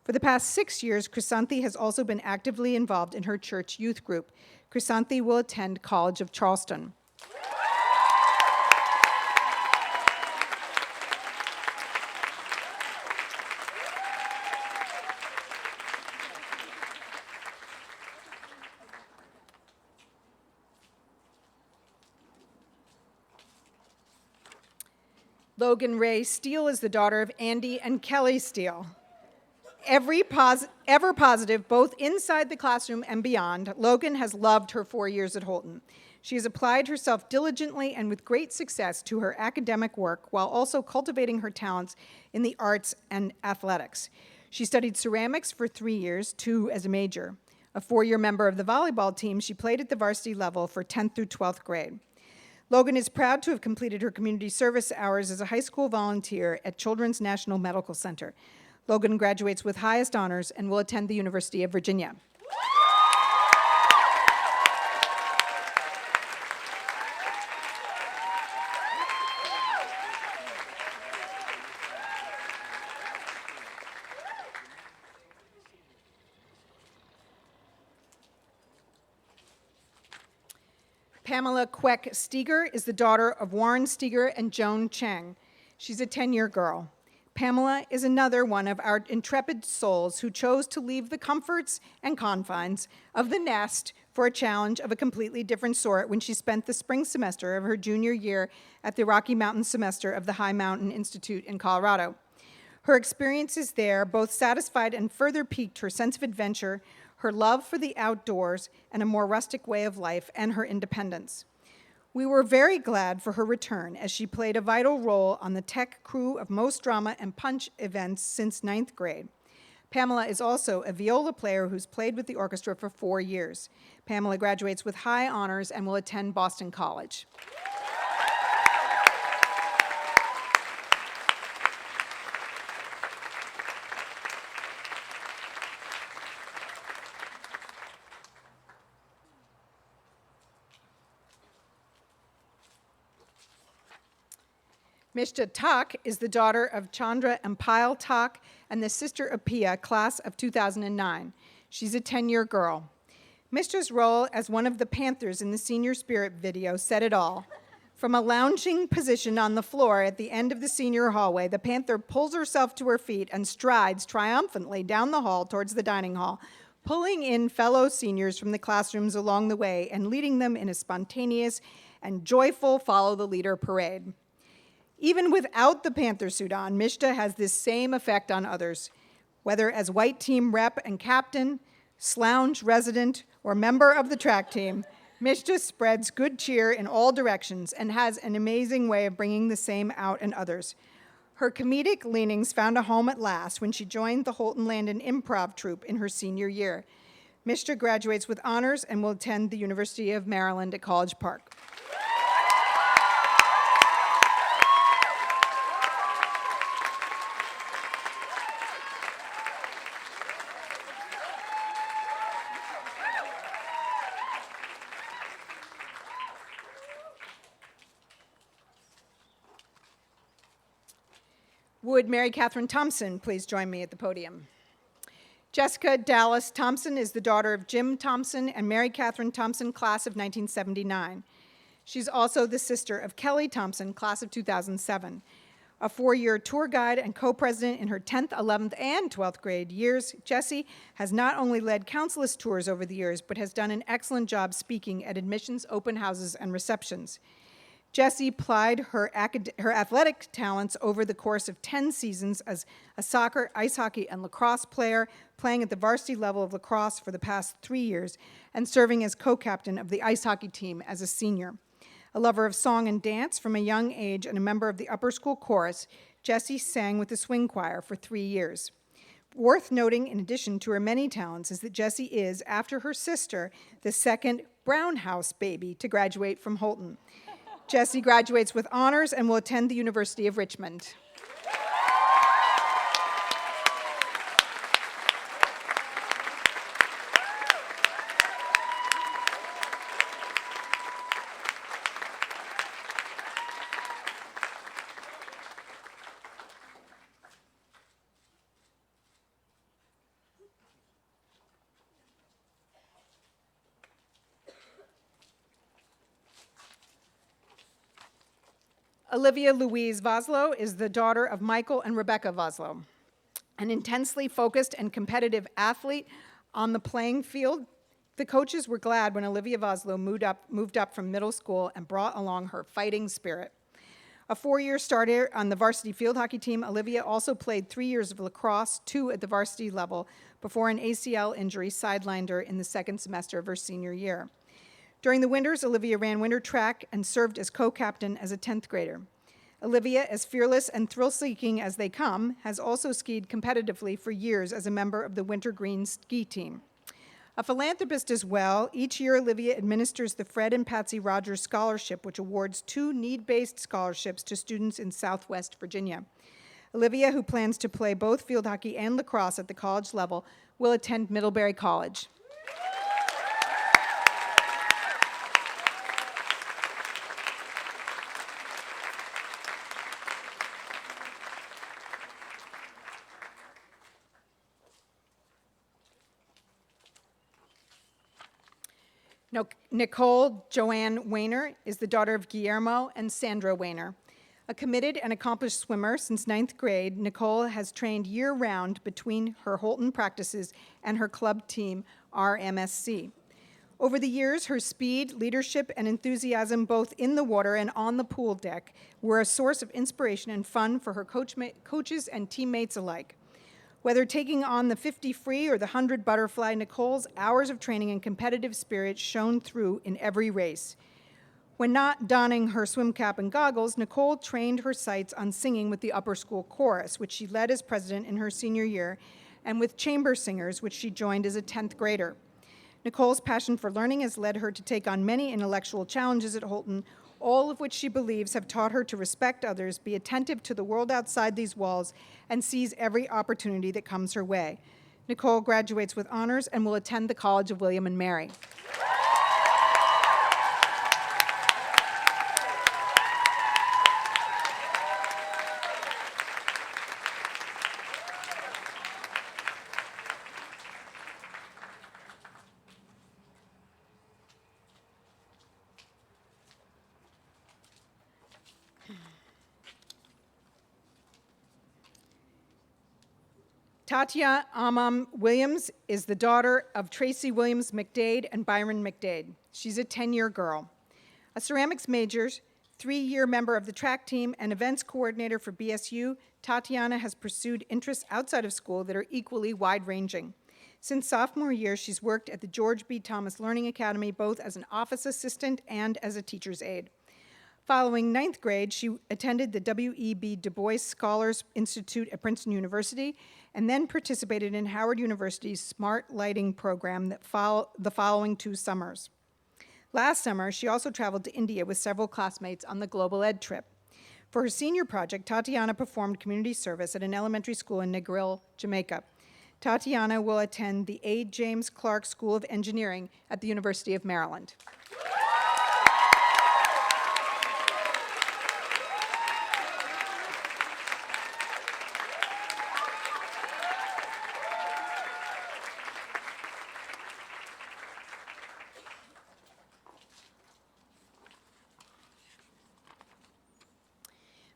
For the past 6 years, Chrysanthi has also been actively involved in her church youth group. Chrysanthi will attend College of Charleston. Logan Ray Steele is the daughter of Andy and Kelly Steele. Ever positive, both inside the classroom and beyond, Logan has loved her 4 years at Holton. She has applied herself diligently and with great success to her academic work while also cultivating her talents in the arts and athletics. She studied ceramics for 3 years, 2 as a major. A 4-year member of the volleyball team, she played at the varsity level for 10th through 12th grade. Logan is proud to have completed her community service hours as a high school volunteer at Children's National Medical Center. Logan graduates with highest honors and will attend the University of Virginia. Pamela Queck Steger is the daughter of Warren Steger and Joan Cheng. She's a 10-year girl. Pamela is another one of our intrepid souls who chose to leave the comforts and confines of the nest for a challenge of a completely different sort when she spent the spring semester of her junior year at the Rocky Mountain semester of the High Mountain Institute in Colorado. Her experiences there both satisfied and further piqued her sense of adventure, her love for the outdoors and a more rustic way of life, and her independence. We were very glad for her return as she played a vital role on the tech crew of most drama and punch events since 9th grade. Pamela is also a viola player who's played with the orchestra for 4 years. Pamela graduates with high honors and will attend Boston College. Mishta Tak is the daughter of Chandra and Payal Tak and the sister of Pia, class of 2009. She's a 10-year girl. Mishta's role as one of the Panthers in the Senior Spirit video said it all. From a lounging position on the floor at the end of the senior hallway, the Panther pulls herself to her feet and strides triumphantly down the hall towards the dining hall, pulling in fellow seniors from the classrooms along the way and leading them in a spontaneous and joyful follow-the-leader parade. Even without the Panther suit on, Mishta has this same effect on others. Whether as white team rep and captain, slouch resident, or member of the track team, Mishta spreads good cheer in all directions and has an amazing way of bringing the same out in others. Her comedic leanings found a home at last when she joined the Holton Landon Improv Troupe in her senior year. Mishta graduates with honors and will attend the University of Maryland at College Park. Would Mary Catherine Thompson please join me at the podium? Jessica Dallas Thompson is the daughter of Jim Thompson and Mary Catherine Thompson, class of 1979. She's also the sister of Kelly Thompson, class of 2007. A 4-year tour guide and co-president in her 10th, 11th, and 12th grade years, Jessie has not only led countless tours over the years, but has done an excellent job speaking at admissions, open houses, and receptions. Jessie plied her athletic talents over the course of 10 seasons as a soccer, ice hockey, and lacrosse player, playing at the varsity level of lacrosse for the past 3 years, and serving as co-captain of the ice hockey team as a senior. A lover of song and dance from a young age and a member of the upper school chorus, Jessie sang with the swing choir for 3 years. Worth noting, in addition to her many talents, is that Jessie is, after her sister, the second Brown House baby to graduate from Holton. Jessie graduates with honors and will attend the University of Richmond. Olivia Louise Voslo is the daughter of Michael and Rebecca Voslo. An intensely focused and competitive athlete on the playing field, the coaches were glad when Olivia Voslo moved up from middle school and brought along her fighting spirit. A 4-year starter on the varsity field hockey team, Olivia also played 3 years of lacrosse, 2 at the varsity level, before an ACL injury sidelined her in the second semester of her senior year. During the winters, Olivia ran winter track and served as co-captain as a 10th grader. Olivia, as fearless and thrill-seeking as they come, has also skied competitively for years as a member of the Winter Green ski team. A philanthropist as well, each year Olivia administers the Fred and Patsy Rogers Scholarship, which awards 2 need-based scholarships to students in Southwest Virginia. Olivia, who plans to play both field hockey and lacrosse at the college level, will attend Middlebury College. Nicole Joanne Weiner is the daughter of Guillermo and Sandra Weiner. A committed and accomplished swimmer since 9th grade, Nicole has trained year-round between her Holton practices and her club team, RMSC. Over the years, her speed, leadership, and enthusiasm both in the water and on the pool deck were a source of inspiration and fun for her coaches and teammates alike. Whether taking on the 50 free or the 100 butterfly, Nicole's hours of training and competitive spirit shone through in every race. When not donning her swim cap and goggles, Nicole trained her sights on singing with the upper school chorus, which she led as president in her senior year, and with chamber singers, which she joined as a 10th grader. Nicole's passion for learning has led her to take on many intellectual challenges at Holton, all of which she believes have taught her to respect others, be attentive to the world outside these walls, and seize every opportunity that comes her way. Nicole graduates with honors and will attend the College of William and Mary. Tatia Amam Williams is the daughter of Tracy Williams McDade and Byron McDade. She's a 10-year girl. A ceramics major, 3-year member of the track team, and events coordinator for BSU, Tatiana has pursued interests outside of school that are equally wide-ranging. Since sophomore year, she's worked at the George B. Thomas Learning Academy, both as an office assistant and as a teacher's aide. Following 9th grade, she attended the W.E.B. Du Bois Scholars Institute at Princeton University and then participated in Howard University's Smart Lighting program the following 2 summers. Last summer, she also traveled to India with several classmates on the Global Ed trip. For her senior project, Tatiana performed community service at an elementary school in Negril, Jamaica. Tatiana will attend the A. James Clark School of Engineering at the University of Maryland.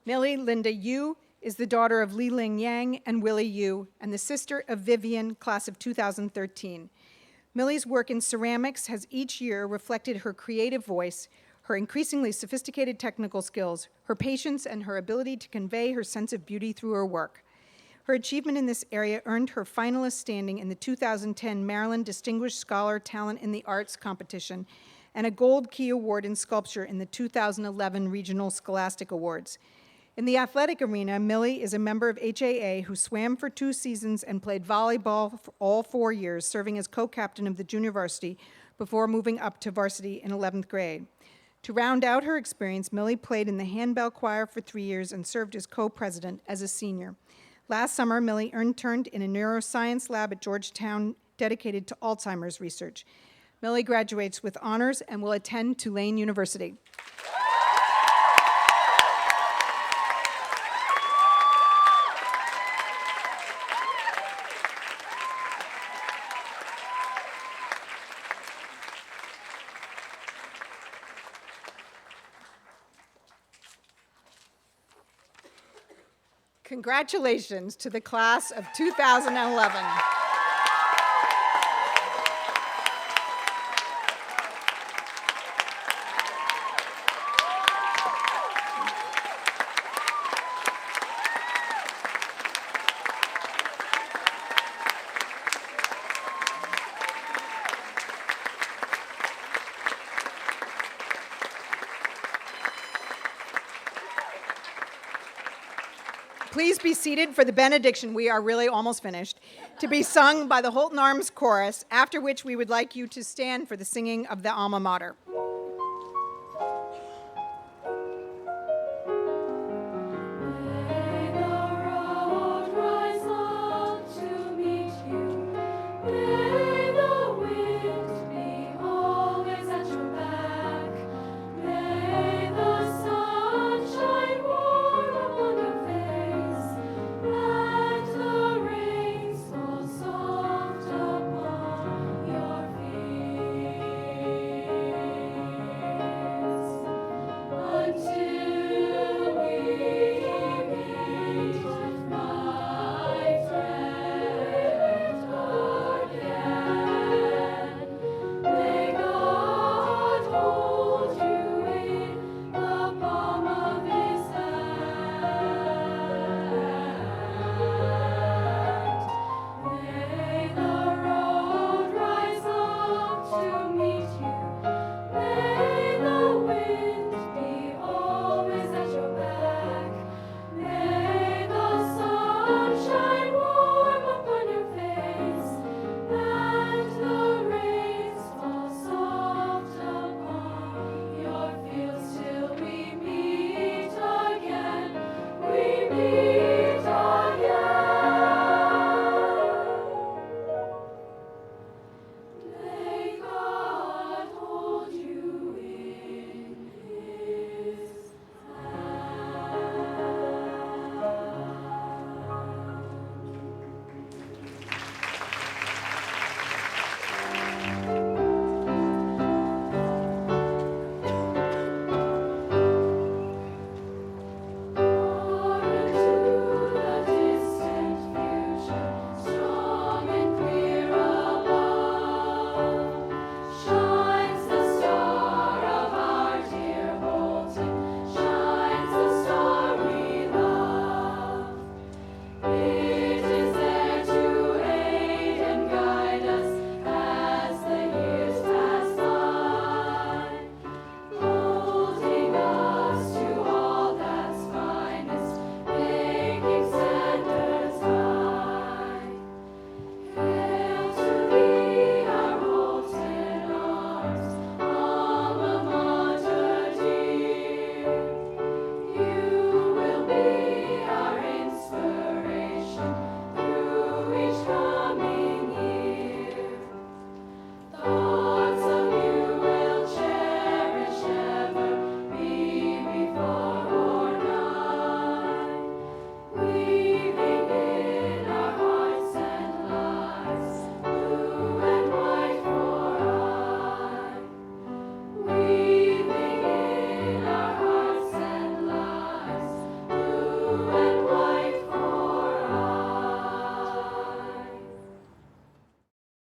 Millie Linda Yu is the daughter of Li Ling Yang and Willie Yu, and the sister of Vivian, class of 2013. Millie's work in ceramics has each year reflected her creative voice, her increasingly sophisticated technical skills, her patience, and her ability to convey her sense of beauty through her work. Her achievement in this area earned her finalist standing in the 2010 Maryland Distinguished Scholar Talent in the Arts competition and a Gold Key Award in Sculpture in the 2011 Regional Scholastic Awards. In the athletic arena, Millie is a member of HAA who swam for 2 seasons and played volleyball for all 4 years, serving as co-captain of the junior varsity before moving up to varsity in 11th grade. To round out her experience, Millie played in the handbell choir for 3 years and served as co-president as a senior. Last summer, Millie interned in a neuroscience lab at Georgetown dedicated to Alzheimer's research. Millie graduates with honors and will attend Tulane University. Congratulations to the class of 2011. Please be seated for the benediction. We are really almost finished. To be sung by the Holton Arms Chorus, after which we would like you to stand for the singing of the Alma Mater.